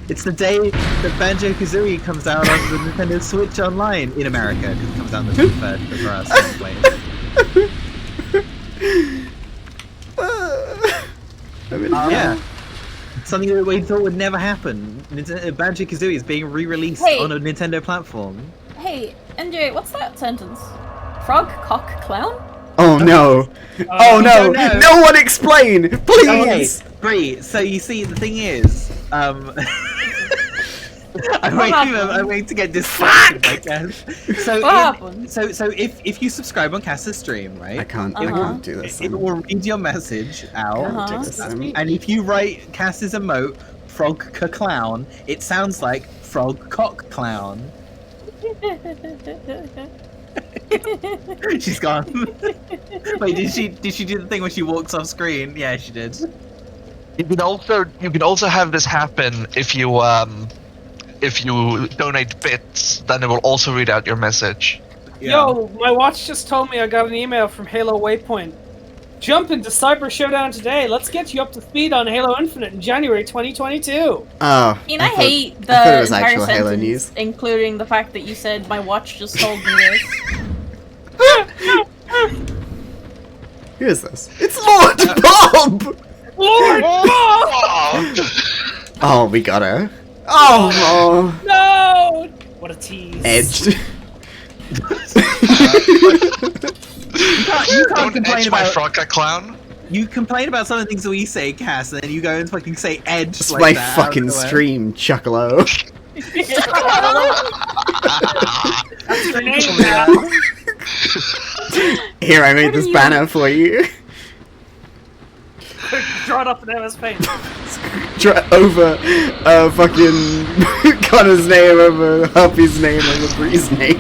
S7: It's the day that Banjo-Kazooie comes out on the Nintendo Switch Online in America, because it comes out on the 23rd for us. Yeah. Something that we thought would never happen. Banjo-Kazooie is being re-released
S8: Hey.
S7: on a Nintendo platform.
S8: Hey, NJ, what's that sentence? Frog, cock, clown?
S1: Oh no. Oh no.
S7: don't know.
S1: No one explain,
S7: Okay,
S1: please.
S7: great. So you see, the thing is, I'm waiting to get distracted, I guess. So,
S8: What happened?
S7: so if you subscribe on Cass's stream, right?
S1: I can't do this.
S7: It will read your message out, and if you write Cass's emote, frog clown, it sounds like frog cock clown. She's gone. Wait, did she do the thing where she walks off screen? Yeah, she did.
S3: You can also have this happen if you donate bits, then it will also read out your message.
S7: Yeah.
S2: Yo, my watch just told me I got an email from Halo Waypoint. Jump into Cyber Showdown today. Let's get you up to speed on Halo Infinite in January 2022.
S1: Oh.
S8: I mean, I hate
S1: I thought
S8: the
S1: it was
S8: entire
S1: actual Halo
S8: sentence,
S1: news.
S8: including the fact that you said my watch just told me this.
S1: Who is this? It's Lord Bob!
S2: Lord Bob!
S1: Oh, we got her. Oh,
S2: No! What a tease.
S1: edged.
S7: You can't
S3: Don't
S7: complain
S3: edge my
S7: about.
S3: frog clown.
S7: You complain about some of the things that we say, Cass, and then you go and fucking say edge
S1: It's
S7: like
S1: my
S7: that. out of
S1: fucking
S7: nowhere.
S1: stream, Chuckalo.
S2: That's your name now.
S1: Here, I made this banner for you.
S2: Draw it up in MS Paint.
S1: Over fucking Connor's name over Happy's name over Bree's name.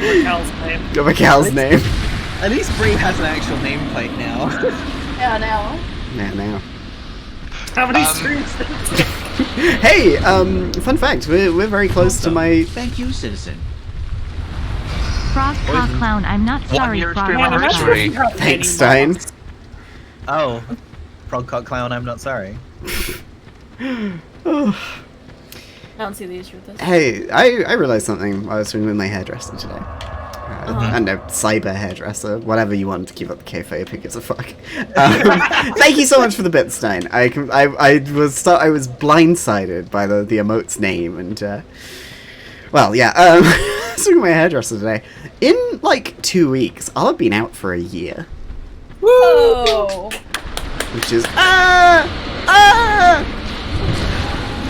S2: Macal's name.
S1: Got Macal's name.
S7: At least Bree has an actual nameplate now.
S8: Yeah, now.
S1: Now.
S2: How many streams?
S1: Hey, fun fact, we're very close to my...
S4: Thank you, citizen.
S5: Frog Paw Clown, I'm not sorry,
S3: 1 year
S5: Frog
S3: stream
S5: Paw
S3: anniversary.
S5: Clown.
S1: Thanks, Stein.
S7: Oh. Frogcock Clown, I'm not sorry.
S8: I don't see the issue with this.
S1: Hey, I realized something while I was swimming with my hairdresser today. I don't know, cyber hairdresser, whatever you want to keep up the kayfabe, who gives a fuck. Thank you so much for the bit, Stein. I was blindsided by the emote's name, and well, yeah. Swimming with my hairdresser today. In like 2 weeks, I'll have been out for a year.
S8: Whoa!
S1: Which is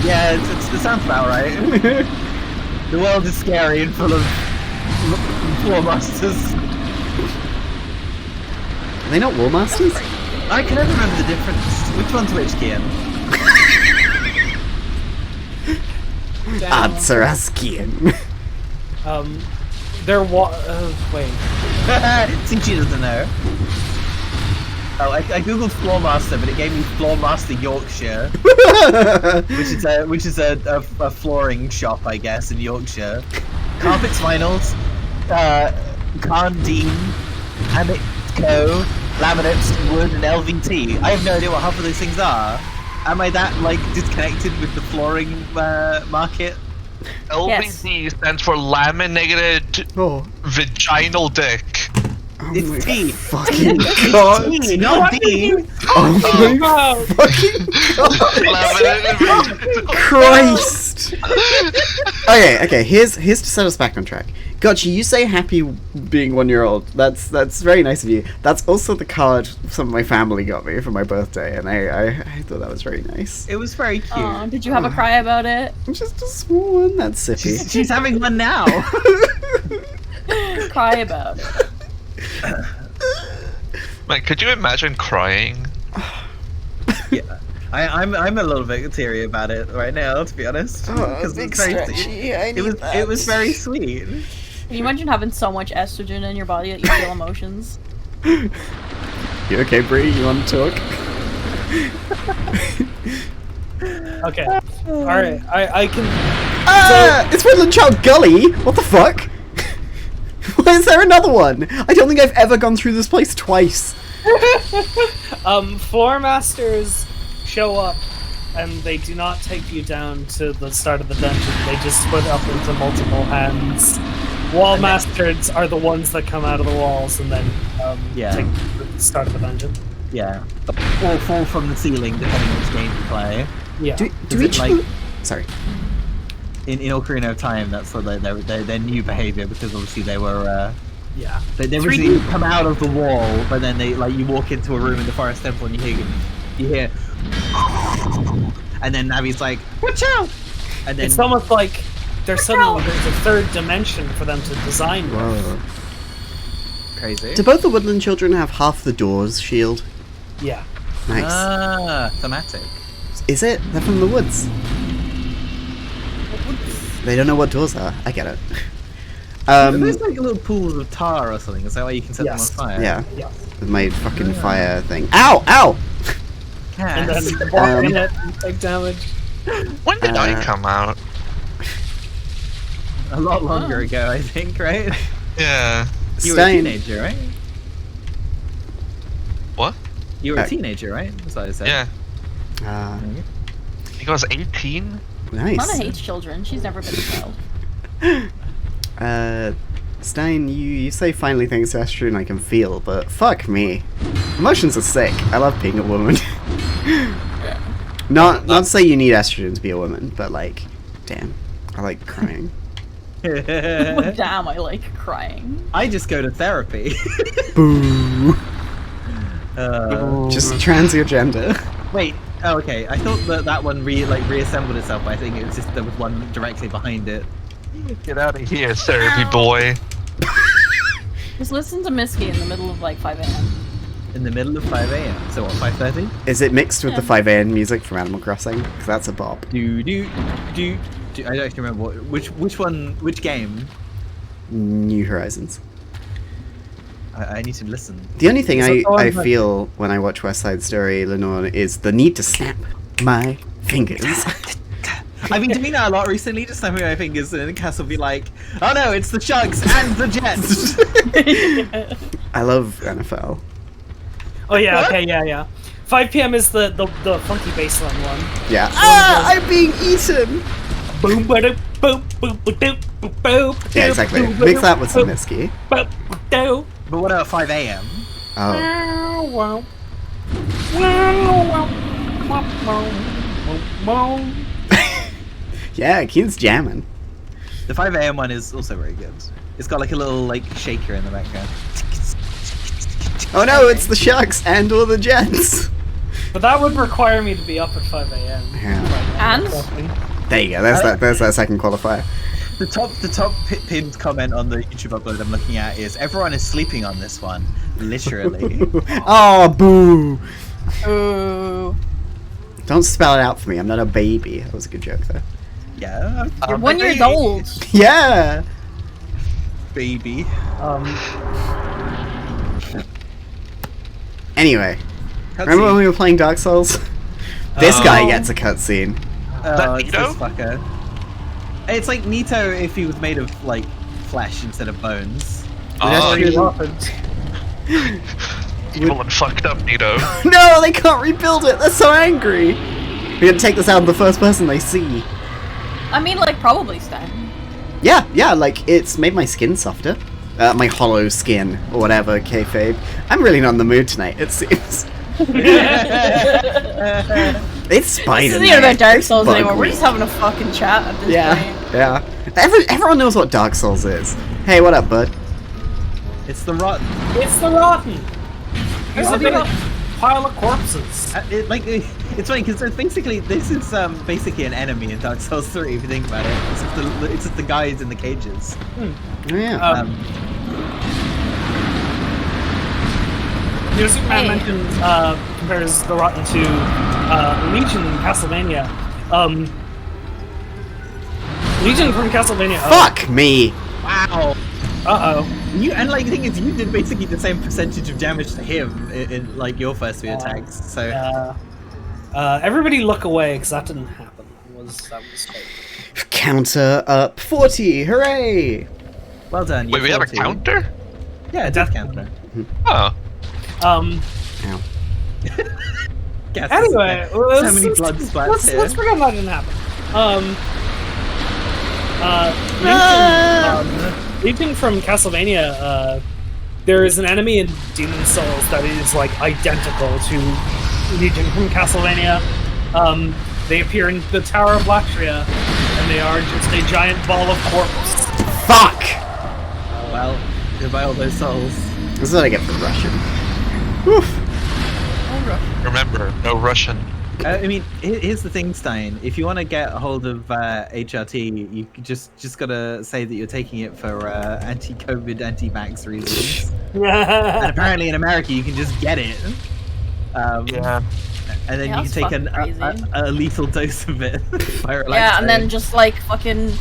S7: Yeah, it sounds about right. The world is scary and full of war masters.
S1: Are they not War Masters?
S7: I can never remember the difference. Which one's which, Kian?
S1: Answer us, Kian.
S2: They're wait.
S7: Since she doesn't know. Oh, I googled Floor Master, but it gave me Floor Master Yorkshire, which is a flooring shop, I guess, in Yorkshire. Carpets, vinyls, Carndine, Amitco, laminates, wood, and LVT. I have no idea what half of those things are. Am I that like disconnected with the flooring market?
S3: LVT stands for laminated vaginal dick.
S1: Oh
S7: It's
S1: my
S7: T.
S1: fucking god.
S7: It's T, not D.
S1: Oh my fucking god. Christ. Okay, here's to set us back on track. Gotcha, you say happy being 1 year old. That's very nice of you. That's also the card some of my family got me for my birthday, and I thought that was very nice.
S7: It was very cute.
S8: Did you have a cry about it?
S1: Just a small one, that's sippy.
S7: She's having one now.
S8: Cry about it.
S3: Man, could you imagine crying?
S7: Yeah, I'm a little bit teary about it right now, to be honest. Because it was very sweet.
S8: Can you imagine having so much estrogen in your body that you feel emotions?
S1: You okay, Bree? You want to talk?
S2: Okay. Alright, I can...
S1: It's Woodland Child Gully! What the fuck? Why is there another one? I don't think I've ever gone through this place twice.
S2: Floor Masters show up, and they do not take you down to the start of the dungeon. They just split up into multiple hands. Wall Masters are the ones that come out of the walls and then take the start of the dungeon.
S7: Yeah, or fall from the ceiling, depending on which game you play.
S2: Yeah.
S1: Do each Sorry.
S7: In Ocarina of Time, that's sort of their new behavior, because obviously they were they originally come out of the wall, but then they you walk into a room in the Forest Temple and you hear and then Navi's like, watch out! And then
S2: it's almost like there's a third dimension for them to design with.
S1: Whoa.
S7: Crazy.
S1: Do both the Woodland Children have half the doors shield?
S2: Yeah.
S1: Nice.
S7: Ah, thematic.
S1: Is it? They're from the woods. They don't know what doors are. I get it.
S7: There's like little pools of tar or something. Is that why you can set them on fire?
S1: Yeah. With my fucking fire thing. Ow! Ow!
S2: And then walk in it and take damage.
S3: When did I come out?
S7: A lot longer ago, I think, right?
S3: Yeah.
S7: You were a teenager, right?
S3: What?
S7: You were a teenager, right? That's what I said.
S3: Yeah. I think I was 18.
S1: Nice.
S8: Mama hates children. She's never been a child.
S1: Stein, you say finally things to estrogen I can feel, but fuck me. Emotions are sick. I love being a woman. Not to say you need estrogen to be a woman, but like, damn, I like crying.
S8: Damn, I like crying.
S7: I just go to therapy.
S1: Boo. Just trans your gender.
S7: Wait. Oh, okay. I thought that one reassembled itself, but I think it was just there was one directly behind it.
S3: Get out of here, therapy boy.
S8: Just listen to Misky in the middle of like 5 a.m.
S7: In the middle of 5 a.m. So what, 5:30?
S1: Is it mixed with the 5 a.m. music from Animal Crossing? Because that's a bop.
S7: I don't actually remember which game.
S1: New Horizons.
S7: I need to listen.
S1: The only thing
S2: Is that the one
S1: I
S2: that-
S1: feel when I watch West Side Story, Lenore, is the need to snap my fingers.
S7: I've been doing that a lot recently, just snapping my fingers, and then Cass will be like, "Oh no, it's the Shugs and the Jets."
S1: I love NFL.
S2: Oh yeah, okay, yeah. 5 p.m. is the funky bassline one.
S1: Yeah. Ah, I'm being eaten.
S2: Boom, ba-doop, boop, boop, ba-doop, boop, boop,
S1: Yeah, exactly.
S2: boop,
S1: Mix that
S2: boop,
S1: with some
S2: boop,
S1: whiskey.
S2: boop, boop.
S7: But what about 5 a.m.?
S1: Oh.
S2: Wow, wow, wow, wow, wow.
S1: Yeah, Keen's jamming.
S7: The 5 a.m. one is also very good. It's got like a little like shaker in the background.
S1: Oh no, it's the Sharks and all the Jets.
S2: But that would require me to be up at 5 a.m.
S1: Yeah.
S8: And?
S1: There you go. There's that second qualifier.
S7: The top pinned comment on the YouTube upload I'm looking at is everyone is sleeping on this one, literally.
S1: Oh, boo!
S8: Ooh.
S1: Don't spell it out for me. I'm not a baby. That was a good joke, though.
S7: Yeah,
S8: You're 1 year old.
S1: Yeah.
S7: baby.
S1: Anyway,
S7: Cutscene.
S1: remember when we were playing Dark Souls? This guy
S2: Oh.
S1: gets a cutscene.
S7: Oh, it's
S3: Nito?
S7: this fucker. It's like Nito if he was made of like flesh instead of bones.
S3: Oh,
S1: That's
S3: evil and fucked up, Nito.
S1: No, they can't rebuild it. They're so angry. We're gonna take this out of the first person they see.
S8: I mean, like, probably Stan.
S1: Yeah, like, it's made my skin softer. My hollow skin, or whatever, kayfabe. I'm really not in the mood tonight, it seems. It's Spider
S8: This isn't even about Dark Souls
S1: Bug
S8: anymore. We're
S1: week.
S8: just having a fucking chat at this point.
S1: Yeah. Everyone knows what Dark Souls is. Hey, what up, bud?
S7: It's the rotten.
S2: It's the rotten. There's a
S7: Rotten.
S2: big pile of corpses.
S7: It's funny because basically this is basically an enemy in Dark Souls 3 if you think about it. It's just the guys in the cages.
S1: Oh, yeah.
S2: Superman mentioned compares the Rotten to Legion in Castlevania. Legion from Castlevania.
S1: Fuck me!
S7: Wow.
S2: Uh-oh.
S7: The thing is, you did basically the same percentage of damage to him in like your first few attacks. So
S2: Everybody look away because that didn't happen. That was fake.
S1: Counter up 40! Hooray!
S7: well done.
S3: Wait, we have a counter?
S7: Yeah, a death counter.
S3: Oh.
S1: Ow.
S7: Guess
S2: Anyway,
S7: so many blood splats here.
S2: let's forget that didn't happen. Legion from Castlevania, there is an enemy in Demon Souls that is like identical to Legion from Castlevania. They appear in the Tower of Latria, and they are just a giant ball of corpse.
S1: Fuck!
S7: Well, goodbye all those souls.
S1: This is what I get for Russian. Oof.
S3: Remember, no Russian.
S7: I mean, here's the thing, Stein. If you want to get a hold of HRT, you just gotta say that you're taking it for anti-COVID, anti-vax reasons. And apparently in America, you can just get it.
S3: Yeah.
S7: And then
S8: Yeah,
S7: you can take
S8: that's
S7: a lethal dose of it.
S8: Yeah, and then just like fucking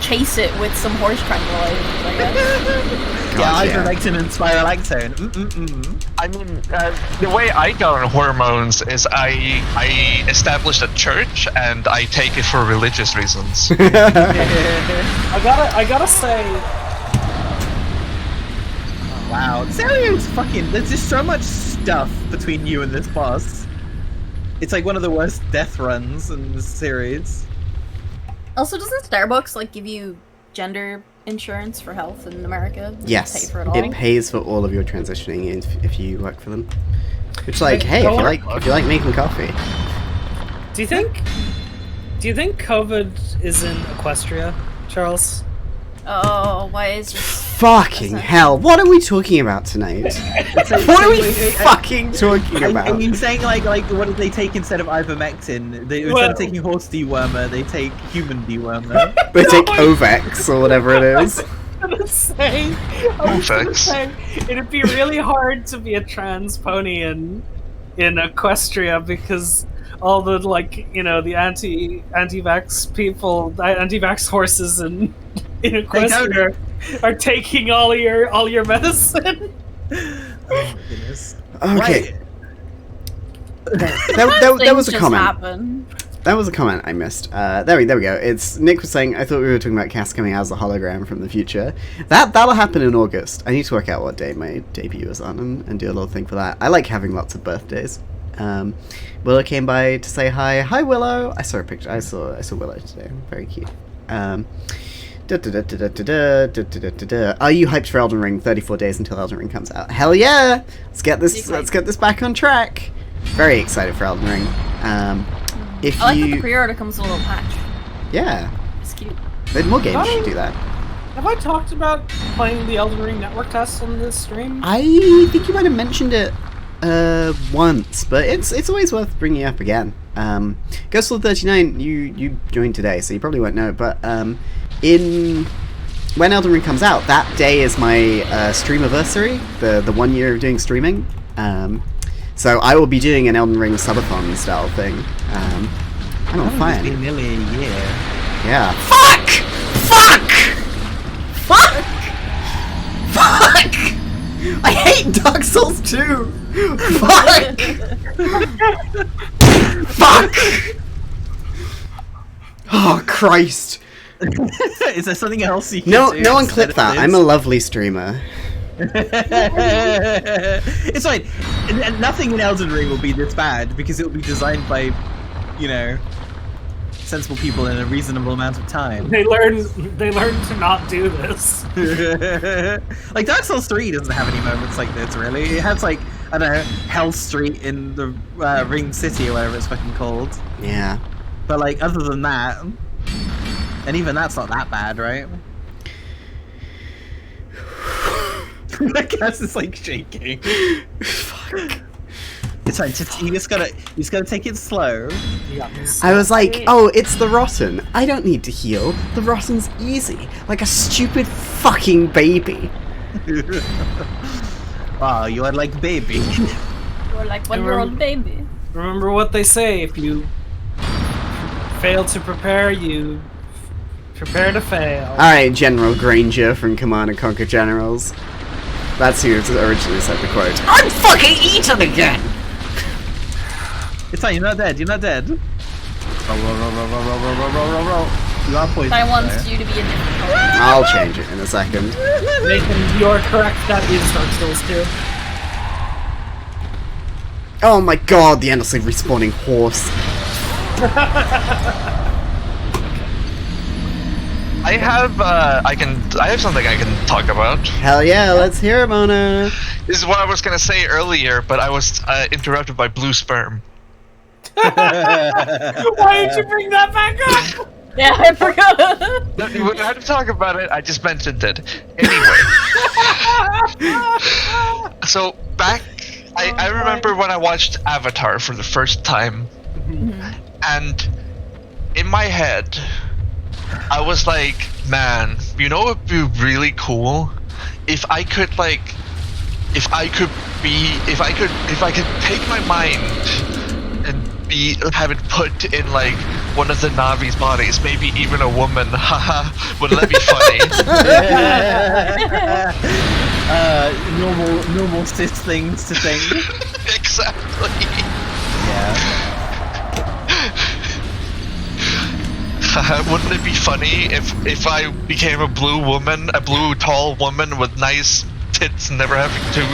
S8: chase it with some horse tranquilizers, I guess.
S1: God,
S7: yeah, ivermectin and spiralactone.
S3: I mean, the way I got on hormones is I established a church and I take it for religious reasons.
S2: I gotta say,
S7: Wow, Serio's fucking. There's just so much stuff between you and this boss. It's like one of the worst death runs in the series.
S8: Also, doesn't Starbucks like give you gender insurance for health in America? Does it
S1: Yes,
S8: pay for it all?
S1: it pays for all of your transitioning if you work for them. It's like, hey,
S2: Go
S1: if you like making coffee.
S2: do you think COVID is in Equestria, Charles?
S8: Oh, why is this?
S1: Fucking hell! What are we talking about tonight? What are we fucking talking about?
S7: Are you saying like what did they take instead of ivermectin? Instead of taking horse dewormer, they take human dewormer.
S1: They take Ovex or whatever it is.
S2: I was gonna say, it'd be really hard to be a trans pony in Equestria because all the the anti-vax people, anti-vax horses in Equestria are taking all your medicine.
S7: Oh my goodness.
S1: Okay.
S7: Right.
S1: That was a
S8: Things just
S1: comment.
S8: happen.
S1: That was a comment I missed. There we go. It's Nick was saying, I thought we were talking about Cass coming out as a hologram from the future. That'll happen in August. I need to work out what day my debut is on and do a little thing for that. I like having lots of birthdays. Willow came by to say hi. Hi, Willow. I saw a picture. I saw Willow today. Very cute. Are you hyped for Elden Ring? 34 days until Elden Ring comes out. Hell yeah! Let's get this back on track. Very excited for Elden Ring. If
S8: I like that the pre-order comes with a little patch.
S1: Yeah.
S8: It's cute.
S1: But more games should do that.
S2: Have I talked about playing the Elden Ring network test on this stream?
S1: I think you might have mentioned it once, but it's always worth bringing up again. Ghostful39, you joined today, so you probably won't know, but when Elden Ring comes out, that day is my streamiversary, the 1 year of doing streaming. So I will be doing an Elden Ring subathon style thing. I'm on fire.
S7: It's been nearly a year.
S1: Yeah. Fuck! I hate Dark Souls 2! Fuck! Fuck! Oh, Christ.
S7: Is there something else you can do?
S1: No one
S7: instead
S1: clip
S7: of
S1: that.
S7: this?
S1: I'm a lovely streamer.
S7: It's fine. And nothing in Elden Ring will be this bad because it will be designed by, sensible people in a reasonable amount of time.
S2: They learn to not do this.
S7: Like Dark Souls 3 doesn't have any moments like this, really. It has like, I don't know, Hell Street in the Ring City or whatever it's fucking called.
S1: Yeah.
S7: But like, other than that, and even that's not that bad, right? I guess it's like shaking.
S1: Fuck.
S7: It's fine. You just gotta take it slow.
S1: I was like, oh, it's the Rotten. I don't need to heal. The Rotten's easy. Like a stupid fucking baby.
S7: Wow, you are like baby.
S8: You're like 1-year-old baby.
S2: Remember what they say: if you fail to prepare, you prepare to fail.
S1: Alright, General Granger from Command & Conquer Generals. That's who originally said the quote. I'm fucking eaten again!
S7: It's fine, you're not dead, Roll. You are poisoned.
S8: I want you to be a different color.
S1: I'll change it in a second.
S2: Nathan, you're correct. That is Dark Souls 2.
S1: Oh my god, the endlessly respawning horse.
S3: I have something I can talk about.
S1: Hell yeah, let's hear it, Mona.
S3: This is what I was gonna say earlier, but I was interrupted by blue sperm.
S2: Why did you bring that back up?
S8: Yeah, I forgot.
S3: No, you wouldn't have to talk about it. I just mentioned it. Anyway. So I remember when I watched Avatar for the first time, and in my head, I was like, man, you know what would be really cool? If I could take my mind and have it put in like one of the Navi's bodies, maybe even a woman. Haha, wouldn't that be funny?
S7: Normal cis things to think.
S3: Exactly.
S7: Yeah.
S3: Wouldn't it be funny if I became a blue tall woman with nice tits and never having to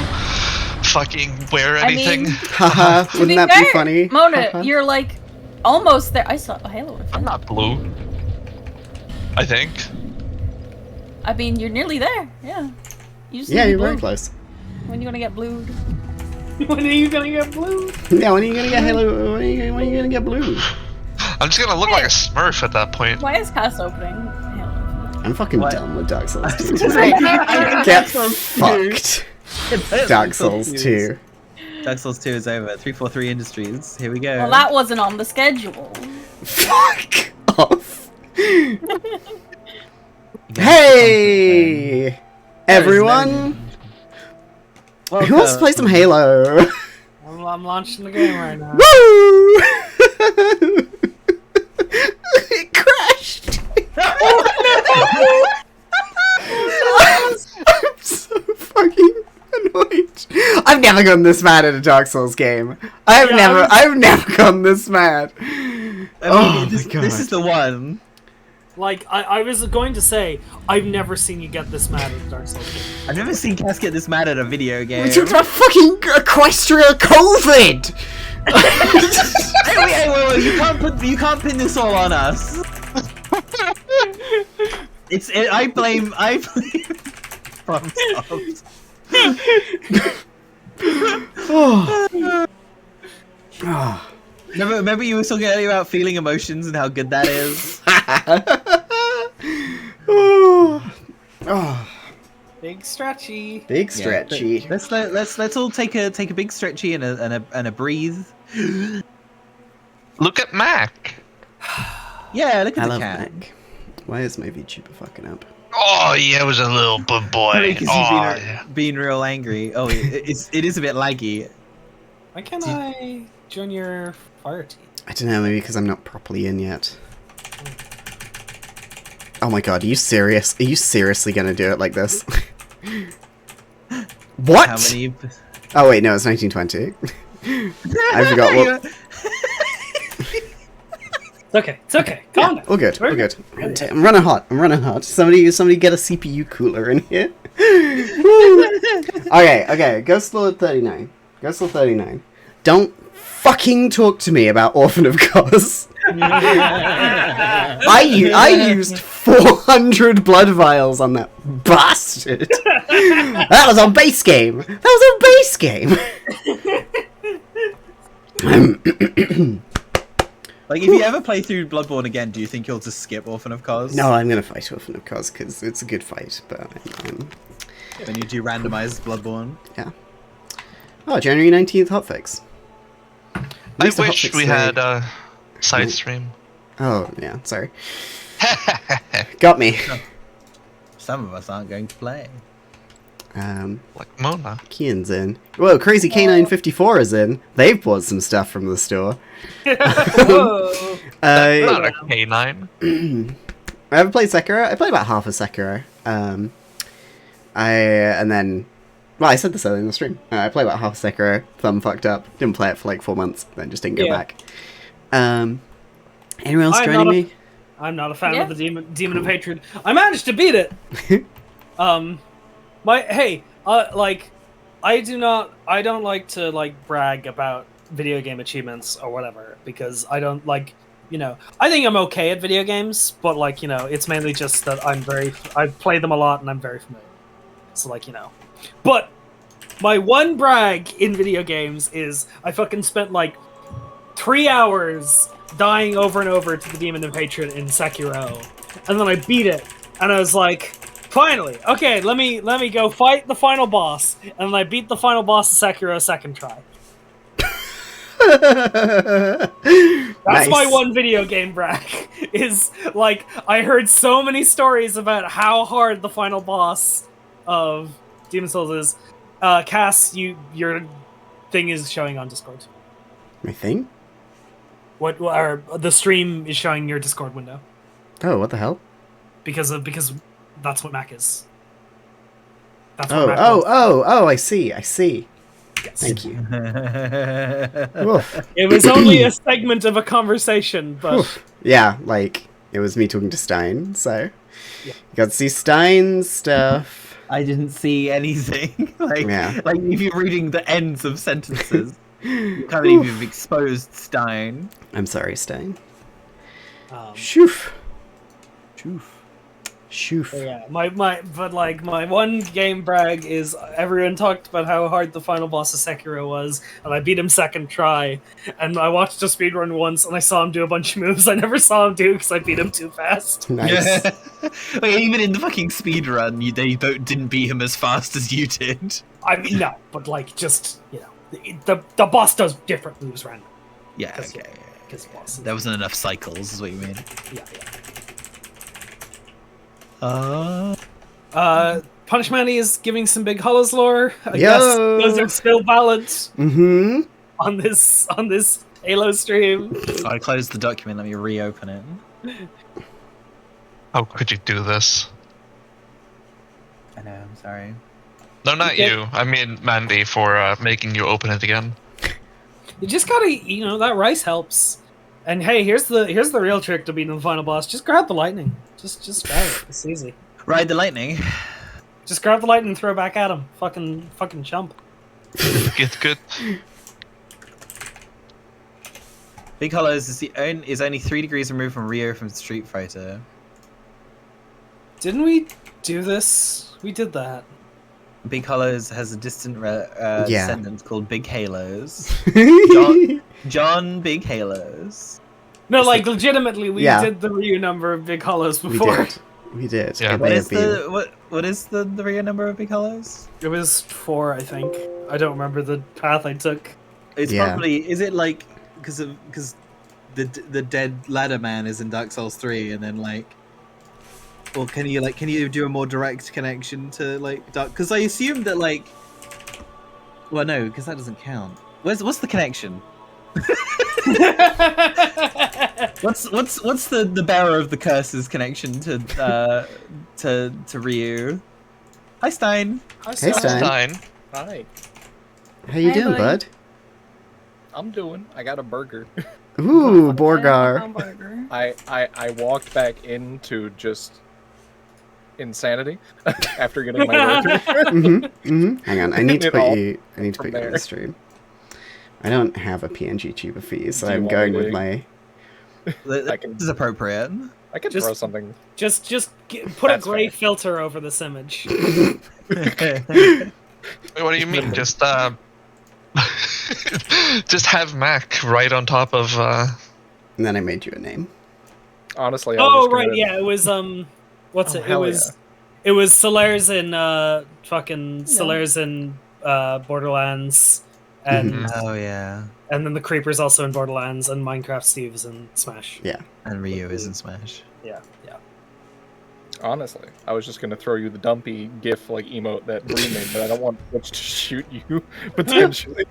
S3: fucking wear anything?
S1: Haha, wouldn't that be funny?
S8: Mona, you're like almost there. I saw a Halo.
S3: I'm not blue. I think.
S8: I mean, you're nearly there. Yeah. You just
S1: You're very close.
S8: When are you gonna get blued?
S2: When are you gonna get blued?
S1: Yeah, when are you gonna get Halo? When are you gonna get blue?
S3: I'm just gonna look like a Smurf at that point.
S8: Why is Cass opening Halo?
S1: I'm fucking done with Dark Souls 2 today. Get fucked. Dark Souls 2.
S7: Dark Souls 2 is over. 343 Industries. Here we go.
S8: Well, that wasn't on the schedule.
S1: Fuck off. Hey, everyone. Who wants to play some Halo?
S2: I'm launching the game right now.
S1: Woo! It crashed. I've never gone this mad at a Dark Souls game. I've never gone this mad.
S7: This is the one.
S2: Like, I was going to say, I've never seen you get this mad at a Dark Souls game.
S7: I've never seen Cass get this mad at a video game.
S1: We talked about fucking Equestria COVID!
S7: Wait, you can't pin this all on us. I blame from subs. Remember you were talking earlier about feeling emotions and how good that is?
S2: Big stretchy.
S1: Big stretchy.
S7: Yeah, let's all take a big stretchy and a breathe.
S3: Look at Mac.
S7: Yeah, look at the
S1: love
S7: cat.
S1: Mac. Why is my VTuber fucking up?
S3: Oh, yeah, it was a little good boy.
S7: Because you've been real angry. Oh, it is a bit laggy.
S2: Why can't I join your fire team?
S1: I don't know, maybe because I'm not properly in yet. Oh my god, are you serious? Are you seriously gonna do it like this? What?
S7: How many?
S1: Oh wait, no, it's 1920. I forgot what...
S2: It's okay. Calm down.
S1: All good, all good. I'm running hot. Somebody get a CPU cooler in here. Okay, Ghost Lord 39. Don't fucking talk to me about Orphan of Kos. I used 400 blood vials on that bastard. That was on base game.
S7: Like, if you ever play through Bloodborne again, do you think you'll just skip Orphan of Kos?
S1: No, I'm gonna fight Orphan of Kos because it's a good fight. But
S7: when you do randomized Bloodborne.
S1: Yeah. Oh, January 19th hotfix.
S3: I wish we had a side stream.
S1: Oh, yeah, sorry. Got me.
S7: Some of us aren't going to play.
S3: Like Mona.
S1: Kian's in. Whoa, Crazy K954 is in. They've bought some stuff from the store.
S2: Whoa.
S3: Not a K9.
S1: I haven't played Sekiro. I played about half of Sekiro. I said this earlier in the stream. I played about half of Sekiro. Thumb fucked up. Didn't play it for like 4 months. Then just didn't go back. Anyone else joining me?
S2: I'm not a fan of the Demon of Hatred. I managed to beat it. I don't like to brag about video game achievements or whatever because I don't I think I'm okay at video games, but it's mainly just that I play them a lot and I'm very familiar. So but my one brag in video games is I fucking spent 3 hours dying over and over to the Demon of Hatred in Sekiro, and then I beat it, and I was like, finally, okay, let me go fight the final boss, and then I beat the final boss of Sekiro second try. That's my one video game brag. Is I heard so many stories about how hard the final boss of Demon Souls is. Cass, your thing is showing on Discord.
S1: My thing?
S2: Or the stream is showing your Discord window.
S1: Oh, what the hell?
S2: Because that's what Mac is. That's
S1: what Mac is. I see. Yes. Thank you.
S2: It was only a segment of a conversation, but
S1: yeah, it was me talking to Stein, so you got to see Stein's stuff.
S7: I didn't see anything. If you're reading the ends of sentences, you haven't even exposed Stein.
S1: I'm sorry, Stein. Shoof.
S2: Yeah, my one game brag is everyone talked about how hard the final boss of Sekiro was, and I beat him second try, and I watched a speedrun once, and I saw him do a bunch of moves I never saw him do because I beat him too fast.
S1: Nice.
S7: Wait, even in the fucking speedrun, they didn't beat him as fast as you did.
S2: I mean, no, but the boss does different moves randomly.
S7: Yeah, okay. There wasn't enough cycles, is what you mean.
S2: Yeah. Punish Manny is giving some big Hollows lore. I guess those are still valid.
S1: Mm-hmm.
S2: On this Halo stream.
S7: I closed the document. Let me reopen it.
S3: How could you do this?
S7: I know. I'm sorry.
S3: No, not you. I mean Mandy for making you open it again.
S2: You just gotta, that rice helps. And hey, here's the real trick to beating the final boss. Just grab the lightning. Just grab it. It's easy.
S7: Ride the lightning.
S2: Just grab the lightning and throw it back at him. Fucking chump.
S3: Get good.
S7: Big Hollows is only 3 degrees removed from Rio from Street Fighter.
S2: Didn't we do this? We did that.
S7: Big Hollows has a distant descendant called Big Halos. John Big Halos.
S2: No, like legitimately, we did the Ryu number of Big Hollows before.
S1: We did.
S3: Yeah.
S7: What is the Rio number of Big Hollows?
S2: It was 4, I think. I don't remember the path I took.
S7: It's probably, is it like because the dead ladder man is in Dark Souls 3, and then like, or can you do a more direct connection to like Dark? Because I assume that like, well no, because that doesn't count. What's the connection? what's the bearer of the curse's connection to Ryu? Hi Stein.
S1: Hey Stein.
S10: Hi.
S1: How you doing, bud?
S10: I'm doing. I got a burger.
S1: Ooh, Borgar.
S10: I walked back into just insanity after getting my burger.
S1: Hang on, I need to put you on the stream. I don't have a PNG tuber for you, so I'm going with my.
S7: This is appropriate.
S10: I could throw something.
S2: Just put a gray filter over this image.
S3: Wait, what do you mean? Just just have Mac right on top of.
S1: And then I made you a name.
S10: Honestly.
S2: It was what's it? It was Solaires in Solaires in Borderlands. And and then the Creeper's also in Borderlands, and Minecraft Steve is in Smash.
S1: Yeah,
S7: and Ryu is in Smash.
S2: Yeah.
S10: Honestly, I was just gonna throw you the dumpy GIF like emote that Bree made, but I don't want Twitch to shoot you potentially.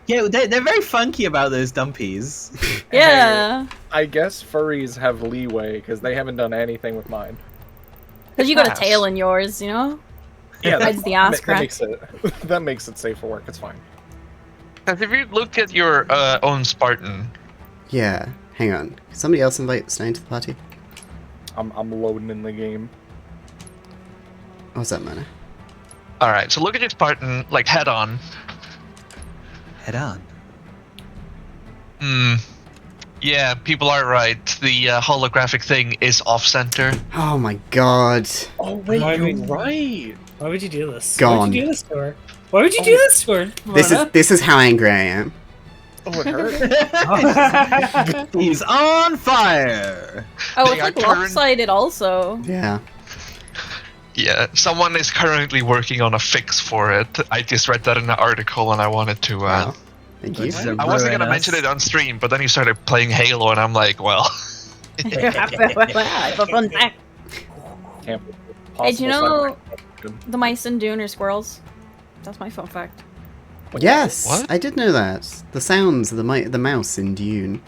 S7: Yeah, they're very funky about those dumpies.
S8: Yeah.
S10: Hey, I guess furries have leeway because they haven't done anything with mine.
S8: Because you got a tail in yours, you know.
S10: Yeah,
S8: that's the ass crack.
S10: That makes it safe for work. It's fine.
S3: Have you looked at your own Spartan?
S1: Yeah. Hang on. Can somebody else invite Stein to the party?
S10: I'm loading in the game.
S1: What's that, Mana?
S3: Alright, so look at your Spartan, like, head on.
S7: Head on?
S3: Yeah, people are right. The holographic thing is off-center.
S1: Oh my god.
S10: Oh wait, you're right.
S2: Why would you do this?
S1: Gone.
S2: Why would you do this to her? Why would you do this to her?
S1: This is how angry I am.
S10: Oh, it hurt.
S7: He's on fire.
S8: Oh, it's like lopsided also.
S1: Yeah.
S3: Yeah, someone is currently working on a fix for it. I just read that in an article and I wanted to...
S1: Wow. Thank you.
S3: I wasn't going to mention it on stream, but then you started playing Halo and I'm like, well...
S8: Have a fun time. Hey, do you know the mice in Dune are squirrels? That's my fun fact.
S1: Yes,
S3: what?
S1: I did know that. The sounds of the mouse in Dune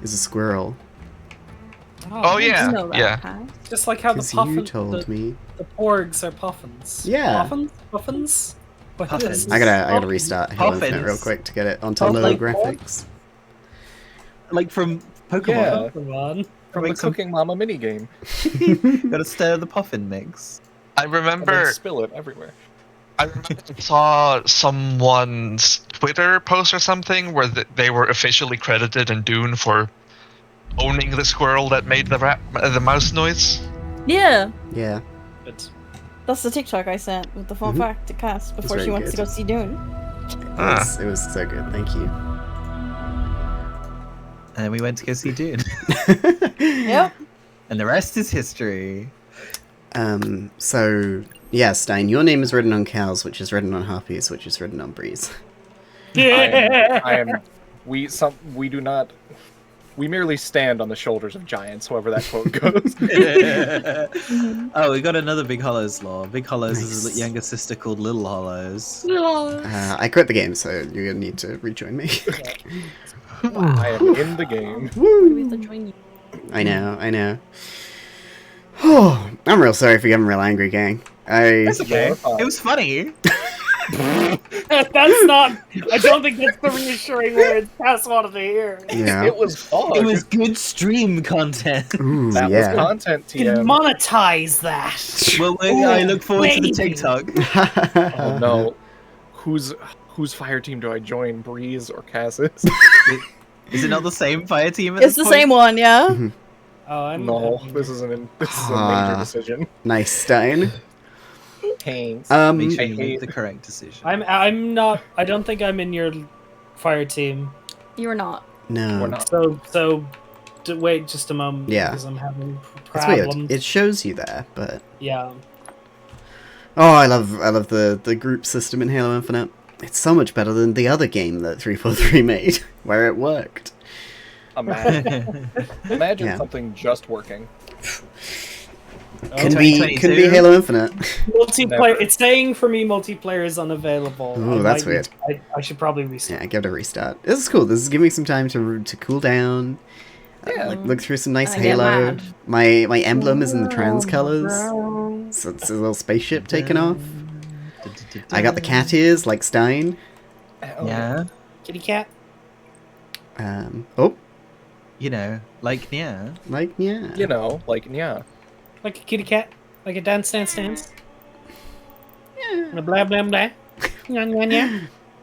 S1: is a squirrel.
S3: Oh yeah, yeah.
S8: Huh?
S2: Just like how the
S1: you told me.
S2: The porgs are puffins.
S1: Yeah.
S2: Puffins?
S7: Puffins.
S1: I gotta restart Halo Infinite real quick to get it onto low graphics.
S7: Like from Pokemon.
S10: Yeah.
S2: Pokemon.
S10: From the Cooking Mama minigame.
S7: Gotta stir the puffin mix.
S3: I remember...
S10: spill it everywhere.
S3: I remember I saw someone's Twitter post or something where they were officially credited in Dune for owning the squirrel that made the mouse noise.
S8: Yeah.
S1: Yeah.
S8: That's the TikTok I sent with the fun fact to Cass before she went to go see Dune.
S1: It was so good, thank you.
S7: And then we went to go see Dune.
S8: Yep.
S7: And the rest is history.
S1: So, yeah, Stein, your name is written on cows, which is written on harpies, which is written on breeze.
S10: We do not... We merely stand on the shoulders of giants, however that quote goes.
S7: Oh, we got another Big Hollows lore. Big Hollows is a younger sister called Little Hollows.
S1: I quit the game, so you're gonna need to rejoin me.
S10: I am in the game.
S1: I know. Oh, I'm real sorry for getting real angry, gang.
S7: That's okay. It was funny.
S2: That's not. I don't think that's the reassuring words Cass wanted to hear.
S1: Yeah.
S10: It was fun.
S7: It was good stream content.
S1: Ooh,
S10: That
S1: yeah.
S10: was content,
S2: You can
S10: TM.
S2: monetize that.
S7: Well, I look forward to the
S2: baby.
S7: TikTok.
S10: Oh no. Whose fire team do I join? Breeze or Cassis?
S7: Is it not the same fire team? At
S8: It's
S7: this
S8: the
S7: point?
S8: same one, yeah.
S2: Oh, I'm
S10: No,
S2: I'm-
S10: this is a major decision.
S1: Nice, Stein.
S10: Thanks.
S7: Make sure
S10: I
S7: you
S10: hate-
S7: make the correct decision.
S2: I'm not. I don't think I'm in your fire team.
S8: You're not.
S1: No.
S10: We're not.
S2: So, wait just a moment.
S1: Yeah.
S2: Because I'm having
S1: It's
S2: problems.
S1: weird. It shows you there, but
S2: Yeah.
S1: oh, I love the group system in Halo Infinite. It's so much better than the other game that 343 made, where it worked.
S10: Imagine
S1: Yeah.
S10: something just working.
S1: Can be
S7: 2022.
S1: Halo Infinite.
S2: Multiplayer.
S10: Never.
S2: It's saying for me multiplayer is unavailable.
S1: Ooh,
S2: I
S1: that's
S2: might-
S1: weird.
S2: I should probably restart.
S1: Yeah, give it a restart. This is cool. This is giving me some time to cool down.
S10: Yeah.
S1: Like look through some nice
S8: I get
S1: Halo.
S8: mad.
S1: My emblem is in the trans colors. So it's a little spaceship taking off. I got the cat ears like Stein.
S7: Yeah,
S2: Kitty cat.
S1: Oh,
S7: you know, like yeah.
S1: like yeah.
S10: You know, like yeah.
S2: Like a kitty cat. Like a dance. Yeah. Blah blah blah. Yeah.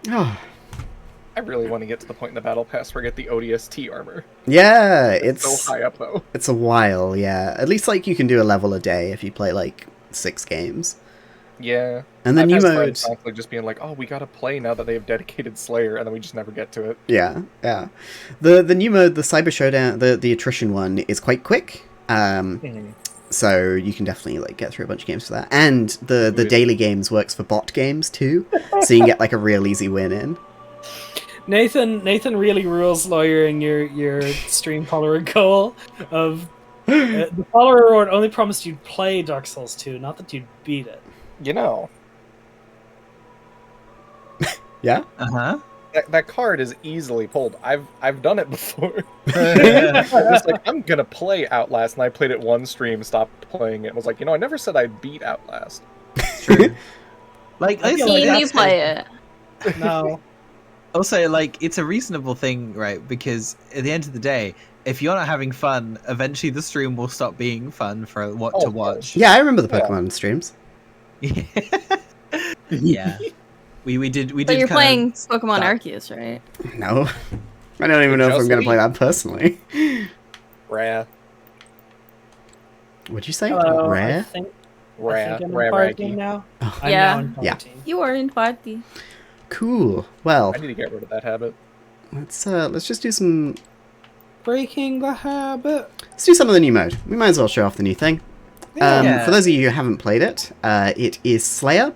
S1: Oh,
S10: I really want to get to the point in the battle pass where I get the ODST armor.
S1: yeah.
S10: It's
S1: It's
S10: so high up though.
S1: it's a while. Yeah, at least like you can do a level a day if you play like 6 games.
S10: Yeah.
S1: And the
S10: I've
S1: new
S10: had
S1: mode.
S10: friends constantly just being like, "Oh, we gotta play now that they have dedicated Slayer," and then we just never get to it.
S1: Yeah, yeah. The new mode, the Cyber Showdown, the attrition one, is quite quick. So you can definitely like get through a bunch of games for that. And the daily games works for bot games too, so you can get like a real easy win in.
S2: Nathan really rules lawyering your stream follower goal of the follower reward only promised you'd play Dark Souls 2, not that you'd beat it.
S10: You know,
S1: Yeah.
S7: Uh-huh.
S10: that card is easily pulled. I've done it before. I was like, I'm gonna play Outlast, and I played it one stream, stopped playing it, and was like, I never said I beat Outlast.
S7: True. Like,
S2: I feel
S7: listen,
S2: like
S8: Seeing you
S7: that's-
S8: play it.
S2: No.
S7: Also, like, it's a reasonable thing, right? Because at the end of the day, if you're not having fun, eventually the stream will stop being fun for what
S10: Oh,
S7: to watch.
S1: Yeah, I remember the Pokemon streams.
S7: Yeah. We did.
S8: So you're playing Pokemon
S7: stop.
S8: Arceus, right?
S1: No, I don't even know if I'm gonna play that personally.
S10: Rare,
S1: What'd you say?
S2: Hello, I
S1: Rare?
S2: think
S10: rare,
S2: I'm
S10: rare,
S2: in party
S10: raggy.
S2: now.
S1: Oh.
S2: I'm
S8: Yeah.
S2: now in
S1: Yeah.
S2: party.
S8: You are in party.
S1: Cool. Well,
S10: I need to get rid of that habit.
S1: let's just do some.
S2: Breaking the habit.
S1: Let's do some of the new mode. We might as well show off the new thing.
S7: Yeah.
S1: For those of you who haven't played it, it is Slayer,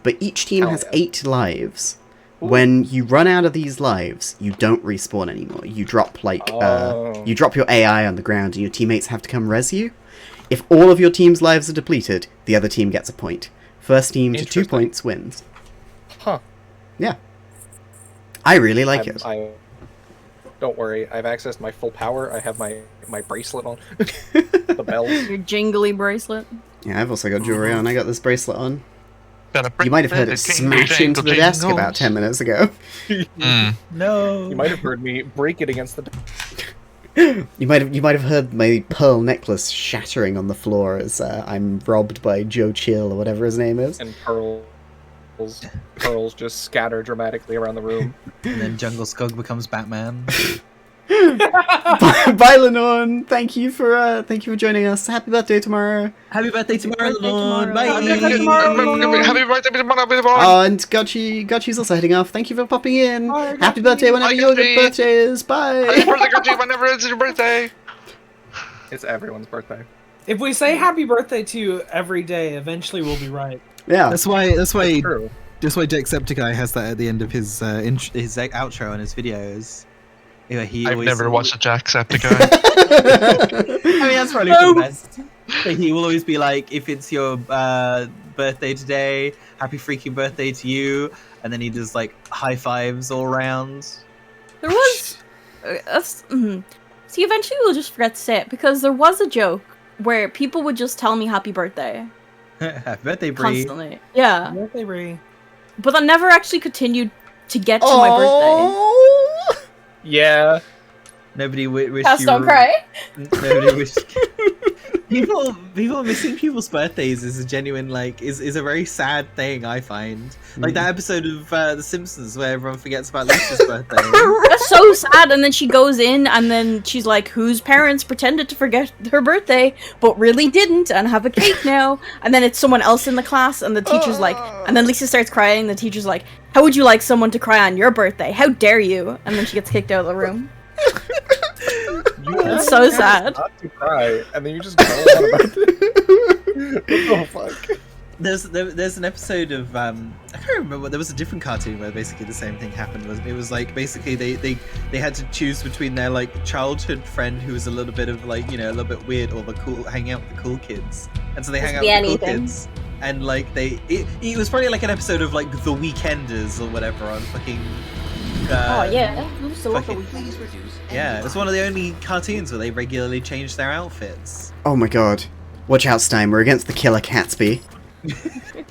S1: but each team
S10: Hell
S1: has
S10: yeah.
S1: 8 lives. When you run out of these lives, you don't respawn anymore. You drop you drop your AI on the ground, and your teammates have to come res you. If all of your team's lives are depleted, the other team gets a point. First team to 2
S10: Interesting.
S1: points wins.
S10: Huh.
S1: Yeah, I really like it.
S10: Don't worry, I've accessed my full power. I have my bracelet on. The bells.
S8: Your jingly bracelet.
S1: Yeah, I've also got jewelry on. I got this bracelet on.
S3: Gonna
S1: You might have heard it
S3: the jingle,
S1: smash into the
S3: jingle,
S1: desk
S3: jingles.
S1: about 10 minutes ago.
S7: No.
S10: You might have heard me break it against the.
S1: You might have heard my pearl necklace shattering on the floor as I'm robbed by Joe Chill or whatever his name is.
S10: And pearls just scatter dramatically around the room.
S7: And then Jungle Skug becomes Batman.
S1: Bye, Lenore. Thank you for joining us. Happy birthday tomorrow.
S7: Happy birthday tomorrow,
S8: Birthday
S7: Lord.
S8: tomorrow.
S7: Bye.
S8: Happy birthday tomorrow.
S3: Happy birthday, everyone.
S1: And Gotchi's also heading off. Thank you for popping in.
S2: Bye,
S1: Happy
S2: Gotchi.
S1: birthday whenever
S3: Bye,
S1: your
S3: Gotchi.
S1: birthday is.
S3: Happy
S1: Bye.
S3: birthday, Gotchi, whenever it's your birthday.
S10: It's everyone's birthday.
S2: If we say happy birthday to you every day, eventually we'll be right.
S1: Yeah.
S11: That's why
S10: True.
S11: Jacksepticeye has that at the end of his
S7: His outro on his videos. Yeah, he
S3: I've
S7: always,
S3: never watched a Jacksepticeye.
S7: I mean, that's probably for the best. But he will always be like, if it's your birthday today, happy freaking birthday to you. And then he does like high fives all around.
S8: There was. See, eventually we'll just forget to say it because there was a joke where people would just tell me happy birthday
S7: Happy birthday, Bree.
S8: constantly. Yeah.
S2: Birthday, Bree.
S8: But that never actually continued to get to my birthday.
S10: Yeah.
S7: Nobody wished
S8: Cass,
S7: you
S8: don't
S7: were-
S8: cry.
S7: Nobody wished. People missing people's birthdays is a genuine is a very sad thing. I find like that episode of The Simpsons where everyone forgets about Lisa's birthday.
S8: That's so sad. And then she goes in, and then she's like, "Whose parents pretended to forget her birthday, but really didn't, and have a cake now?" And then it's someone else in the class, and the teacher's like, and then Lisa starts crying. The teacher's like, "How would you like someone to cry on your birthday? How dare you?" And then she gets kicked out of the room. It's so sad.
S10: Not to cry, and then you just go on about it. What the fuck?
S7: There's an episode of I can't remember. There was a different cartoon where basically the same thing happened. It was like basically they had to choose between their like childhood friend who was a little bit of like a little bit weird, or the cool hanging out with the cool kids, and so they hang out with the cool kids. And like it was probably like an episode of like The Weekenders or whatever on fucking.
S8: Oh yeah, I used to love
S7: fucking-
S8: the Weekend.
S7: Yeah, it's one of the only cartoons where they regularly change their outfits.
S1: Oh my god. Watch out, Stein. We're against the killer Catsby.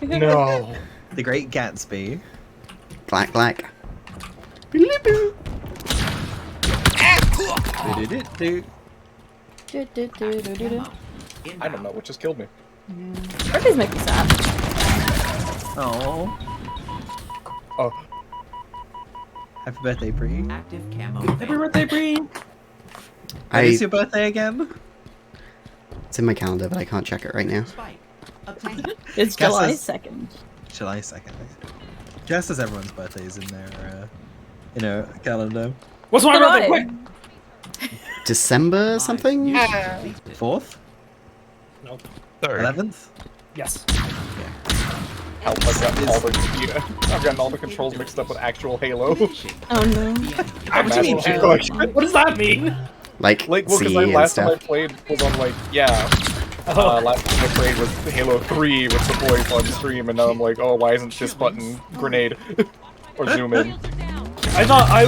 S10: No.
S7: The Great Gatsby.
S1: Black, black.
S10: I don't know what just killed me.
S8: Birthdays make me sad.
S7: Oh.
S10: Oh.
S7: Happy birthday, Bree.
S4: Active camo.
S7: Happy birthday, Bree. When
S1: I-
S7: is your birthday again?
S1: It's in my calendar, but I can't check it right now.
S4: Spike. Obtained.
S8: It's
S7: Cass
S8: July
S7: has-
S8: 2nd.
S7: July 2nd. Jess has everyone's birthdays in their calendar.
S2: What's my birthday?
S8: July.
S2: Quick!
S1: December something?
S7: 4th?
S2: Nope.
S3: 3rd.
S7: 11th?
S2: Yes.
S10: I've gotten all the controls mixed up with actual Halo.
S8: Oh no.
S10: I'm
S7: What do you mean,
S10: Master
S2: What
S10: Chief.
S2: does that mean?
S1: Like,
S10: Like, well,
S1: C
S10: because
S1: and
S10: last time I
S1: stuff.
S10: played was on like,
S2: Oh.
S10: last time I played was Halo 3 with the boys on stream, and now I'm like, oh, why isn't this button grenade or zoom in?
S2: I thought I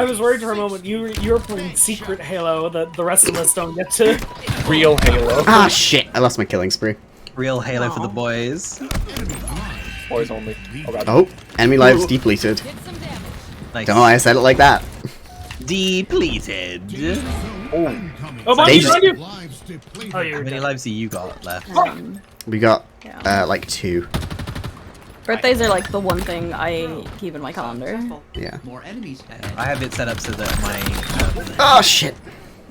S2: was worried for a moment. You were playing Secret Halo that the rest of us don't get to.
S10: Real Halo.
S1: Ah, shit. I lost my killing spree.
S7: Real Halo for the boys.
S10: Boys only. Oh god.
S1: Oh, enemy lives depleted.
S7: Nice.
S1: Don't know why I said it like that.
S7: Depleted.
S10: Oh.
S2: Oh,
S1: They
S2: behind
S1: just-
S2: you! Oh,
S7: How
S2: you're
S7: many
S2: dead.
S7: lives have you got left?
S1: We got,
S8: Yeah.
S1: like 2.
S8: Birthdays are like the one thing I keep in my calendar.
S1: Yeah.
S4: More enemies ahead.
S7: I have it set up so that my
S1: Oh, shit.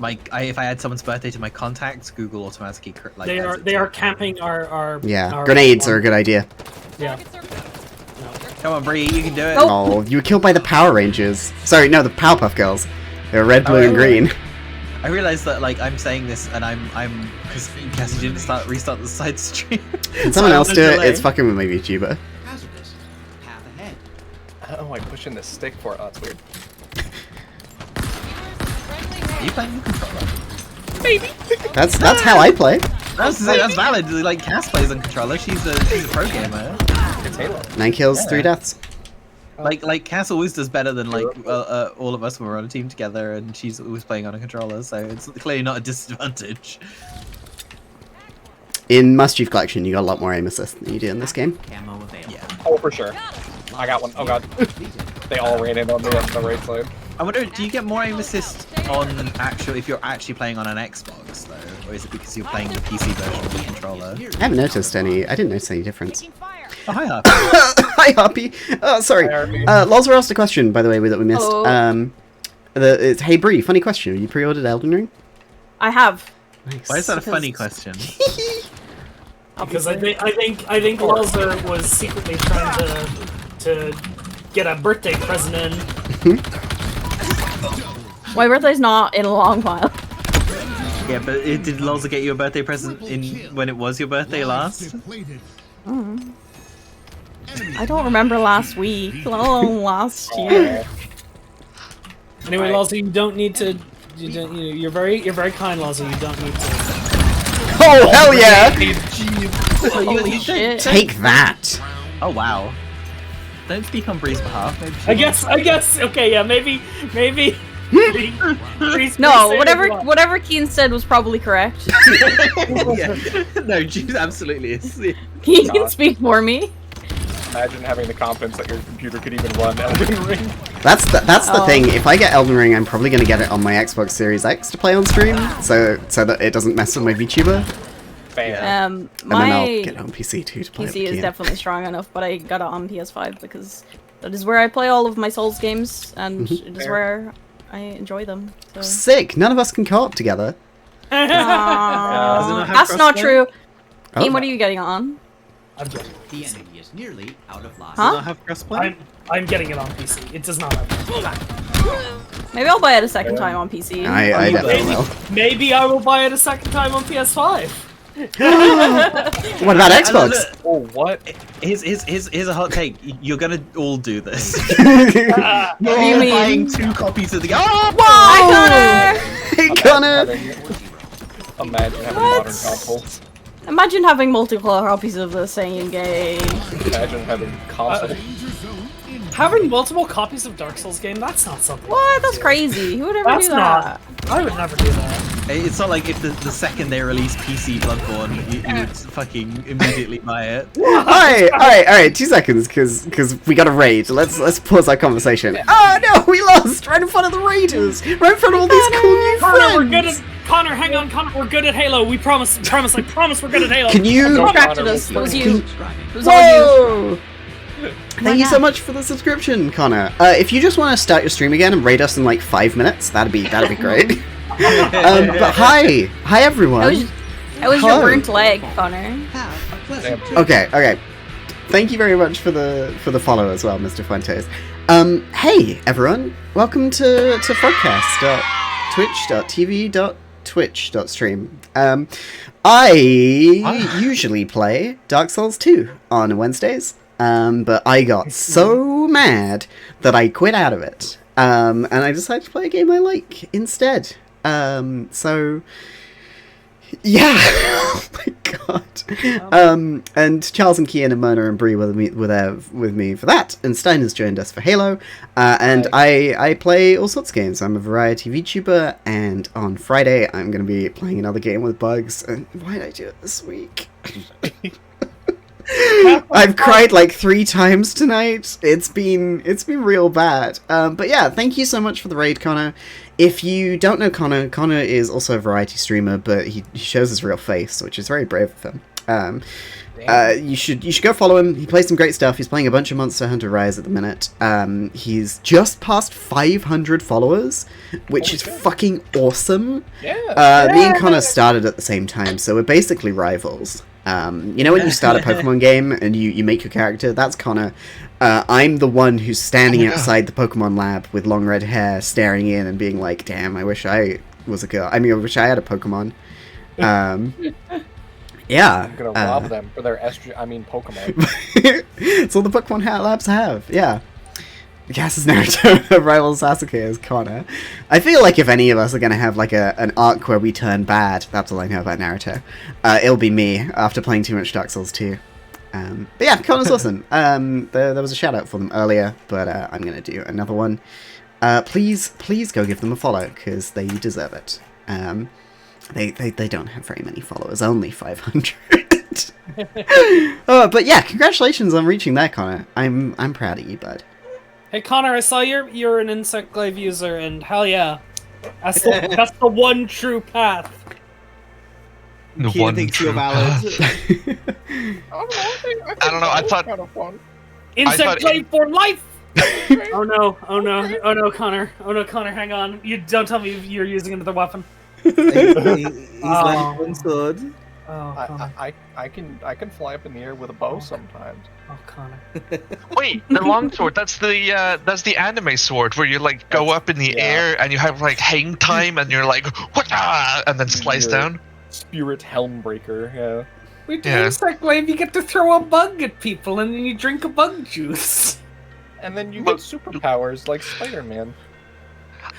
S7: if I add someone's birthday to my contacts, Google automatically like
S2: They
S7: adds
S2: are
S7: it
S2: they
S7: to
S2: are
S7: it.
S2: camping our
S1: Yeah.
S2: our-
S1: Grenades are a good idea.
S2: Yeah.
S7: Come on, Bree, you can do it.
S1: Oh, you were killed by the Power Rangers. Sorry, no, the Powerpuff Girls. They were red, blue, and green.
S7: I realized that like I'm saying this and I'm because Cassie didn't restart the side stream.
S1: Can someone else do it? It's fucking with my VTuber.
S4: Hazardous. Path ahead.
S10: Oh, I'm pushing this stick for it. Oh, it's weird.
S7: Are you playing the controller?
S1: That's how I play.
S7: That's valid. Like Cass plays on controller. She's a pro gamer.
S10: It's Halo.
S1: 9 kills, 3 deaths.
S7: Like Cass always does better than like all of us when we're on a team together, and she's always playing on a controller, so it's clearly not a disadvantage.
S1: In Mischief Collection, you got a lot more aim assist than you do in this game.
S4: Camo available.
S7: Yeah.
S10: Oh, for sure. I got one. Oh god. They all ran in on me on the right side.
S7: I wonder, do you get more aim assist on if you're actually playing on an Xbox though, or is it because you're playing the PC version of the controller?
S1: I haven't noticed any. I didn't notice any difference.
S7: Oh, hi, Harper.
S1: Hi, Hoppy. Oh, sorry. Lolzer asked a question, by the way, that we missed.
S8: Oh.
S1: It's Hey Bree. Funny question. You pre-ordered Elden Ring?
S8: I have.
S1: Nice.
S7: Why is that a funny question?
S2: Because I think Lolzer was secretly trying to get a birthday present in.
S8: My birthday's not in a long while.
S7: Yeah, but did Lolzer get you a birthday present when it was your birthday last?
S8: I don't remember last week, let alone last year.
S2: Anyway, Lolzer, you don't need to. You're very kind, Lolzer. You don't need to.
S1: Oh, hell yeah!
S8: Holy shit.
S1: Take that!
S7: Oh wow! Don't speak on Bree's behalf. Maybe she
S2: I guess. Okay, yeah, maybe.
S8: No, whatever Keen said was probably correct.
S7: yeah. No, she absolutely is.
S8: He can speak for me.
S10: Imagine having the confidence that your computer could even run Elden Ring.
S1: That's the thing. If I get Elden Ring, I'm probably gonna get it on my Xbox Series X to play on stream, so that it doesn't mess with my VTuber. And then I'll get it on PC too to play.
S8: PC is definitely strong enough, but I got it on PS5 because that is where I play all of my Souls games, and it is where I enjoy them. So.
S1: Sick. None of us can co-op together.
S8: That's not true. Team, what are you getting on?
S4: The enemy is nearly out of life.
S8: Huh?
S11: Have crossplay?
S2: I'm getting it on PC. It does not have.
S8: Maybe I'll buy it a second time on PC.
S1: I definitely will.
S2: Maybe I will buy it a second time on PS5.
S1: What about Xbox?
S10: Oh, what?
S7: Here's a hot take. You're gonna all do this.
S8: What
S7: You're
S8: do you
S7: all
S8: mean?
S7: buying 2 copies of the game. Oh,
S8: Hi, Connor!
S1: Hey, Connor!
S10: Imagine having modern consoles.
S8: Imagine having multiple copies of the same game.
S10: Imagine having consoles.
S2: Having multiple copies of Dark Souls game, that's not something.
S8: What? That's crazy. Who would ever do that?
S2: I would never do that.
S7: It's not like if the second they release PC Bloodborne, you would fucking immediately buy it.
S1: Alright, 2 seconds, because we got a raid. Let's pause our conversation. Oh no, we lost! Right in front of the raiders! Right in front of all these cool new friends!
S2: We're good at Connor, hang on, Connor, we're good at Halo. We promise, I promise we're good at Halo.
S1: Can you
S8: distracted us? It was you. It was all you.
S1: Whoa! Thank you so much for the subscription, Connor. If you just want to start your stream again and raid us in like 5 minutes, that'd be great. But hi everyone.
S8: That was your burnt leg, Connor.
S1: Okay. Thank you very much for the follow as well, Mr. Fuentes. Hey everyone, welcome to frogcast.twitch.tv.twitch.stream. I usually play Dark Souls 2 on Wednesdays, but I got so mad that I quit out of it, and I decided to play a game I like instead. So yeah, oh my god. And Charles and Kian and Mona and Bree were there with me for that, and Stein has joined us for Halo, and I play all sorts of games. I'm a variety VTuber, and on Friday I'm going to be playing another game with bugs, and why did I do it this week? I've cried like 3 times tonight. It's been real bad. But yeah, thank you so much for the raid, Connor. If you don't know Connor is also a variety streamer, but he shows his real face, which is very brave of him. You should go follow him. He plays some great stuff. He's playing a bunch of Monster Hunter Rise at the minute. He's just past 500 followers, which is fucking awesome. Me and Connor started at the same time, so we're basically rivals. You know when you start a Pokemon game and you make your character? That's Connor. I'm the one who's standing outside the Pokemon lab with long red hair, staring in and being like, damn, I wish I was a girl. I mean, I wish I had a Pokemon. Yeah.
S10: I'm gonna rob them for their Pokemon.
S1: It's all the Pokemon labs have, yeah. Yes, is Naruto. Rival Sasuke is Connor. I feel like if any of us are going to have like an arc where we turn bad, that's all I know about Naruto. It'll be me after playing too much Dark Souls 2. But yeah, Connor's awesome. There was a shout out for them earlier, but I'm going to do another one. Please go give them a follow, because they deserve it. They don't have very many followers, only 500. But yeah, congratulations on reaching that, Connor. I'm proud of you, bud.
S2: Hey Connor, I saw you're an Insect Glaive user, and hell yeah, that's the one true path.
S7: The one true path.
S3: I don't know. I thought
S10: kind of fun.
S2: Insect Glaive for life. Oh no, Connor. Oh no, Connor, hang on. You don't tell me you're using another weapon.
S7: He's like one sword.
S2: Oh,
S10: I can fly up in the air with a bow sometimes.
S2: Oh, Connor.
S3: Wait, the longsword, that's the anime sword where you like go up in the air and you have like hang time and you're like whatcha, and then slice down.
S10: Spirit Helmbreaker, yeah.
S2: With Insect Glaive, you get to throw a bug at people and then you drink a bug juice.
S10: And then you get superpowers like Spider-Man.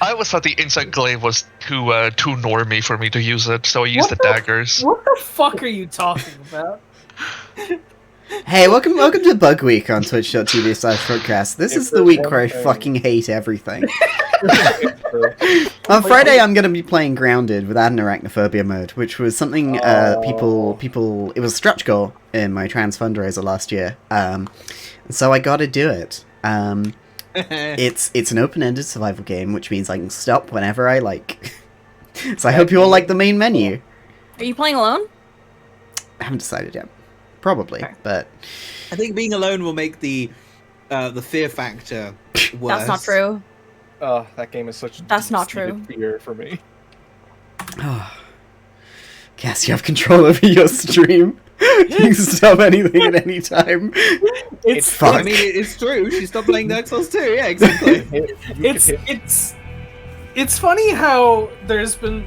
S3: I always thought the Insect Glaive was too normie for me to use it, so I used the daggers.
S2: What the fuck are you talking about?
S1: Hey, welcome to Bug Week on twitch.tv/frogcast. This is the week where I fucking hate everything. On Friday, I'm going to be playing Grounded without an arachnophobia mode, which was something people... It was a stretch goal in my trans fundraiser last year. So I gotta do it. It's an open-ended survival game, which means I can stop whenever I like. So I hope you all like the main menu.
S8: Are you playing alone?
S1: I haven't decided yet. Probably, but
S7: I think being alone will make the fear factor worse.
S8: That's not true.
S10: Oh, that game is such.
S8: That's not true.
S10: Fear for me.
S1: Cass, you have control over your stream. You can stop anything at any time.
S2: It's
S1: fuck.
S7: I mean, it's true. She stopped playing Dark Souls 2. Yeah, exactly.
S2: It's funny how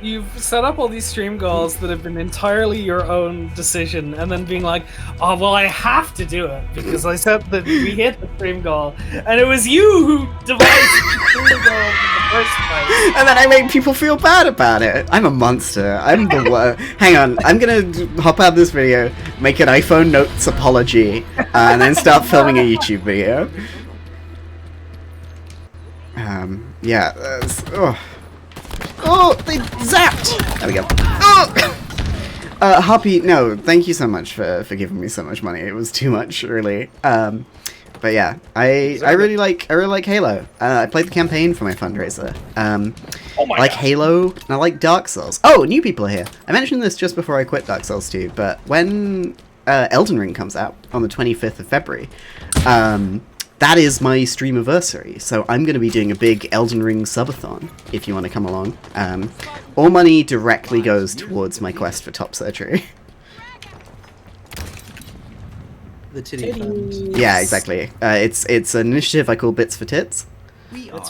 S2: you've set up all these stream goals that have been entirely your own decision, and then being like, oh well, I have to do it because I said that we hit the stream goal, and it was you who devised the stream goal in the first place.
S1: And then I make people feel bad about it. I'm a monster. I'm the worst. Hang on, I'm gonna hop out of this video, make an iPhone notes apology, and then start filming a YouTube video. Yeah. They zapped! There we go. Hoppy, no, thank you so much for giving me so much money. It was too much, really. But yeah, I really like Halo. I played the campaign for my fundraiser. I like Halo, and I like Dark Souls. Oh, new people are here. I mentioned this just before I quit Dark Souls 2, but when Elden Ring comes out on the 25th of February, that is my streamiversary, so I'm going to be doing a big Elden Ring subathon, if you want to come along. All money directly goes towards my quest for top surgery.
S7: The titty fund.
S1: Yeah, exactly. It's an initiative I call Bits for Tits.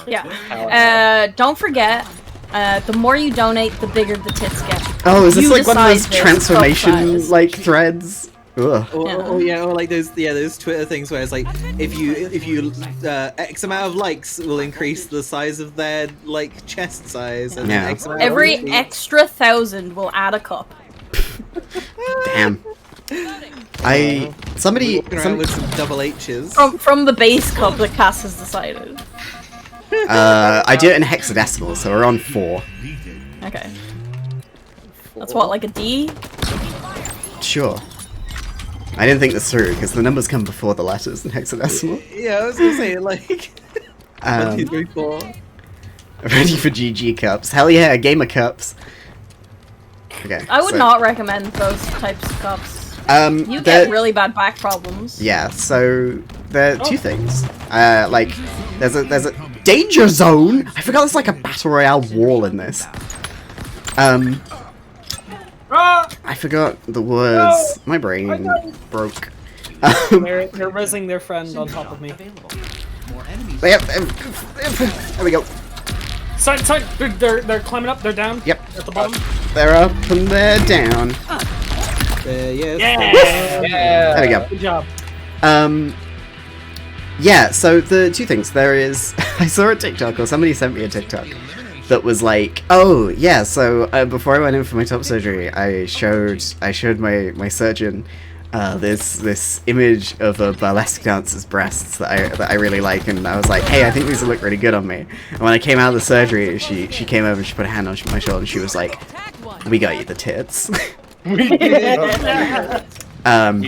S8: Yeah. Don't forget, the more you donate, the bigger the tits get.
S1: Oh, is this
S8: You
S1: like one of those
S8: decide this,
S1: transformation like threads? Ugh.
S7: Or like those Twitter things where it's like if you X amount of likes will increase the size of their like chest size, and
S1: Yeah.
S7: X amount
S8: Every
S7: of
S8: extra 1,000 will add a cup.
S1: Damn. Somebody
S7: walking around with some double H's.
S8: From the base cup that Cass has decided.
S1: I do it in hexadecimal, so we're on 4.
S8: Okay. That's what, like a D?
S1: Sure. I didn't think this through, because the numbers come before the letters in hexadecimal.
S7: Yeah, I was gonna say, like... 1, 2, 3, 4.
S1: Ready for GG cups. Hell yeah, gamer cups. Okay.
S8: I would not recommend those types of cups. You
S1: there-
S8: get really bad back problems.
S1: Yeah, so there are 2 things. Like, there's a danger zone! I forgot there's like a battle royale wall in this. I forgot the words. My brain broke.
S2: They're rezzing their friend on top of me.
S1: There we go.
S2: Side, they're climbing up. They're down.
S1: Yep.
S2: At the bottom.
S1: They're up and they're down.
S2: Yeah.
S1: There we go.
S2: Good job.
S1: Yeah, so the 2 things. There is... I saw a TikTok, or somebody sent me a TikTok, that was like, oh, yeah, so before I went in for my top surgery, I showed my surgeon this image of a burlesque dancer's breasts that I really like, and I was like, hey, I think these look really good on me. And when I came out of the surgery, she came over and she put a hand on my shoulder and she was like, we got you the tits.
S10: You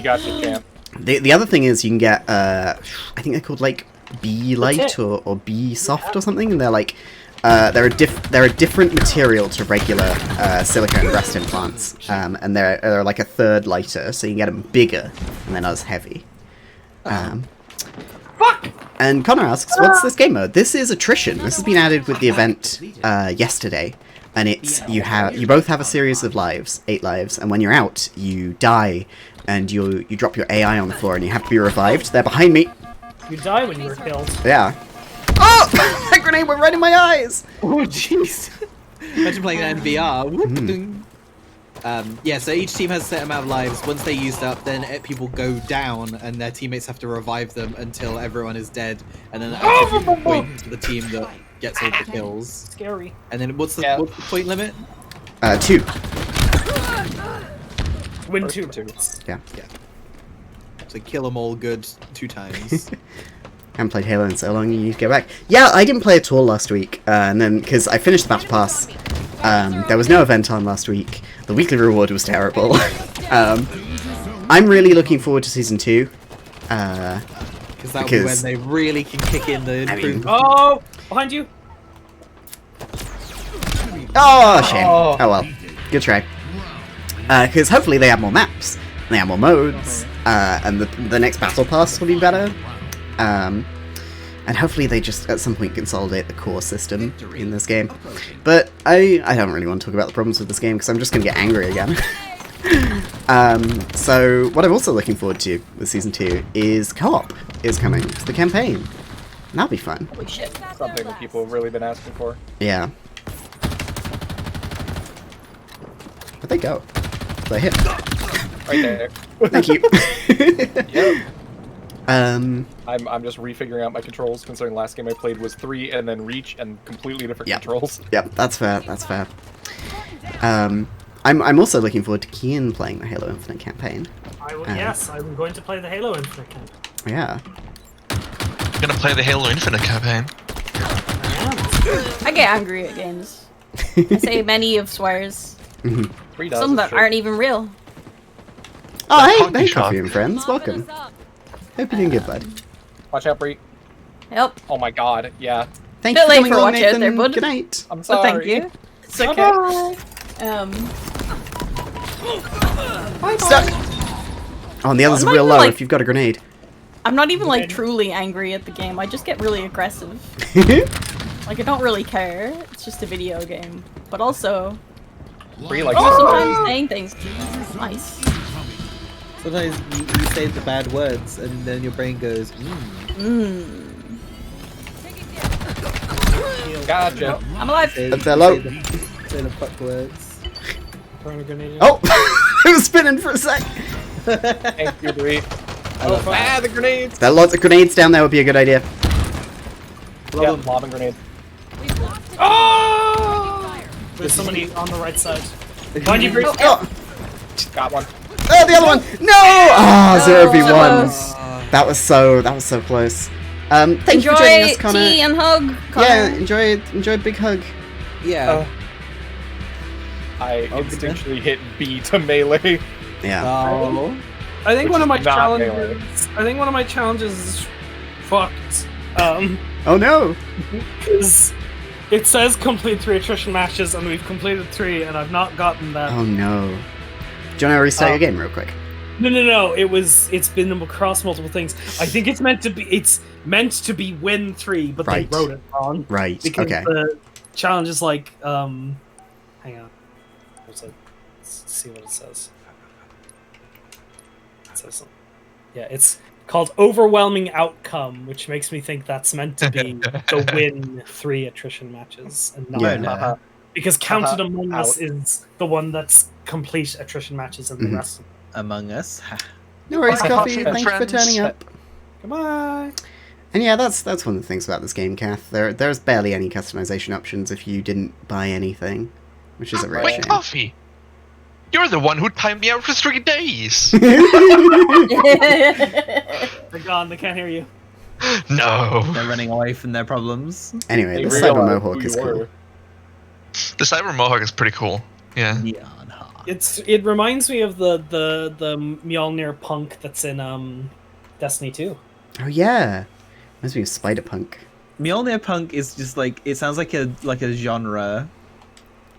S10: got you, champ.
S1: The other thing is you can get, I think they're called like B Light or B Soft or something, and they're like, they're a different material to regular silicone breast implants, and they're like a third lighter, so you can get them bigger and they're not as heavy.
S2: Fuck!
S1: And Connor asks, what's this game mode? This is attrition. This has been added with the event yesterday, and it's you both have a series of lives, 8 lives, and when you're out, you die, and you drop your AI on the floor, and you have to be revived. They're behind me.
S2: You die when you were killed.
S1: Yeah. Oh! That grenade went right in my eyes!
S7: Oh, jeez. Imagine playing that in VR. Yeah, so each team has a set amount of lives. Once they're used up, then people go down, and their teammates have to revive them until everyone is dead, and then point to the team that gets all the kills.
S2: Scary.
S7: And then what's the point limit?
S1: 2.
S2: Win 2.
S1: Yeah.
S7: So kill them all good 2 times.
S1: Haven't played Halo in so long, you need to go back. Yeah, I didn't play at all last week, and then, because I finished the Battle Pass, there was no event on last week, the weekly reward was terrible. I'm really looking forward to Season 2.
S7: Because that'll be when they really can kick in the improvement.
S2: Oh, behind you.
S1: Oh, shame. Oh well. Good try. Because hopefully they have more maps, they have more modes, and the next battle pass will be better. And hopefully they just at some point consolidate the core system in this game. But I don't really want to talk about the problems with this game because I'm just going to get angry again. So what I'm also looking forward to with Season 2 is co-op is coming to the campaign. And that'll be fun.
S8: Holy shit.
S10: Something that people have really been asking for.
S1: Yeah. Where'd they go? Did I hit?
S10: Right there.
S1: Thank you.
S10: Yep.
S1: I'm
S10: just refiguring out my controls, considering last game I played was 3 and then reach and completely different controls.
S1: Yep, that's fair, that's fair. I'm also looking forward to Kian playing the Halo Infinite campaign.
S2: Yes, I'm going to play the Halo Infinite campaign.
S1: Yeah.
S3: I'm gonna play the Halo Infinite campaign.
S8: I get angry at games. I say many of swears. Some that aren't even real.
S1: Oh, hey, Coffee and friends, welcome. Hope you're doing good, bud.
S10: Watch out, Bree.
S8: Yep.
S10: Oh my god, yeah.
S1: Thank you for coming along,
S8: watch out
S1: Nathan.
S8: there, bud.
S1: Good night.
S10: I'm sorry.
S8: Thank you. It's okay.
S1: Stuck. Oh, and the others are real low if you've got a grenade.
S8: I'm not even like truly angry at the game. I just get really aggressive. Like I don't really care. It's just a video game. But also, sometimes saying things. Nice.
S11: Sometimes you say the bad words and then your brain goes,
S10: Gotcha.
S8: I'm alive.
S11: Say the fuck words.
S1: Oh! It was spinning for a sec!
S10: Thank you, Bree. The grenades!
S1: There are lots of grenades down there would be a good idea.
S10: Yeah, lobbing grenade.
S2: Oh! There's somebody on the right side. Behind you, Bree.
S1: Oh!
S10: Got one.
S1: Oh, the other one! No! Ah, 0v1. That was so close. Thank you for joining us, Connor.
S8: Tea and hug. Connor.
S1: Yeah, enjoy big hug.
S11: Yeah.
S10: I instinctually hit B to melee.
S1: Yeah.
S11: Oh.
S2: I think one of my
S10: melee.
S2: challenges is fucked.
S1: Oh no!
S2: Because it says complete 3 attrition matches, and we've completed 3, and I've not gotten that.
S1: Oh no. Do you want to restart your game real quick?
S2: No. It's been across multiple things. I think it's meant to be win 3, but they wrote it wrong.
S1: Right.
S2: Because
S1: Okay.
S2: the challenge is like, hang on. Let's see what it says. It says something. Yeah, it's called Overwhelming Outcome, which makes me think that's meant to be the win 3 attrition matches, and not because Counted Among Us is the one that's complete attrition matches, and the rest of
S7: Among Us.
S1: No worries, Coffee. Thanks for turning up.
S2: Goodbye.
S1: And yeah, that's one of the things about this game, Kath. There's barely any customization options if you didn't buy anything, which is a real shame.
S3: Coffee! You're the one who timed me out for 3 days!
S2: They're gone, they can't hear you.
S3: No.
S7: They're running away from their problems.
S1: Anyway, the Cyber Mohawk is cool.
S3: The Cyber Mohawk is pretty cool. Yeah.
S2: It reminds me of the Mjolnir punk that's in Destiny 2.
S1: Oh yeah. Reminds me of Spider-Punk.
S7: Mjolnir punk is just like, it sounds like a genre,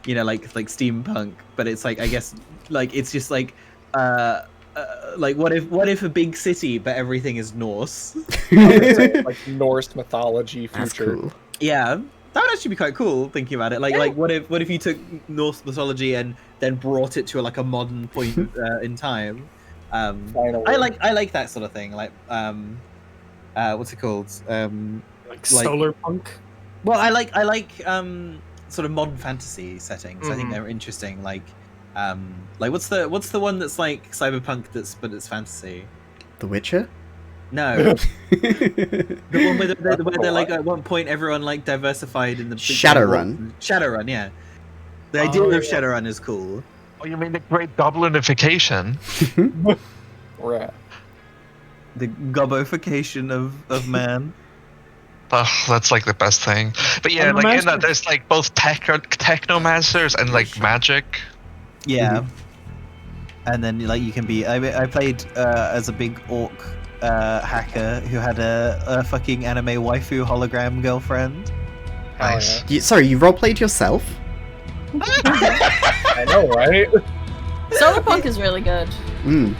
S7: you know, like steampunk, but it's like, I guess, like it's just like what if a big city but everything is Norse?
S10: Like Norse mythology future.
S1: That's cool.
S7: Yeah, that would actually be quite cool thinking about it. Like what if you took Norse mythology and then brought it to like a modern point in time? I like that sort of thing. Like what's it called?
S2: Like solar punk.
S7: Well, I like sort of modern fantasy settings. I think
S2: Mm-hmm.
S7: they're interesting. Like what's the one that's like cyberpunk but it's fantasy?
S1: The Witcher?
S7: No. The one where they're like at one point everyone like diversified in the
S1: Shadowrun.
S7: Shadowrun, yeah. The idea of Shadowrun is cool.
S3: Oh, you mean the Great Goblinification?
S10: Right.
S7: The gobofication of man.
S3: Oh, that's like the best thing. But yeah, like in that there's like both technomancers and like magic.
S7: Yeah. And then like you can be I played as a big orc hacker who had a fucking anime waifu hologram girlfriend.
S3: Nice.
S1: Sorry, you roleplayed yourself?
S10: I know, right?
S8: Solarpunk is really good.
S1: Mm.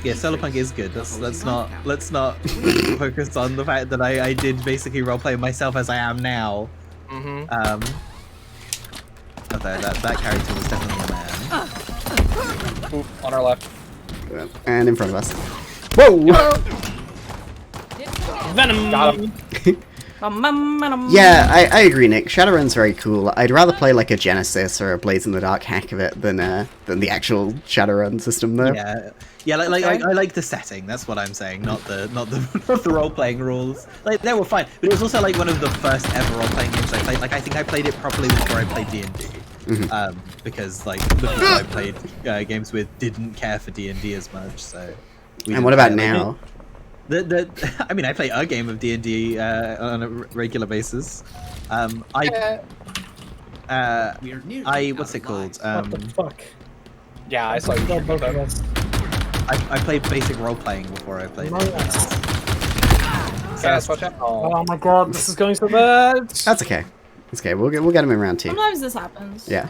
S7: Yeah, Solarpunk is good. Let's not focus on the fact that I did basically roleplay myself as I am now.
S10: Mm-hmm.
S7: Although that character was definitely a man.
S10: Ooh, on our left.
S1: And in front of us. Whoa!
S2: Venom.
S10: Got him.
S1: Yeah, I agree, Nick. Shadowrun's very cool. I'd rather play like a Genesis or a Blades in the Dark hack of it than the actual Shadowrun system, though.
S7: Yeah, like I like the setting. That's what I'm saying, not the not the role playing rules. Like they were fine, but it was also like one of the first ever role playing games I played. Like I think I played it properly before I played D&D. Because like the people I played games with didn't care for D&D as much. So.
S1: And what about now?
S7: I mean, I play a game of D&D on a regular basis. What's it called?
S2: What the fuck?
S10: Yeah, I saw you.
S7: I played basic role playing before I played it.
S10: Yes, watch out.
S2: Oh my god, this is going so bad.
S1: That's okay. It's okay. We'll get him in round 2.
S8: Sometimes this happens.
S1: Yeah.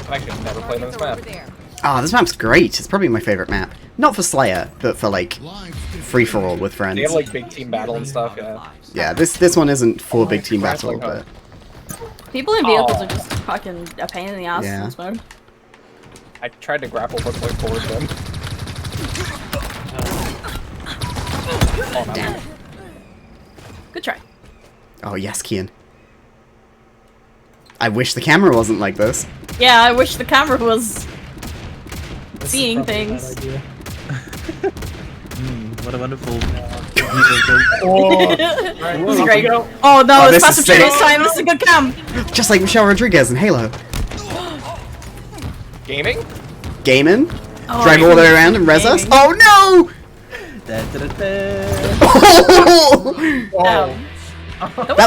S10: I should never play this map.
S1: Oh, this map's great. It's probably my favorite map. Not for Slayer, but for like free for all with friends.
S10: They have like big team battle and stuff. Yeah.
S1: Yeah, this one isn't for big team battle, but
S8: people in vehicles are just fucking a pain in the ass in this mode.
S10: I tried to grapple hook like forward them. Oh,
S1: damn.
S8: Good try.
S1: Oh yes, Kian. I wish the camera wasn't like this.
S8: Yeah, I wish the camera was seeing things.
S7: What a wonderful.
S8: This is great. Oh no, it's Fast and Furious time. This is a good cam.
S1: Just like Michelle Rodriguez in Halo.
S10: Gaming?
S1: Gaming?
S8: Oh,
S1: Drive all the way around and res us? Oh no! That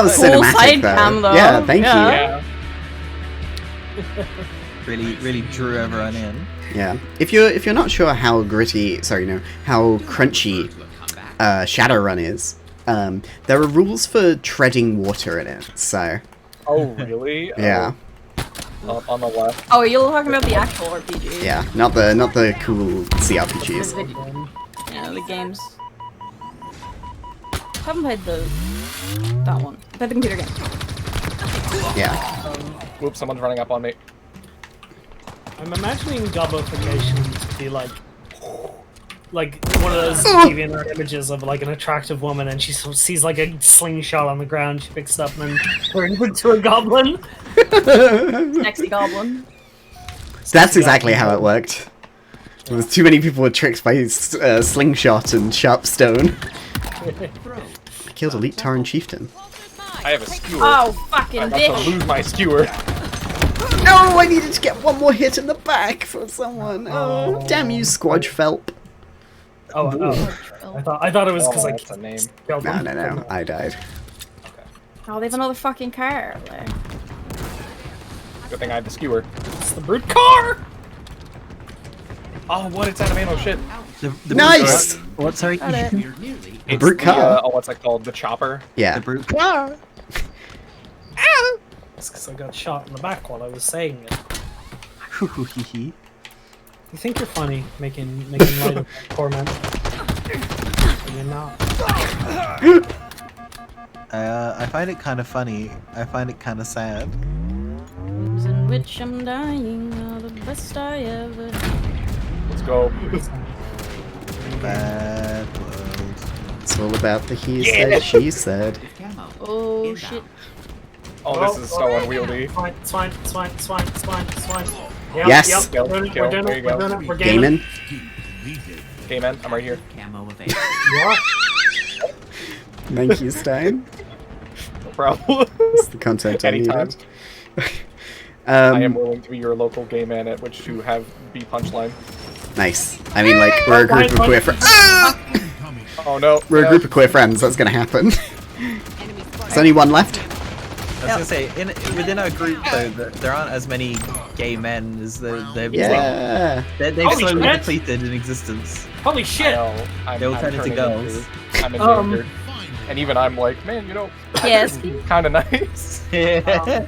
S1: was
S8: cool
S1: cinematic
S8: side
S1: though.
S8: cam, though.
S1: Yeah, thank you.
S7: Really drew everyone in.
S1: Yeah. If you're not sure how gritty, how crunchy Shadowrun is, there are rules for treading water in it. So.
S10: Oh really?
S1: Yeah.
S10: Up on the left.
S8: Oh, you're talking about the actual RPG.
S1: Yeah, not the cool CRPGs.
S8: Yeah, the games. I haven't played that one. I played the computer game.
S1: Yeah.
S10: Whoops, someone's running up on me.
S2: I'm imagining gobbification to be like one of those DeviantArt images of like an attractive woman, and she sees like a slingshot on the ground. She picks it up and then turns into a goblin.
S8: Sexy goblin.
S1: That's exactly how it worked. There was too many people were tricked by slingshot and sharp stone. I killed Elite Tauren Chieftain.
S10: I have a skewer.
S8: Oh, fucking
S10: I'm
S8: dick.
S10: about to lose my skewer.
S1: No, I needed to get one more hit in the back for someone. Oh, damn you, Squadge Felp.
S2: Oh, I thought it was because
S10: that's a name.
S1: No, I died.
S8: Oh, they have another fucking car. Like.
S10: Good thing I have the skewer.
S2: It's the brute car.
S10: Oh, what? It's anime. Oh shit.
S7: The
S1: Nice.
S7: What? Sorry.
S10: It's
S1: brute car.
S10: what's it called? The chopper.
S1: Yeah.
S7: The brute car.
S2: It's because I got shot in the back while I was saying it. You think you're funny, making light of torment. But you're not.
S7: I find it kind of funny. I find it kind of sad.
S8: In which I'm dying are the best I ever.
S10: Let's go.
S7: Bad world.
S1: It's all about the he said, she said.
S8: Oh shit.
S10: Oh, this is so unwieldy.
S2: It's fine. Yep,
S1: Yes.
S2: Yep.
S10: Kill,
S2: We're doing
S10: kill,
S2: it.
S10: there you go.
S2: We're gaming.
S10: Okay, man, I'm right here.
S4: Camo available.
S1: Thank you, Stein.
S10: No problem.
S1: It's the content I
S10: Anytime.
S1: needed.
S10: I am willing to be your local gay man at which to have B punchline.
S1: Nice. I mean, like, we're a group of queer friends.
S10: Oh no.
S1: We're a group of queer friends. That's gonna happen. There's only one left.
S7: I was gonna say, within our group though, there aren't as many gay men as they've
S1: Yeah.
S7: they've slowly depleted in existence.
S2: Holy shit!
S7: They all turn into girls.
S10: I'm endangered. And even I'm like, man, you know,
S8: Yes.
S10: kind of nice.
S7: Yeah.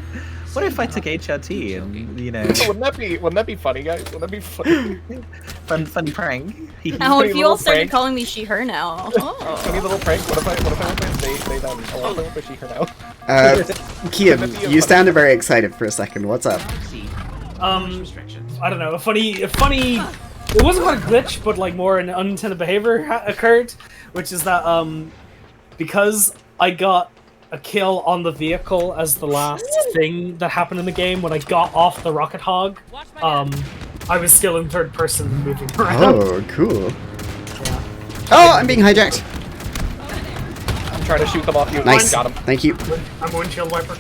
S7: What if I took HRT and, you know...
S10: wouldn't that be funny, guys? Wouldn't that be funny?
S7: Funny prank.
S8: Now, if you all started calling me she, her now. Oh.
S10: Funny little prank. What if I went by they them? Oh, I went by she, her now.
S1: Kian, you sounded very excited for a second. What's up?
S2: I don't know. A funny. It wasn't quite a glitch, but like more an unintended behavior occurred, which is that because I got a kill on the vehicle as the last thing that happened in the game when I got off the rocket hog, I was still in third person moving around.
S1: Oh, cool. Yeah. Oh, I'm being hijacked.
S10: I'm trying to shoot them off you.
S1: Nice.
S10: Got him.
S1: Thank you.
S2: I'm windshield wiper.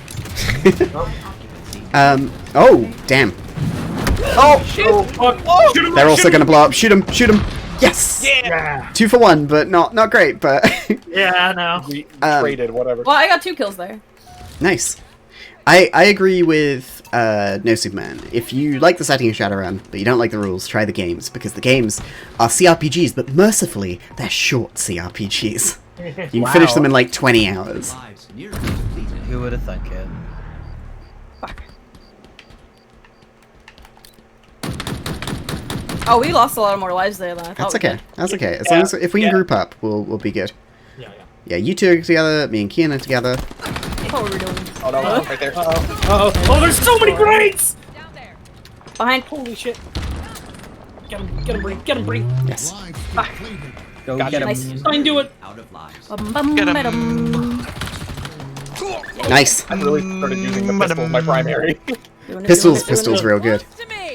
S1: Oh, damn. Oh,
S2: shit. Oh, shoot him,
S1: they're also gonna blow up. Shoot him, shoot him. Yes!
S2: Yeah!
S1: 2 for 1, but not great, but...
S2: yeah, I know.
S10: We traded, whatever.
S8: Well, I got 2 kills there.
S1: Nice. I agree with No Superman. If you like the setting of Shadowrun, but you don't like the rules, try the games, because the games are CRPGs, but mercifully, they're short CRPGs. You can finish them in like 20 hours.
S7: Who would have thunk it?
S8: Fuck. Oh, we lost a lot more lives there than I thought.
S1: That's okay. That's okay. As long as if we can group up, we'll be good. Yeah, you two are together. Me and Kian are together.
S8: What were we doing?
S10: Oh no, right there.
S2: Oh, there's so many grenades!
S8: Behind.
S2: Holy shit! Get him, Bree.
S1: Yes.
S8: Fuck.
S7: Go get him.
S8: Nice.
S2: Fine, do it.
S4: Out of lives.
S8: Get him.
S1: Nice.
S10: I really started using the pistol in my primary.
S1: Pistol's real good.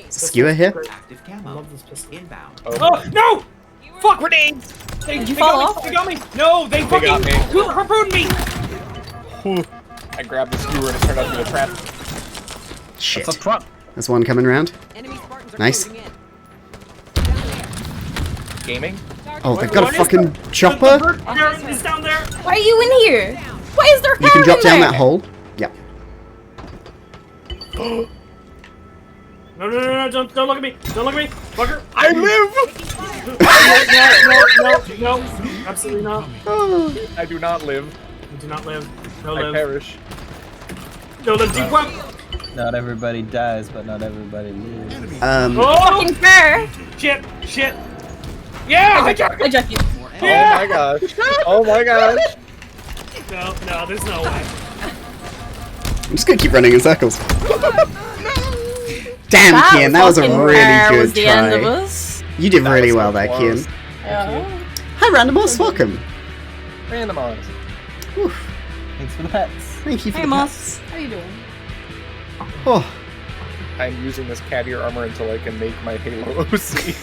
S1: Is a skewer here?
S4: Active camo. Inbound.
S2: Oh, no! Fuck, grenades!
S8: Did you fall off?
S2: They got me! No, they fucking harpooned me!
S10: I grabbed the skewer and it turned out to be a trap.
S1: Shit.
S7: That's a trap.
S1: There's one coming around. Nice.
S10: Gaming?
S1: Oh, they've got a fucking chopper?
S2: Is down there.
S8: Why are you in here? Why is there
S1: You can drop down that hole. Yep.
S2: No, don't look at me. Don't look at me. Fucker.
S10: I live!
S2: No. Absolutely not.
S10: I do not live.
S2: You do not live. No
S10: I
S2: live.
S10: perish.
S2: No live, deep web.
S7: Not everybody dies, but not everybody lives.
S2: Oh!
S8: Fucking fair.
S2: Shit. Yeah!
S8: I jumped you.
S2: Yeah!
S10: Oh my gosh. Oh my gosh.
S2: No, there's no way.
S1: I'm just gonna keep running in circles. Damn, Kian, that was a really good try. You did really well there, Kian. Hi, Randomized, welcome.
S10: Randomized.
S7: Thanks for the pets.
S1: Thank you for the
S8: Moss. How you doing?
S1: Oh.
S10: I'm using this cat ear armor until I can make my Halo OC.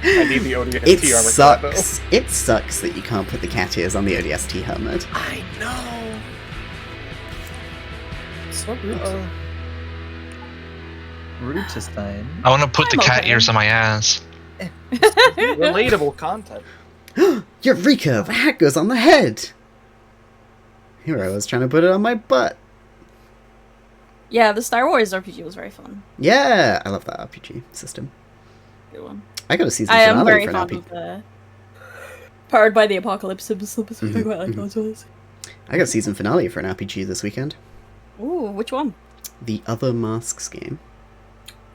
S10: I need the ODST
S1: It
S10: armor.
S1: sucks. It sucks that you can't put the cat ears on the ODST helmet.
S10: I know.
S2: So rude.
S7: Rude to Stein.
S3: I want to put the cat ears on my ass.
S10: Relatable content.
S1: Eureka! The hat goes on the head! Here I was trying to put it on my butt.
S8: Yeah, the Star Wars RPG was very fun.
S1: Yeah! I love that RPG system.
S8: Good one.
S1: I got a season
S8: I am
S1: finale
S8: very
S1: for an
S8: fond
S1: RPG.
S8: of the Powered by the Apocalypse. I
S1: got a season finale for an RPG this weekend.
S8: Ooh, which one?
S1: The Other Masks game.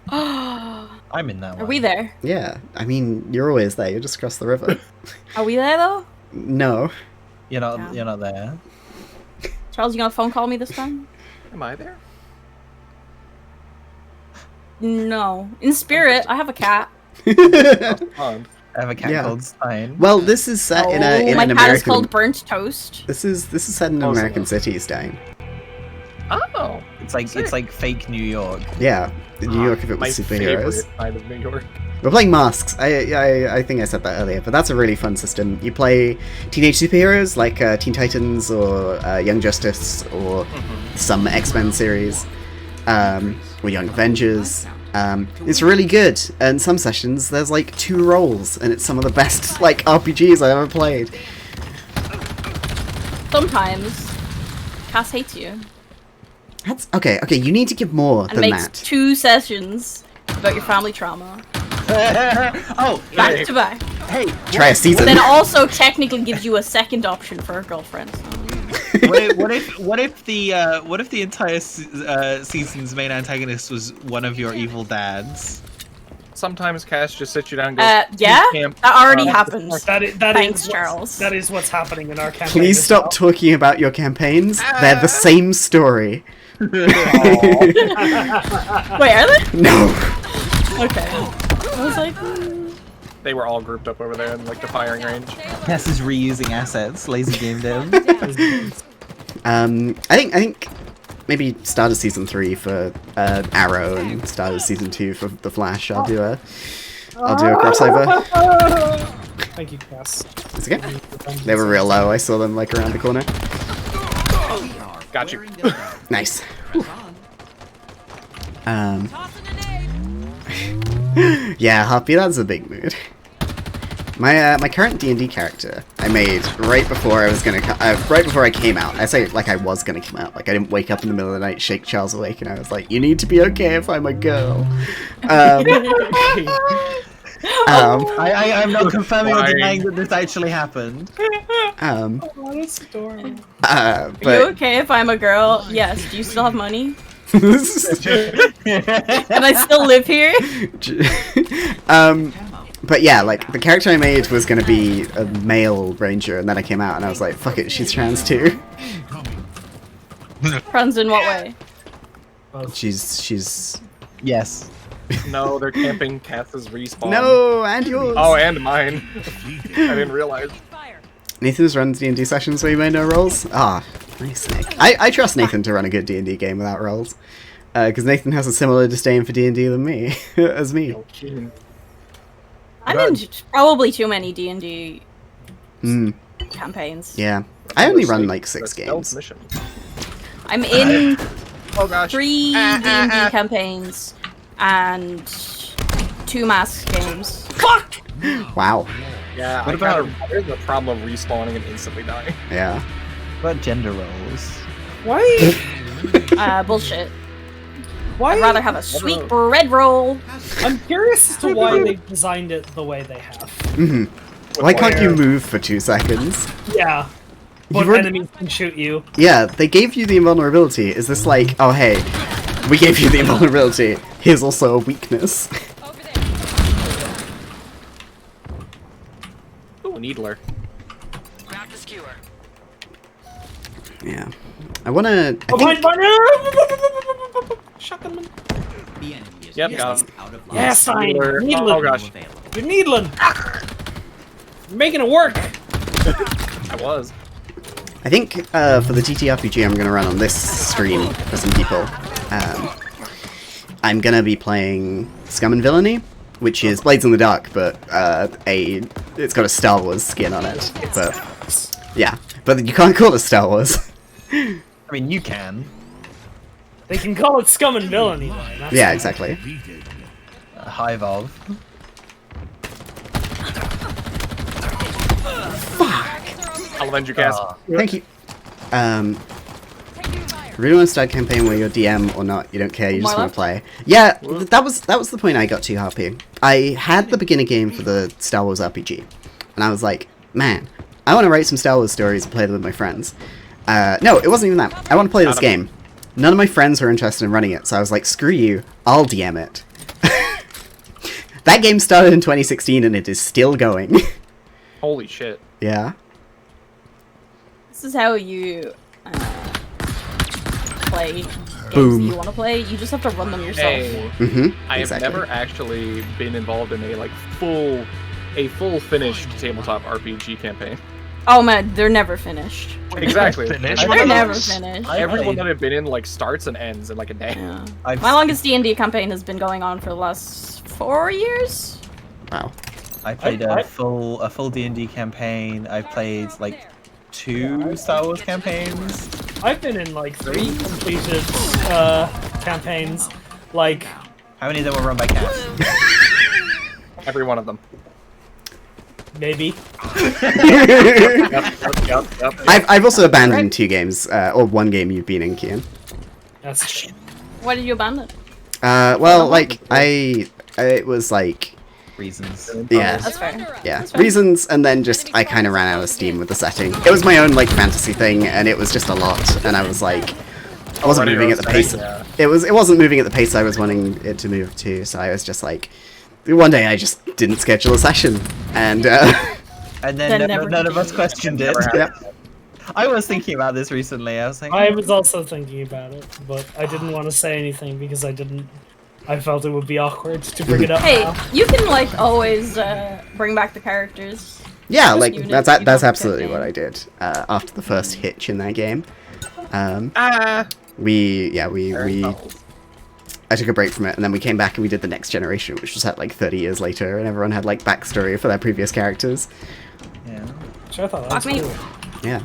S7: I'm in that one.
S8: Are we there?
S1: Yeah, I mean, you're always there. You're just across the river.
S8: Are we there though?
S1: No.
S7: You're not there.
S8: Charles, you gonna phone call me this time?
S10: Am I there?
S8: No. In spirit, I have a cat.
S7: I have a cat called Stein.
S1: Well, this is set in
S8: my
S1: an
S8: cat
S1: American.
S8: is called Burnt Toast.
S1: This is set in an American city, Stein.
S10: Oh,
S7: it's like fake New York.
S1: Yeah, New York if it
S10: my
S1: was superheroes.
S10: favorite kind of New York.
S1: We're playing Masks. I think I said that earlier, but that's a really fun system. You play teenage superheroes like Teen Titans or Young Justice or some X-Men series, or Young Avengers. It's really good. And some sessions there's like 2 roles, and it's some of the best like RPGs I've ever played.
S8: Sometimes Cass hates you.
S1: That's okay. Okay, you need to give more
S8: and
S1: than
S8: makes
S1: that.
S8: 2 sessions about your family trauma.
S7: Oh,
S8: Back to back.
S7: hey,
S1: Try a season.
S8: Then also technically gives you a second option for a girlfriend. So.
S7: what if the entire season's main antagonist was one of your evil dads?
S10: Sometimes Cass just sits you down and goes,
S8: Yeah,
S10: camp.
S8: that already happened.
S2: Thanks,
S8: Charles.
S2: That is what's happening in our campaign.
S1: Please
S2: as
S1: stop
S2: well.
S1: talking about your campaigns. They're the same story.
S8: Wait, are they?
S1: No.
S8: Okay. I was like,
S10: They were all grouped up over there in like the firing range.
S7: Cass is reusing assets, lazy game dev.
S1: I think maybe start of season 3 for Arrow and start of season 2 for the Flash. I'll do a crossover.
S2: Thank you, Cass.
S1: It's okay. They were real low. I saw them like around the corner.
S10: Got you.
S1: Nice. Yeah, Hoppy, that's a big mood. My current D&D character I made right before I was gonna right before I came out. I say like I was gonna come out. Like I didn't wake up in the middle of the night, shake Charles awake, and I was like, "You need to be okay if I'm a girl."
S7: I'm not confirming or denying that this actually happened.
S2: That's adorable.
S8: are you okay if I'm a girl? Yes. Do you still have money? Can I still live here?
S1: But yeah, like, the character I made was gonna be a male ranger, and then I came out and I was like, fuck it, she's trans too.
S8: Trans in what way?
S1: She's...
S7: Yes.
S10: No, they're camping Cass's respawn.
S1: No, and yours!
S10: Oh, and mine. I didn't realize.
S1: Nathan's runs D&D sessions where you may no rolls? Ah, nice, Nick. I trust Nathan to run a good D&D game without rolls. Because Nathan has a similar disdain for D&D than me, as me.
S8: I'm in probably too many D&D campaigns.
S1: Yeah. I only run like 6 games.
S8: I'm in
S10: Oh gosh.
S8: 3 D&D campaigns and 2 Mask games.
S2: Fuck!
S1: Wow.
S10: Yeah,
S7: What
S10: I
S7: about-
S10: there's the problem of respawning and instantly dying.
S1: Yeah.
S7: What about gender roles?
S2: Why?
S8: Bullshit.
S2: Why?
S8: I'd rather have a sweet bread roll.
S2: I'm curious as to why they designed it the way they have.
S1: Mm-hmm. Why can't you move for 2 seconds?
S2: Yeah. But enemies can shoot you.
S1: Yeah, they gave you the invulnerability. Is this like, oh hey, we gave you the invulnerability, here's also a weakness.
S10: Ooh, Needler.
S4: Grab the skewer.
S1: Yeah. I wanna...
S2: Shotgunman.
S4: The enemy is
S10: Yep, got him.
S4: out of
S2: Yeah, fine.
S10: Needler.
S2: Needler.
S10: Oh gosh.
S2: You're needling. You're making it work.
S10: I was.
S1: I think for the TTRPG I'm gonna run on this stream for some people, I'm gonna be playing Scum and Villainy, which is Blades in the Dark, but it's got a Star Wars skin on it. But yeah, but you can't call it Star Wars.
S7: I mean, you can.
S2: They can call it Scum and Villainy.
S1: Yeah, exactly.
S7: High Valve.
S10: I'll avenge you, Cass.
S1: Thank you. Really want to start a campaign where you're DM or not, you don't care, you just want to play. Yeah, that was the point I got to, Harpy. I had the beginner game for the Star Wars RPG, and I was like, man, I want to write some Star Wars stories and play them with my friends. No, it wasn't even that. I want to play this game. None of my friends were interested in running it, so I was like, screw you, I'll DM it. That game started in 2016 and it is still going.
S10: Holy shit.
S1: Yeah.
S8: This is how you play games
S1: Boom.
S8: that you want to play. You just have to run them yourself.
S10: Hey, I have never actually been involved in a full finished tabletop RPG campaign.
S8: Oh man, they're never finished.
S10: Exactly.
S8: They're never finished.
S10: Everyone that I've been in starts and ends in a day.
S8: Yeah. My longest D&D campaign has been going on for the last 4 years.
S1: Wow.
S7: I played a full D&D campaign. I've played 2 Star Wars campaigns.
S2: I've been in 3 completed campaigns.
S7: How many of them were run by Cass?
S10: Every one of them.
S2: Maybe.
S10: Yep.
S1: I've also abandoned 2 games, or 1 game you've been in, Kian.
S2: That's
S8: Why did you abandon?
S1: Well, like it was like
S7: Reasons.
S1: yeah,
S8: That's fair.
S1: yeah,
S8: That's fair.
S1: reasons, and then just I kind of ran out of steam with the setting. It was my own like fantasy thing, and it was just a lot, and I was like, I wasn't moving at the pace. It wasn't moving at the pace I was wanting it to move to, so I was just like, one day I just didn't schedule a session, and
S7: and then none of us questioned it.
S1: Yep.
S7: I was thinking about this recently. I was thinking.
S2: I was also thinking about it, but I didn't want to say anything because I felt it would be awkward to bring it up.
S8: Hey,
S2: now.
S8: you can like always bring back the characters.
S1: Yeah, like
S8: Even if
S1: that's
S8: you don't
S1: absolutely
S8: pick
S1: what
S8: game.
S1: I did after the first hitch in that game.
S10: Ah.
S1: I took a break from it, and then we came back and we did the next generation, which was set like 30 years later, and everyone had like backstory for their previous characters.
S7: Yeah.
S2: Sure, I thought that was
S8: Fuck me.
S2: cool.
S1: Yeah.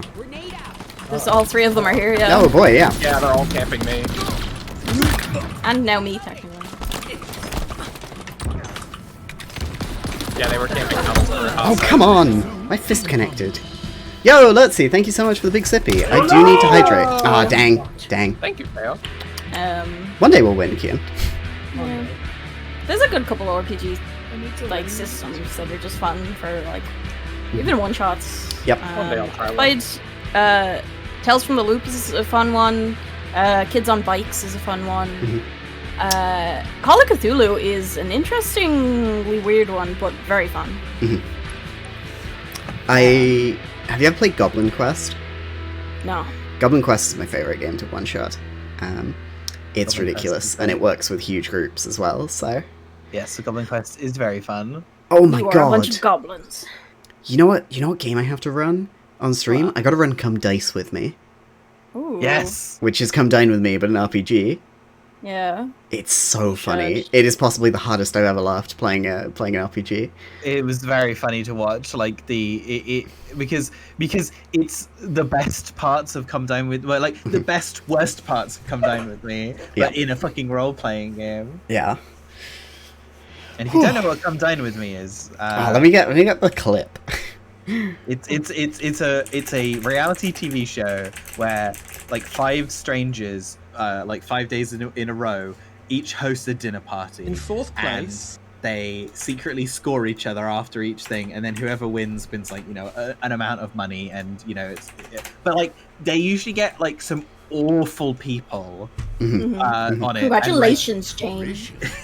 S8: Just all three of them are here, yeah.
S1: Oh boy, yeah.
S10: Yeah, they're all camping me.
S8: And now me, technically.
S10: Yeah, they were camping Hamilton.
S1: Oh come on! My fist connected. Yo, Lurtsy, thank you so much for the big sippy. I do need to hydrate. Ah, dang.
S10: Thank you, Theo.
S1: One day we'll win, Kian.
S8: Yeah. There's a good couple of RPG like systems that are just fun for like even one shots.
S1: Yep.
S10: One day I'll try one.
S8: Played Tales from the Loop is a fun one. Kids on Bikes is a fun one. Call of Cthulhu is an interestingly weird one, but very fun.
S1: Have you ever played Goblin Quest?
S8: No.
S1: Goblin Quest is my favorite game to one shot. It's
S7: Goblin
S1: ridiculous,
S7: Quest is
S1: and it works with huge groups as well. So.
S7: Yes, the Goblin Quest is very fun.
S1: Oh my
S8: You are
S1: god!
S8: a bunch of goblins.
S1: You know what? You know what game I have to run on stream?
S8: What?
S1: I gotta run Come Dice With Me,
S8: Ooh.
S7: Yes.
S1: which is Come Dine With Me, but an RPG.
S8: Yeah.
S1: It's so funny.
S8: should.
S1: It is possibly the hardest I've ever laughed playing an RPG.
S7: It was very funny to watch, like because it's the best parts of Come Dine With, well, like the best worst parts of Come Dine With Me, but in a fucking role playing game.
S1: Yeah.
S7: And if you don't know what Come Dine With Me is,
S1: let me get the clip.
S7: It's a reality TV show where like 5 strangers, like 5 days in a row, each host a dinner party.
S12: In 4th place.
S7: And they secretly score each other after each thing, and then whoever wins like, you know, an amount of money, and you know but like they usually get like some awful people on it.
S8: Congratulations, Jane.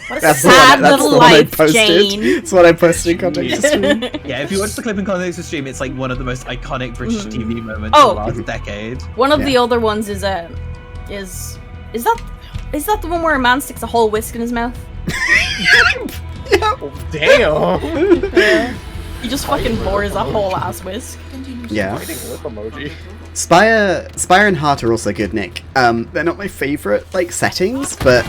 S8: What a
S1: That's
S8: sad
S1: the
S8: little
S1: one I
S8: life,
S1: posted.
S8: Jane.
S1: That's what I posted in context to stream.
S7: Yeah, if you watch the clip in context of stream, it's like one of the most iconic British TV moments
S8: Oh.
S7: of the last decade.
S8: One of the other ones is that the one where a man sticks a whole whisk in his mouth?
S10: Oh, damn.
S8: He just fucking bores that whole ass whisk.
S1: Yeah.
S10: Fighting lip emoji.
S1: Spire and Heart are also good, Nick. They're not my favorite like settings, but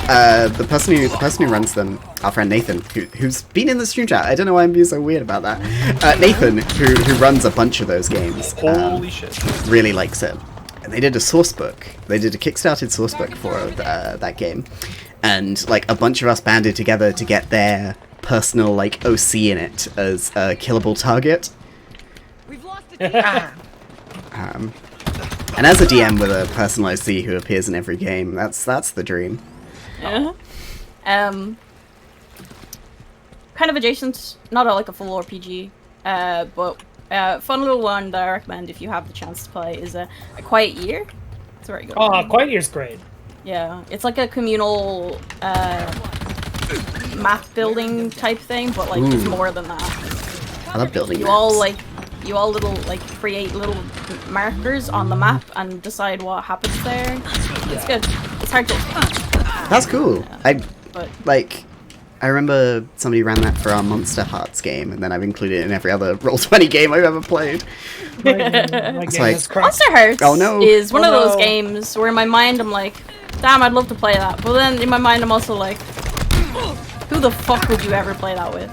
S1: the person who runs them, our friend Nathan, who's been in the stream chat. I don't know why I'm being so weird about that. Nathan, who runs a bunch of those games,
S10: Holy shit.
S1: really likes it. And they did a source book. They did a kickstarted source book for that game, and like a bunch of us banded together to get their personal like OC in it as a killable target.
S4: We've lost the
S1: And as a DM with a personal OC who appears in every game, that's the dream.
S8: Yeah. Kind of adjacent, not like a full RPG, but fun little one that I recommend if you have the chance to play is a Quiet Year. It's a very good one.
S2: Quiet Year's great.
S8: Yeah, it's like a communal map building type thing, but like it's more than that.
S1: I love building
S8: You
S1: maps.
S8: all little like create little markers on the map and decide what happens there. It's good. It's hard to explain.
S1: That's cool.
S8: But
S1: I remember somebody ran that for our Monster Hearts game, and then I've included it in every other Roll20 game I've ever played.
S2: My
S1: It's
S2: game
S1: like-
S2: is cracked.
S8: Monster Hearts
S1: Oh, no.
S8: is one
S2: Oh,
S8: of those
S2: no.
S8: games where in my mind I'm like, damn, I'd love to play that. But then in my mind I'm also like, who the fuck would you ever play that with?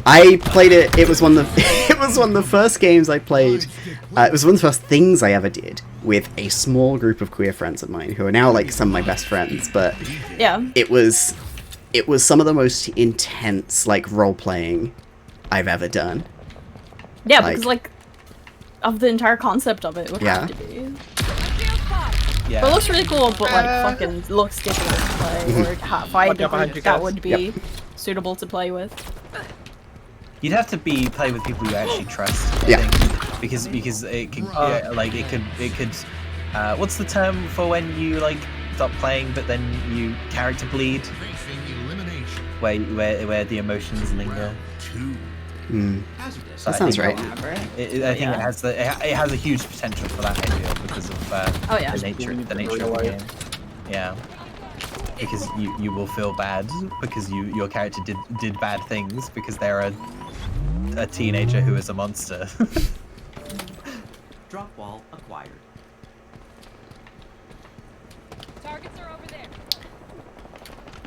S1: I played it. It was one of the it was one of the first games I played. It was one of the first things I ever did with a small group of queer friends of mine who are now like some of my best friends. But
S8: Yeah.
S1: it was some of the most intense like role playing I've ever done.
S8: Yeah,
S1: Like-
S8: because like of the entire concept of it would
S1: Yeah.
S8: have to be.
S7: Yeah.
S8: But it looks really cool, but like fucking looks difficult to play, or find a group that would be suitable to play with.
S7: You'd have to play with people you actually trust. I think, because it can it could. What's the term for when you like stop playing but then you character bleed? Where the emotions linger. So
S1: that sounds right.
S7: I think it has a huge potential for that area because of the nature of the game. Yeah. Because you will feel bad because your character did bad things because they're a teenager who is a monster.
S12: Drop wall acquired.
S4: Targets are over there.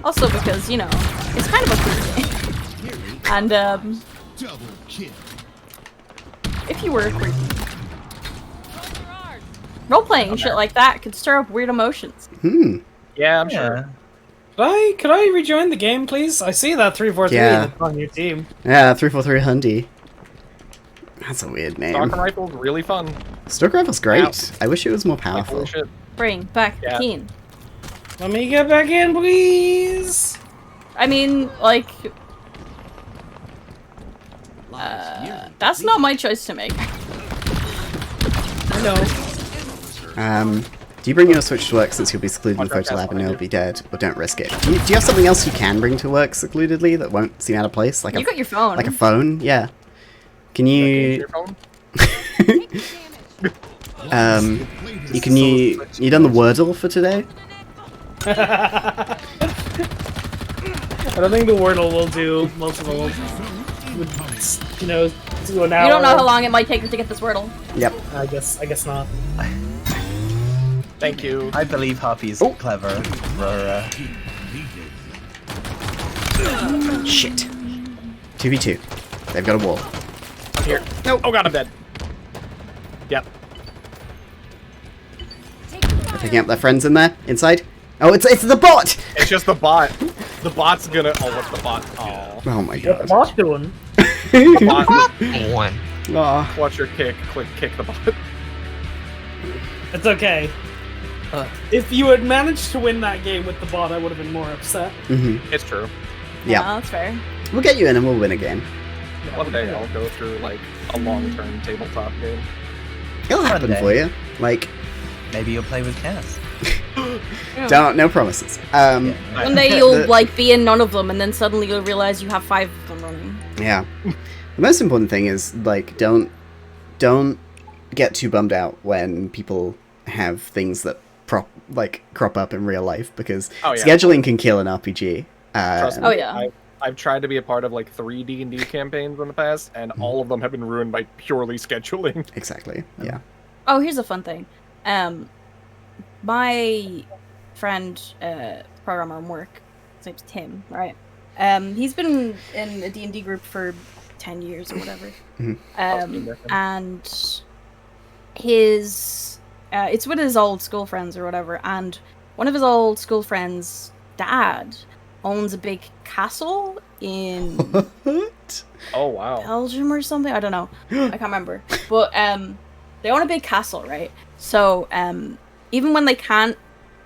S8: Also because, you know, it's kind of a cool game. And if you were a queer, role-playing shit like that could stir up weird emotions.
S10: Yeah, I'm sure.
S2: Could I rejoin the game, please? I see that 343 that's on your team.
S1: Yeah, 343 Hundy. That's a weird name.
S10: Stalker Rifle's really fun.
S1: Stalker Rifle's great. I wish it was more powerful.
S8: Bring back Keen.
S2: Let me get back in, please.
S8: I mean, like, that's not my choice to make.
S2: I know.
S1: Do you bring your Switch to work since you'll be secluded in the photo lab and you'll be dead, or don't risk it? Do you have something else you can bring to work secludedly that won't seem out of place? Like
S8: you got your phone.
S1: Like a phone? Yeah. Can you... you done the Wordle for today?
S2: I don't think the Wordle will do multiple, you know, do an hour.
S8: You don't know how long it might take to get this Wordle.
S1: Yep.
S2: I guess not.
S10: Thank you.
S7: I believe Harpy's clever for
S1: Shit. 2v2. They've got a wall.
S10: I'm here. No. Oh god, I'm dead. Yep.
S1: They're picking up their friends in there, inside. Oh, it's the bot!
S10: It's just the bot. The bot's gonna. Oh, what's the bot?
S1: Oh my god.
S2: What's the bot doing?
S10: The bot.
S1: Aw.
S10: Watch your kick. Kick the bot.
S2: It's okay. If you had managed to win that game with the bot, I would have been more upset.
S10: It's true.
S1: Yeah.
S8: that's fair.
S1: We'll get you in and we'll win a game.
S10: One day I'll go through like a long-term tabletop game.
S1: It'll happen for you. Like,
S7: maybe you'll play with Cass.
S1: no promises.
S8: One day you'll like be in none of them, and then suddenly you'll realize you have 5 of them running.
S1: Yeah. The most important thing is like don't get too bummed out when people have things that crop up in real life, because scheduling can kill an RPG.
S10: Trust me, I've tried to be a part of like 3 D&D campaigns in the past, and all of them have been ruined by purely scheduling.
S1: Exactly. Yeah.
S8: Oh, here's a fun thing. My friend, programmer on work, his name's Tim, right? He's been in a D&D group for 10 years or whatever. And his it's with his old school friends or whatever, and one of his old school friends' dad owns a big castle in
S10: oh wow,
S8: Belgium or something. I don't know. I can't remember. But they own a big castle, right? So even when they can't,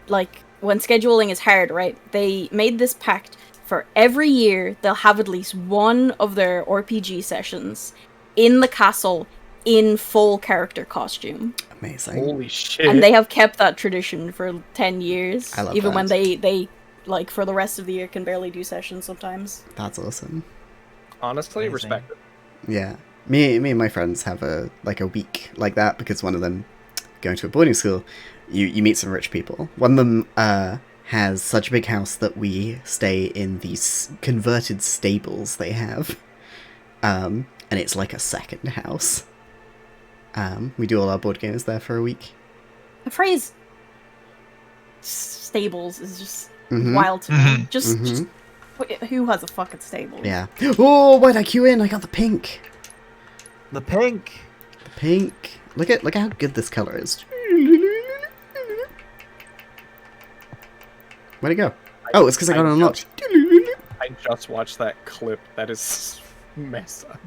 S8: like when scheduling is hard, right? They made this pact for every year they'll have at least one of their RPG sessions in the castle in full character costume.
S1: Amazing.
S10: Holy shit.
S8: And they have kept that tradition for 10 years.
S1: I love
S8: even
S1: that.
S8: when they like for the rest of the year can barely do sessions sometimes.
S1: That's awesome.
S10: Honestly, respect it.
S1: Yeah. Me and my friends have a week like that, because one of them going to a boarding school, you meet some rich people. One of them has such a big house that we stay in these converted stables they have. And it's like a second house. We do all our board games there for a week.
S8: The phrase stables is just wild to me. Just who has a fucking stable?
S1: Yeah. Oh, why'd I queue in? I got the pink.
S7: The pink.
S1: The pink. Look at how good this color is. Where'd it go? Oh, it's because I got it unlocked.
S10: I just watched that clip. That is messed up.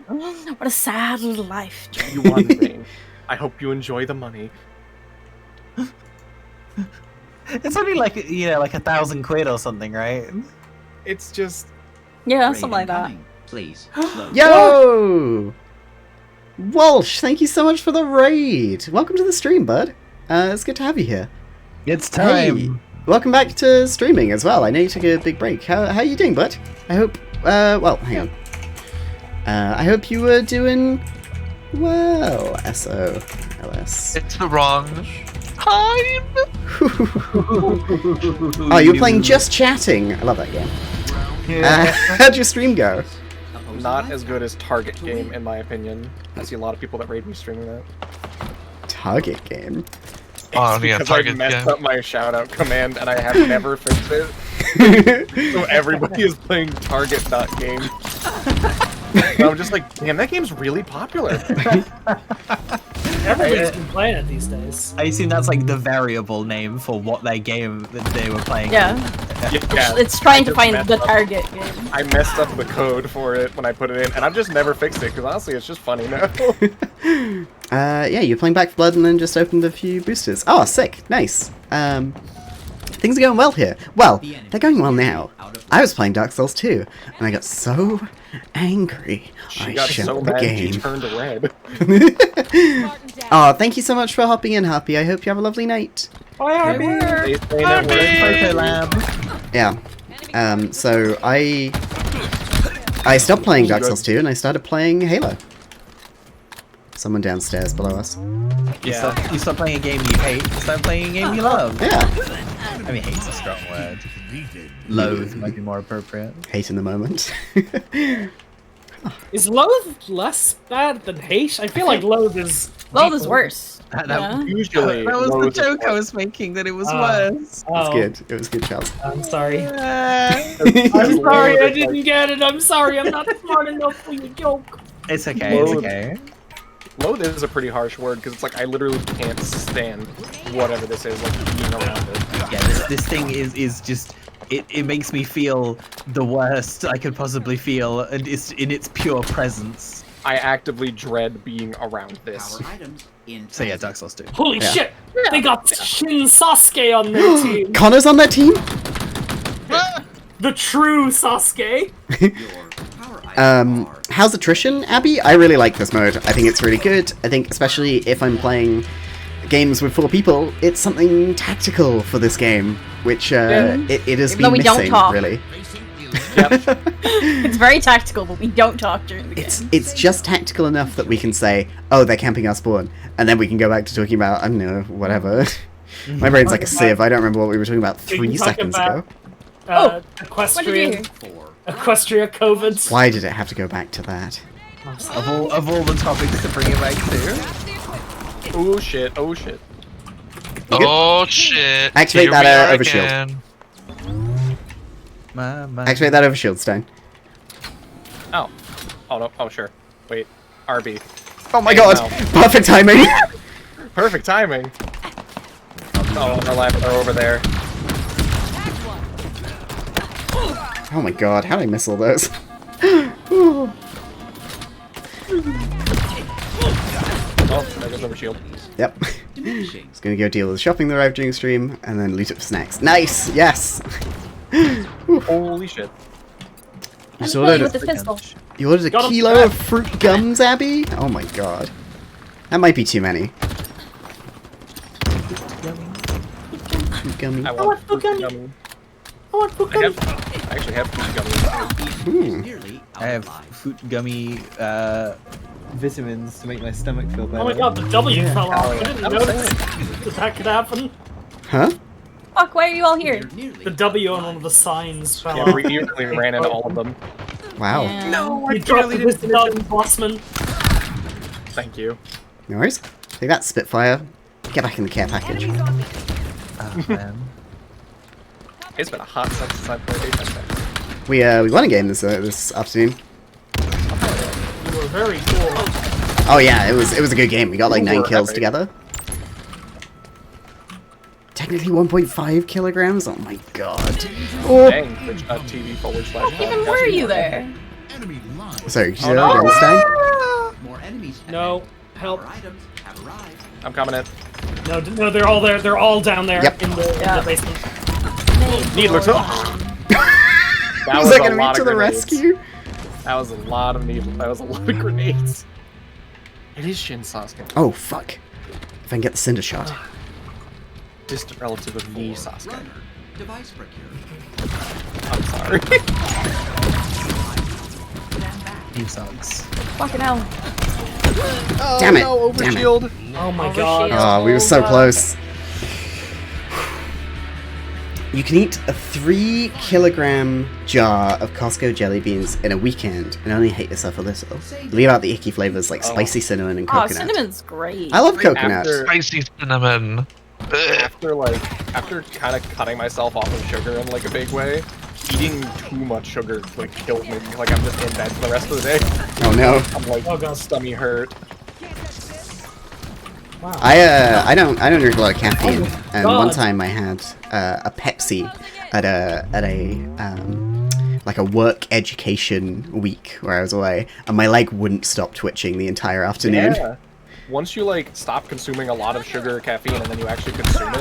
S8: What a sad little life.
S10: You won, Bane. I hope you enjoy the money.
S7: It's only like, you know, like £1,000 or something, right?
S10: It's just
S8: Yeah, something like that.
S12: Please.
S1: Yo! Walsh, thank you so much for the raid. Welcome to the stream, bud. It's good to have you here.
S7: It's time.
S1: Hey, welcome back to streaming as well. I know you took a big break. How are you doing, bud? I hope, well, hang on. I hope you were doing well. S-O-L-S.
S3: It's the wrong time.
S1: Oh, you were playing Just Chatting. I love that game. How'd your stream go?
S10: not as good as Target Game, in my opinion. I see a lot of people that raid me streaming that.
S1: Target Game?
S3: Oh, yeah,
S10: because
S3: Target
S10: I messed
S3: Game.
S10: up my shout-out command, and I have never fixed it. So everybody is playing Target.game. So I'm just like, damn, that game's really popular.
S2: Everybody's been playing it these days.
S7: I assume that's like the variable name for what their game that they were playing.
S8: Yeah.
S10: Yeah,
S8: It's trying to
S10: I
S8: find
S10: just
S8: the
S10: messed up-
S8: target game.
S10: I messed up the code for it when I put it in, and I've just never fixed it, because honestly, it's just funny now.
S1: Yeah, you're playing Back 4 Blood and then just opened a few boosters. Oh, sick. Nice. Things are going well here. Well, they're going well now. I was playing Dark Souls 2, and I got so angry.
S10: She
S1: I
S10: got
S1: shut
S10: so
S1: the
S10: mad
S1: game.
S10: she turned red.
S1: Oh, thank you so much for hopping in, Happy. I hope you have a lovely night.
S2: Bye, Harvey.
S1: Yeah. So I stopped playing Dark Souls 2 and I started playing Halo. Someone downstairs below us.
S7: You stop playing a game you hate, you start playing a game you love.
S1: Yeah.
S7: I mean, hate's a strong word. Loathe might be more appropriate.
S1: Hate in the moment.
S2: Is loathe less bad than hate? I feel like loathe is...
S8: Loathe is worse.
S10: Usually,
S7: that was the
S10: loathe is
S7: joke I
S10: worse.
S7: was making, that it was worse.
S1: It's good. It was good, Charles.
S2: I'm sorry.
S10: I'm
S2: sorry, I didn't get it. I'm sorry, I'm not smart enough for your joke.
S7: It's okay, it's okay.
S10: Loathe is a pretty harsh word, because it's like I literally can't stand whatever this is, like being around it.
S7: Yeah, this thing is just... It makes me feel the worst I could possibly feel, and it's in its pure presence.
S10: I actively dread being around this.
S7: So yeah, Dark Souls 2.
S2: Holy
S1: Yeah.
S2: shit! They got Shin Sasuke on their team.
S1: Connor's on that team?
S2: The true Sasuke.
S1: How's attrition, Abby? I really like this mode. I think it's really good. I think especially if I'm playing games with 4 people, it's something tactical for this game, which it has
S8: Even though
S1: been
S8: we don't
S1: missing,
S8: talk.
S1: really.
S8: It's very tactical, but we don't talk during the game.
S1: It's just tactical enough that we can say, oh, they're camping our spawn, and then we can go back to talking about, I don't know, whatever. My brain's like a sieve. I don't remember what we were talking about
S2: We can
S1: 3
S2: talk
S1: seconds
S2: about,
S1: ago.
S2: Equestrian. Equestria COVID.
S1: Why did it have to go back to that?
S7: Of all the topics to bring it back to.
S10: Oh shit, oh shit.
S3: Oh shit.
S1: Activate
S3: Here
S1: that
S3: we are
S1: overshield.
S3: again.
S1: Activate that overshield, Stein.
S10: Oh. Oh no, oh sure. Wait. RB.
S1: Oh my
S10: Hey,
S1: god!
S10: no.
S1: Perfect timing!
S10: Perfect timing! Oh, on our left, they're over there.
S1: Oh my god, how did I miss all those?
S10: Oh, there goes overshield.
S1: Yep. Just gonna go deal with shopping that arrived during stream, and then loot up for snacks. Nice! Yes!
S10: Holy shit.
S1: You just ordered,
S8: with this pistol.
S1: you ordered a
S2: Got 'em
S1: kilo
S2: back.
S1: of fruit gums, Abby? Oh my god. That might be too many. Fruit gummy.
S10: I
S2: want
S10: want
S2: food gummy.
S10: gummy.
S2: I want food
S10: I
S2: gummy.
S10: actually have food gummy.
S1: Hmm.
S7: I have fruit gummy,
S11: Vitamins to make my stomach feel better.
S2: Oh my god, the W fell off.
S10: Oh,
S2: I
S10: yeah.
S2: didn't
S10: I'm
S2: notice that could happen.
S1: Huh?
S8: Fuck, why are you all here?
S2: The W on one of the signs fell
S10: Yeah,
S2: off.
S10: we usually ran into all of them.
S1: Wow.
S8: Yeah.
S10: No,
S2: You dropped the Wisdom Bossman.
S10: Thank you.
S1: No worries. Take that, Spitfire. Get back in the care package.
S7: Oh man.
S10: It's been a hot second since I played Apex.
S1: We won a game this afternoon.
S2: You were very cool.
S1: Oh yeah, it was a good game. We got like 9
S10: Ooh,
S1: kills
S10: epic.
S1: together. Technically 1.5 kilograms? Oh my god. Oh.
S10: Dang, twitch.tv/.
S8: Even were you there?
S1: Sorry, could you
S10: Oh, no.
S1: understand?
S2: No, help.
S10: I'm coming in.
S2: No, they're all there. They're all down there
S1: Yep.
S2: in the basement.
S10: Needler to. That
S1: Was
S10: was
S1: I
S10: a
S1: gonna
S10: lot
S1: reach to
S10: of
S1: the
S10: grenades.
S1: rescue?
S10: That was a lot of needle. That was a lot of grenades. It is Shin Sasuke.
S1: Oh, fuck. If I can get the Cinder Shot.
S10: Distant relative of me, Sasuke.
S9: Device procured.
S10: I'm sorry.
S7: He sucks.
S8: Fucking hell.
S10: Oh,
S1: Damn it.
S10: no,
S1: Damn it.
S10: overshield.
S2: Oh my god.
S1: Oh, we were so close. You can eat a 3-kilogram jar of Costco jelly beans in a weekend and only hate yourself a little. Leave out the icky flavors like spicy cinnamon and
S8: Oh,
S1: coconut.
S8: cinnamon's great.
S1: I love coconut.
S3: Spicy cinnamon.
S10: After kind of cutting myself off of sugar in like a big way, eating too much sugar like killed me. Like I'm just in bed for the rest of the day.
S1: Oh no.
S10: I'm like,
S2: Oh, God.
S10: stomach hurt.
S2: Wow.
S1: I don't drink a lot of caffeine, and
S2: God.
S1: one time I had a Pepsi at a like a work education week where I was away, and my leg wouldn't stop twitching the entire afternoon.
S10: Yeah. Once you like stop consuming a lot of sugar or caffeine and then you actually consume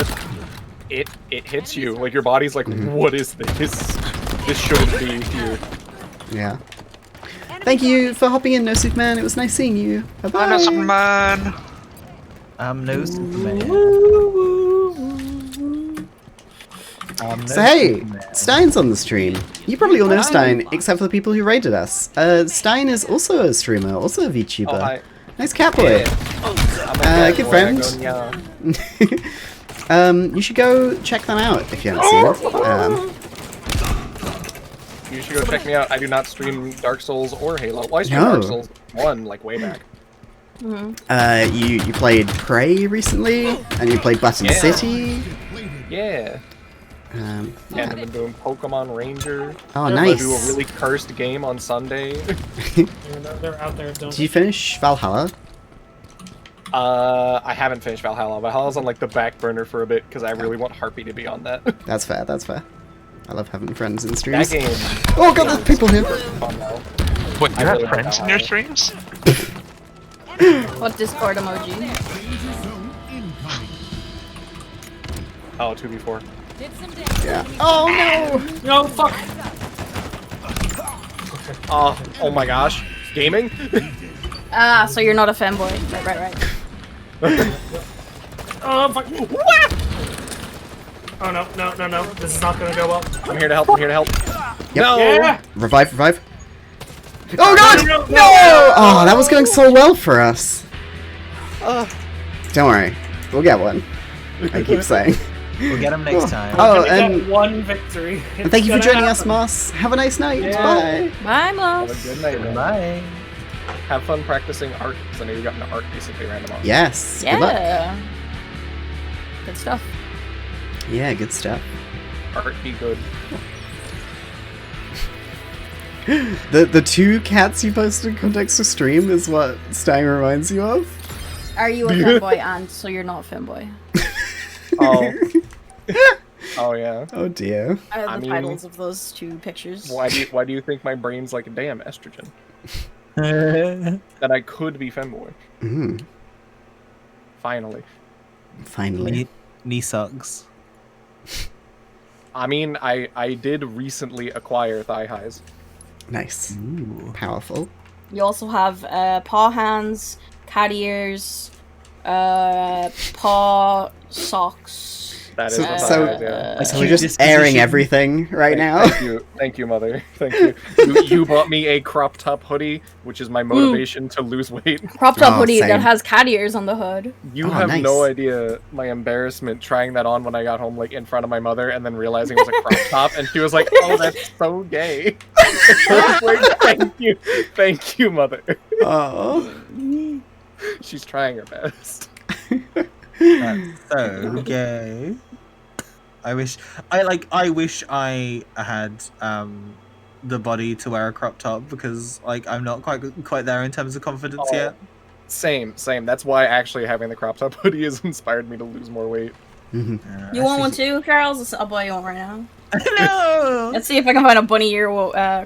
S10: it, it hits you. Like your body's like, what is this? This shouldn't be here.
S1: Yeah. Thank you for hopping in, No Superman. It was nice seeing you. Bye bye.
S3: I'm a Superman.
S7: I'm no Superman.
S1: So hey, Stein's on the stream. You probably all know Stein, except for the people who raided us. Stein is also a streamer, also a VTuber.
S10: Oh, hi.
S1: Nice Catboy.
S10: I'm a
S1: Good
S10: boy,
S1: friend.
S10: I go, yeah.
S1: You should go check them out if you haven't seen it.
S10: You should go check me out. I do not stream Dark Souls or Halo. Well, I stream
S1: No.
S10: Dark Souls 1 like way back.
S1: You played Prey recently, and you played Button
S10: Yeah.
S1: City.
S10: Yeah.
S1: Yeah.
S10: And I've been doing Pokemon Ranger.
S1: Oh,
S10: I'm
S1: nice.
S10: gonna do a really cursed game on Sunday.
S2: They're out there. Don't.
S1: Did you finish Valhalla?
S10: I haven't finished Valhalla. Valhalla's on like the back burner for a bit because I really want Harpy to be on that.
S1: That's fair, that's fair. I love having friends in
S10: That
S1: streams.
S10: game.
S1: Oh god, there's people here!
S10: Fun, though.
S3: What, you
S10: I
S3: have
S10: really
S3: friends
S10: like
S3: in your
S10: Valhalla.
S3: streams?
S8: What Discord emoji?
S10: Oh, 2v4.
S4: Did some damage.
S1: Yeah. Oh no!
S2: No, fuck.
S10: Oh my gosh. Gaming?
S8: Ah, so you're not a fanboy. Right.
S2: Oh, fuck. Oh, no. This is not gonna go well.
S10: I'm here to help.
S1: Yep.
S10: No!
S2: Yeah!
S1: Revive. Oh god!
S2: No!
S1: Oh, that was going so well for us. Don't worry, we'll get one. I keep saying.
S7: We'll get him next time.
S1: Oh,
S2: We're gonna
S1: and
S2: get one victory.
S1: and thank you for joining us, Moss. Have a nice night.
S10: Yeah.
S1: Bye.
S8: Bye,
S10: Have
S8: Moss.
S10: a good night, man.
S7: Bye.
S10: Have fun practicing art, because I know you got into art recently, Randomized.
S1: Yes. Good luck.
S8: Yeah. Good stuff.
S1: Yeah, good stuff.
S10: Art be good.
S1: The two cats you posted in context to stream is what Stein reminds you of.
S8: Are you a fanboy and so you're not a fanboy?
S10: Oh. Oh yeah.
S1: Oh dear.
S8: The
S10: I mean-
S8: titles of those two pictures.
S10: Why do you think my brain's like, damn, estrogen? That I could be femboy.
S1: Mm,
S10: Finally.
S1: finally.
S7: Knee sucks.
S10: I mean, I did recently acquire thigh highs.
S1: Nice.
S7: Ooh.
S1: Powerful.
S8: You also have paw hands, cat ears, paw socks.
S10: That is
S1: So-
S10: a thigh
S1: so-
S10: highs, yeah.
S1: So we're just airing everything right now.
S10: Thank you, mother. Thank you. You bought me a crop top hoodie, which is my motivation to lose weight.
S8: Crop top
S1: Oh,
S8: hoodie
S1: same.
S8: that has cat ears on the hood.
S10: You
S1: Oh,
S10: have
S1: nice.
S10: no idea my embarrassment trying that on when I got home, like in front of my mother, and then realizing it was a crop top, and she was like, "Oh, that's so gay." I was like, thank you, mother.
S1: Oh.
S10: She's trying her best.
S7: That's so gay. I wish I had the body to wear a crop top because like I'm not quite there in terms of confidence
S10: Oh.
S7: yet.
S10: Same. That's why actually having the crop top hoodie has inspired me to lose more weight.
S1: Mhm.
S8: You want one too, Charles? I'll buy you one right now.
S7: No.
S8: Let's see if I can find a bunny ear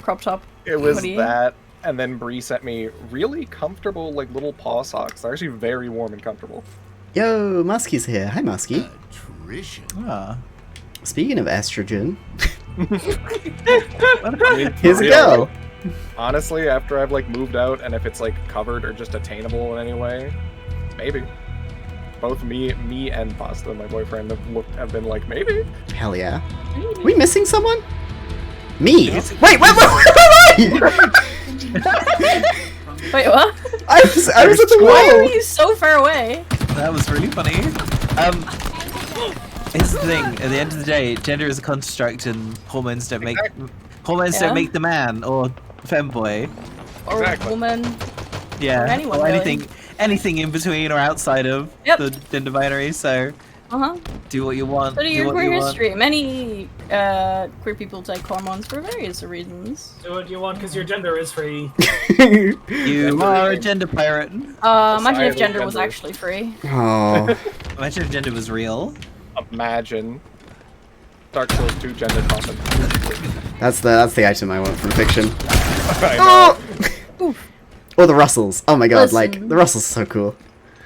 S8: crop top.
S10: It was
S8: Hoodie.
S10: that, and then Bree sent me really comfortable like little paw socks. They're actually very warm and comfortable.
S1: Yo, Musky's here. Hi, Musky.
S9: Attrition.
S7: Ah.
S1: Speaking of estrogen,
S10: Here's
S1: here's a girl.
S10: Honestly, after I've like moved out, and if it's like covered or just attainable in any way, maybe. Both me and Pasta, my boyfriend, have been like, maybe.
S1: Hell yeah. Are we missing someone? Me?
S10: Yeah.
S1: Wait, wait.
S8: Wait, what?
S1: I was at the
S8: Why are
S1: wall.
S8: you so far away?
S7: That was really funny. Here's the thing. At the end of the day, gender is a construct, and hormones don't make
S8: Yeah.
S7: the man or femboy.
S8: Or
S10: Exactly.
S8: woman?
S7: Yeah,
S8: Or anyone, really.
S7: anything in between or outside of
S8: Yep.
S7: the gender binary. So
S8: Uh-huh.
S7: do what you want.
S8: So do
S7: do
S8: your
S7: what
S8: queer
S7: you want.
S8: history. Many queer people take hormones for various reasons.
S2: Do what you want because your gender is free.
S7: You are a gender pirate.
S8: Imagine if
S10: Societal
S8: gender was
S10: gender.
S8: actually free.
S1: Oh,
S7: Imagine if gender was real.
S10: Imagine. Dark Souls 2 gender content.
S1: that's the item I want from fiction.
S10: I know.
S1: Oh! Or the Russells. Oh my god,
S8: Listen.
S1: like the Russells are so cool.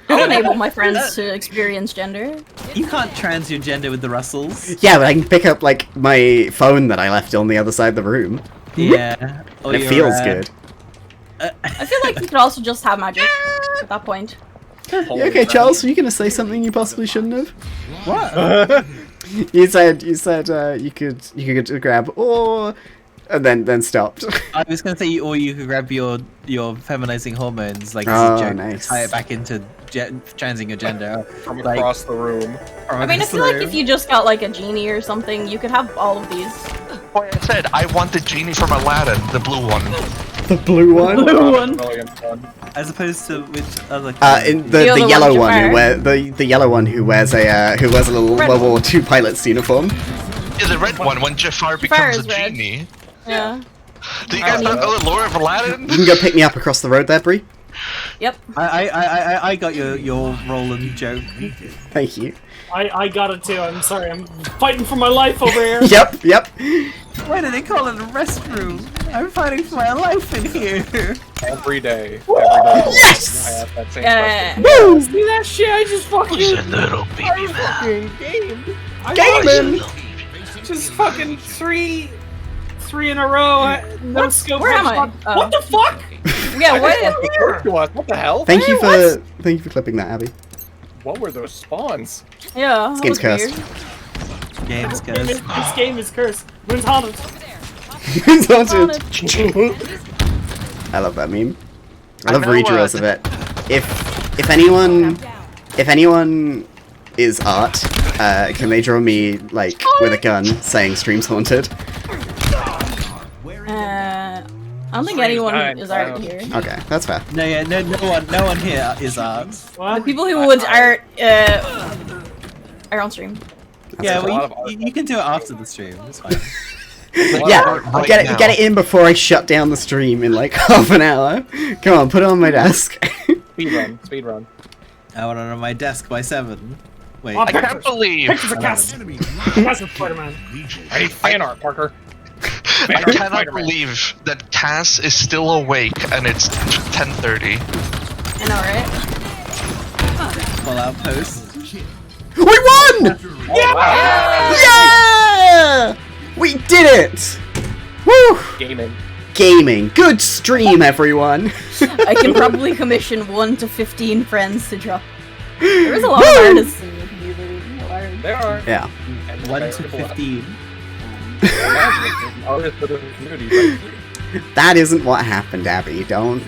S8: I'll enable my friends to experience gender.
S7: You can't trans your gender with the Russells.
S1: Yeah, but I can pick up like my phone that I left on the other side of the room.
S7: Yeah. Or
S1: And it
S7: your,
S1: feels good.
S8: I feel like you could also just have magic at that point.
S1: Yeah, okay, Charles, were you gonna say something you possibly shouldn't have?
S7: What?
S1: You said you could grab or and then stopped.
S7: I was gonna say, or you could grab your feminizing hormones, like
S1: Oh,
S7: as a joke,
S1: nice.
S7: tie it back into transing your gender
S10: From
S7: like,
S10: across the room.
S7: from
S8: I mean, I
S7: across
S8: feel
S7: the
S8: like if
S7: room.
S8: you just got like a genie or something, you could have all of these.
S3: Boy, I said I want the genie from Aladdin, the blue one.
S1: The blue one.
S8: Blue one.
S10: Brilliant fun.
S7: As opposed to which other?
S1: In
S8: The
S1: the
S8: other
S1: yellow
S8: one,
S1: one who
S8: Jafar.
S1: wear the yellow one who wears a little
S8: Red
S1: World War II pilot's uniform.
S3: Yeah, the red one when Jafar becomes a
S8: is red.
S3: genie.
S8: Yeah.
S3: Do you guys not know the lore of Aladdin?
S1: You can go pick me up across the road there, Bree.
S8: Yep.
S7: I got your Roland joke.
S1: Thank you.
S2: I got it too. I'm sorry. I'm fighting for my life over here.
S1: Yep.
S7: Why do they call it a restroom? I'm fighting for my life in here.
S10: Every day. Every day.
S1: Yes!
S10: I ask that same question.
S1: Woo!
S2: See that shit? I just fucking.
S3: Who's a little baby man?
S1: Gaming!
S2: Just fucking three in a row. No scope.
S8: Where am I?
S2: headshot.
S8: Oh.
S2: What the fuck?
S8: Yeah, what?
S10: What the hell?
S1: Thank you for clipping that, Abby.
S10: What were those spawns?
S8: Yeah.
S1: This game's
S8: that was
S1: cursed.
S8: weird.
S7: Games
S2: This game is cursed. When's haunted?
S1: It's haunted. I love that meme. I love
S3: I know,
S1: redraws of it. If anyone is art, can they draw me like with a gun saying "Stream's haunted"?
S8: I don't think anyone
S10: Fine,
S8: is art
S10: fine.
S8: here.
S1: Okay, that's fair.
S7: No, yeah, no one here is art.
S8: The people who would art are on stream.
S7: Yeah,
S10: a lot
S7: well,
S10: of
S7: you can do it after the stream. It's fine.
S1: Yeah,
S3: Right
S1: get
S3: now.
S1: it in before I shut down the stream in like half an hour. Come on, put it on my desk.
S10: Speed run.
S7: I want it on my desk by 7. Wait.
S2: Oh,
S3: I can't believe.
S2: Pictures of Cass. Cass of Spider-Man.
S10: I need fan art, Parker.
S3: I cannot believe that Cass is still awake and it's 10:30.
S8: I know, right?
S7: Full outpost.
S1: We won!
S10: Yeah!
S1: Yeah! We did it! Woo!
S10: Gaming.
S1: Gaming. Good stream, everyone.
S8: I can probably commission 1 to 15 friends to draw. There is a lot of artists in the community.
S10: There are.
S1: Yeah.
S7: 1 to 15.
S10: Artists within the community. Right?
S1: That isn't what happened, Abby. Don't.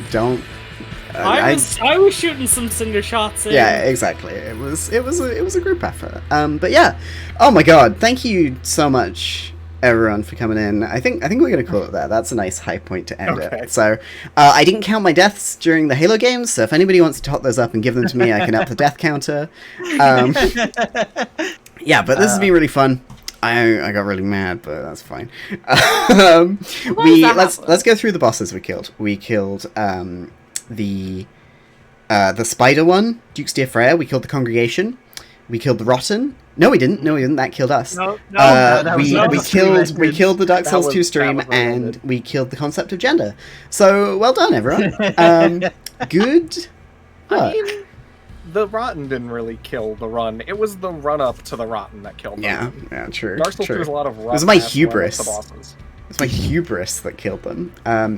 S2: I was shooting some cinder shots. In.
S1: Yeah, exactly. It was a group effort. But yeah. Oh my god! Thank you so much, everyone, for coming in. I think we're gonna call it there. That's a nice high point to end it. So I didn't count my deaths during the Halo games. So if anybody wants to tot those up and give them to me, I can up the death counter. Yeah, but this has been really fun. I got really mad, but that's fine. Let's go through the bosses we killed. We killed the spider one, Duke's Dear Freya. We killed the Congregation. We killed the Rotten. No, we didn't. That killed us. We killed the Dark Souls 2 stream, and we killed the concept of gender. So well done, everyone. Good work.
S10: the Rotten didn't really kill the run. It was the run-up to the Rotten that killed the run.
S1: Yeah, true.
S10: Dark Souls
S1: true.
S10: there's a lot of
S1: It was my
S10: rough-ass
S1: hubris.
S10: run-up to bosses.
S1: It's my hubris that killed them.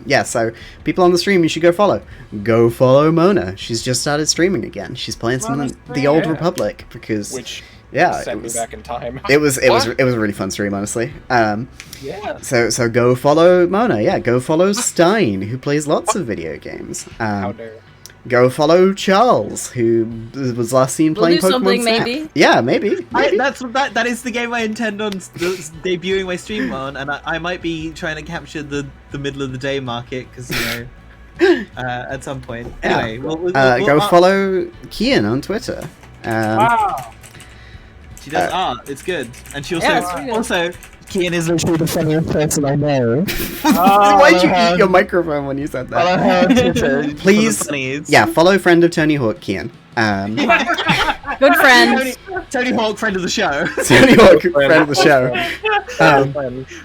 S1: Yeah, so people on the stream, you should go follow. Go follow Mona. She's just started streaming again. She's playing some of the Old Republic because
S10: Sent me back in time.
S1: It was a really fun stream, honestly.
S10: Yeah.
S1: So go follow Mona. Yeah, go follow Stein, who plays lots of video games.
S10: How dare.
S1: Go follow Charles, who was last seen playing
S8: do
S1: Pokemon
S8: something,
S1: Snap.
S8: maybe.
S1: Yeah, maybe.
S7: That is the game I intend on debuting my stream on, and I might be trying to capture the middle of the day market because at some point. Anyway,
S1: go follow Kian on Twitter.
S2: Wow.
S7: She does art. It's good, and she also Kian is
S12: literally the funniest person I know.
S1: Why'd you eat your microphone when you said that? Please, follow friend of Tony Hawk, Kian.
S8: Good friend.
S7: Tony Hawk, friend of the show.
S1: Tony Hawk, friend of the show.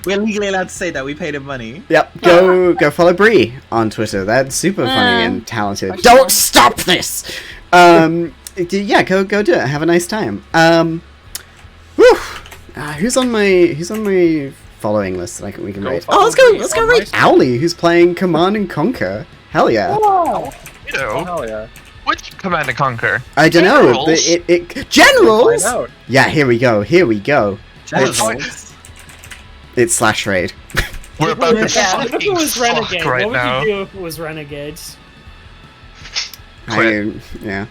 S7: We're legally allowed to say that. We paid him money.
S1: Yep. Go follow Bree on Twitter. That's super funny and talented. Don't stop this. Yeah, go do it. Have a nice time. Who's on my following list that we can rate? Oh, let's go rate Owly, who's playing Command and Conquer. Hell yeah.
S3: Oh,
S10: hell yeah.
S3: Which Command and Conquer?
S1: I don't know. Generals. Yeah, here we go.
S7: Generals.
S1: It's slash raid.
S3: We're about to
S2: What if it was
S3: fuck
S2: Renegade?
S3: right
S2: What would
S3: now.
S2: you do if it was Renegades?
S1: Yeah.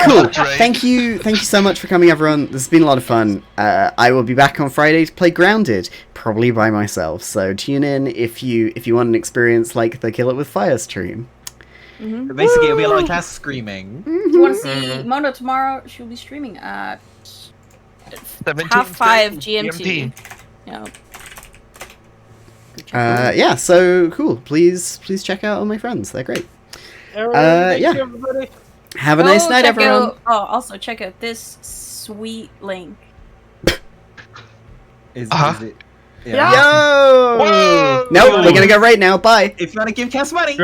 S1: Cool. Thank you so much for coming, everyone. This has been a lot of fun. I will be back on Friday to play Grounded, probably by myself. So tune in if you want an experience like the Kill It with Fire stream.
S8: Mm-hmm.
S7: Basically, it'll be a lot of class screaming.
S8: If you want to see Mona tomorrow, she'll be streaming at 5:30 GMT.
S1: Yeah. So cool. Please check out all my friends. They're great.
S2: Thank you, everybody.
S1: Have a nice night, everyone.
S8: Also check out this sweet link.
S7: Is it?
S1: Yeah. Yo! Nope, we're gonna go right now. Bye.
S7: If you want to give Cass money.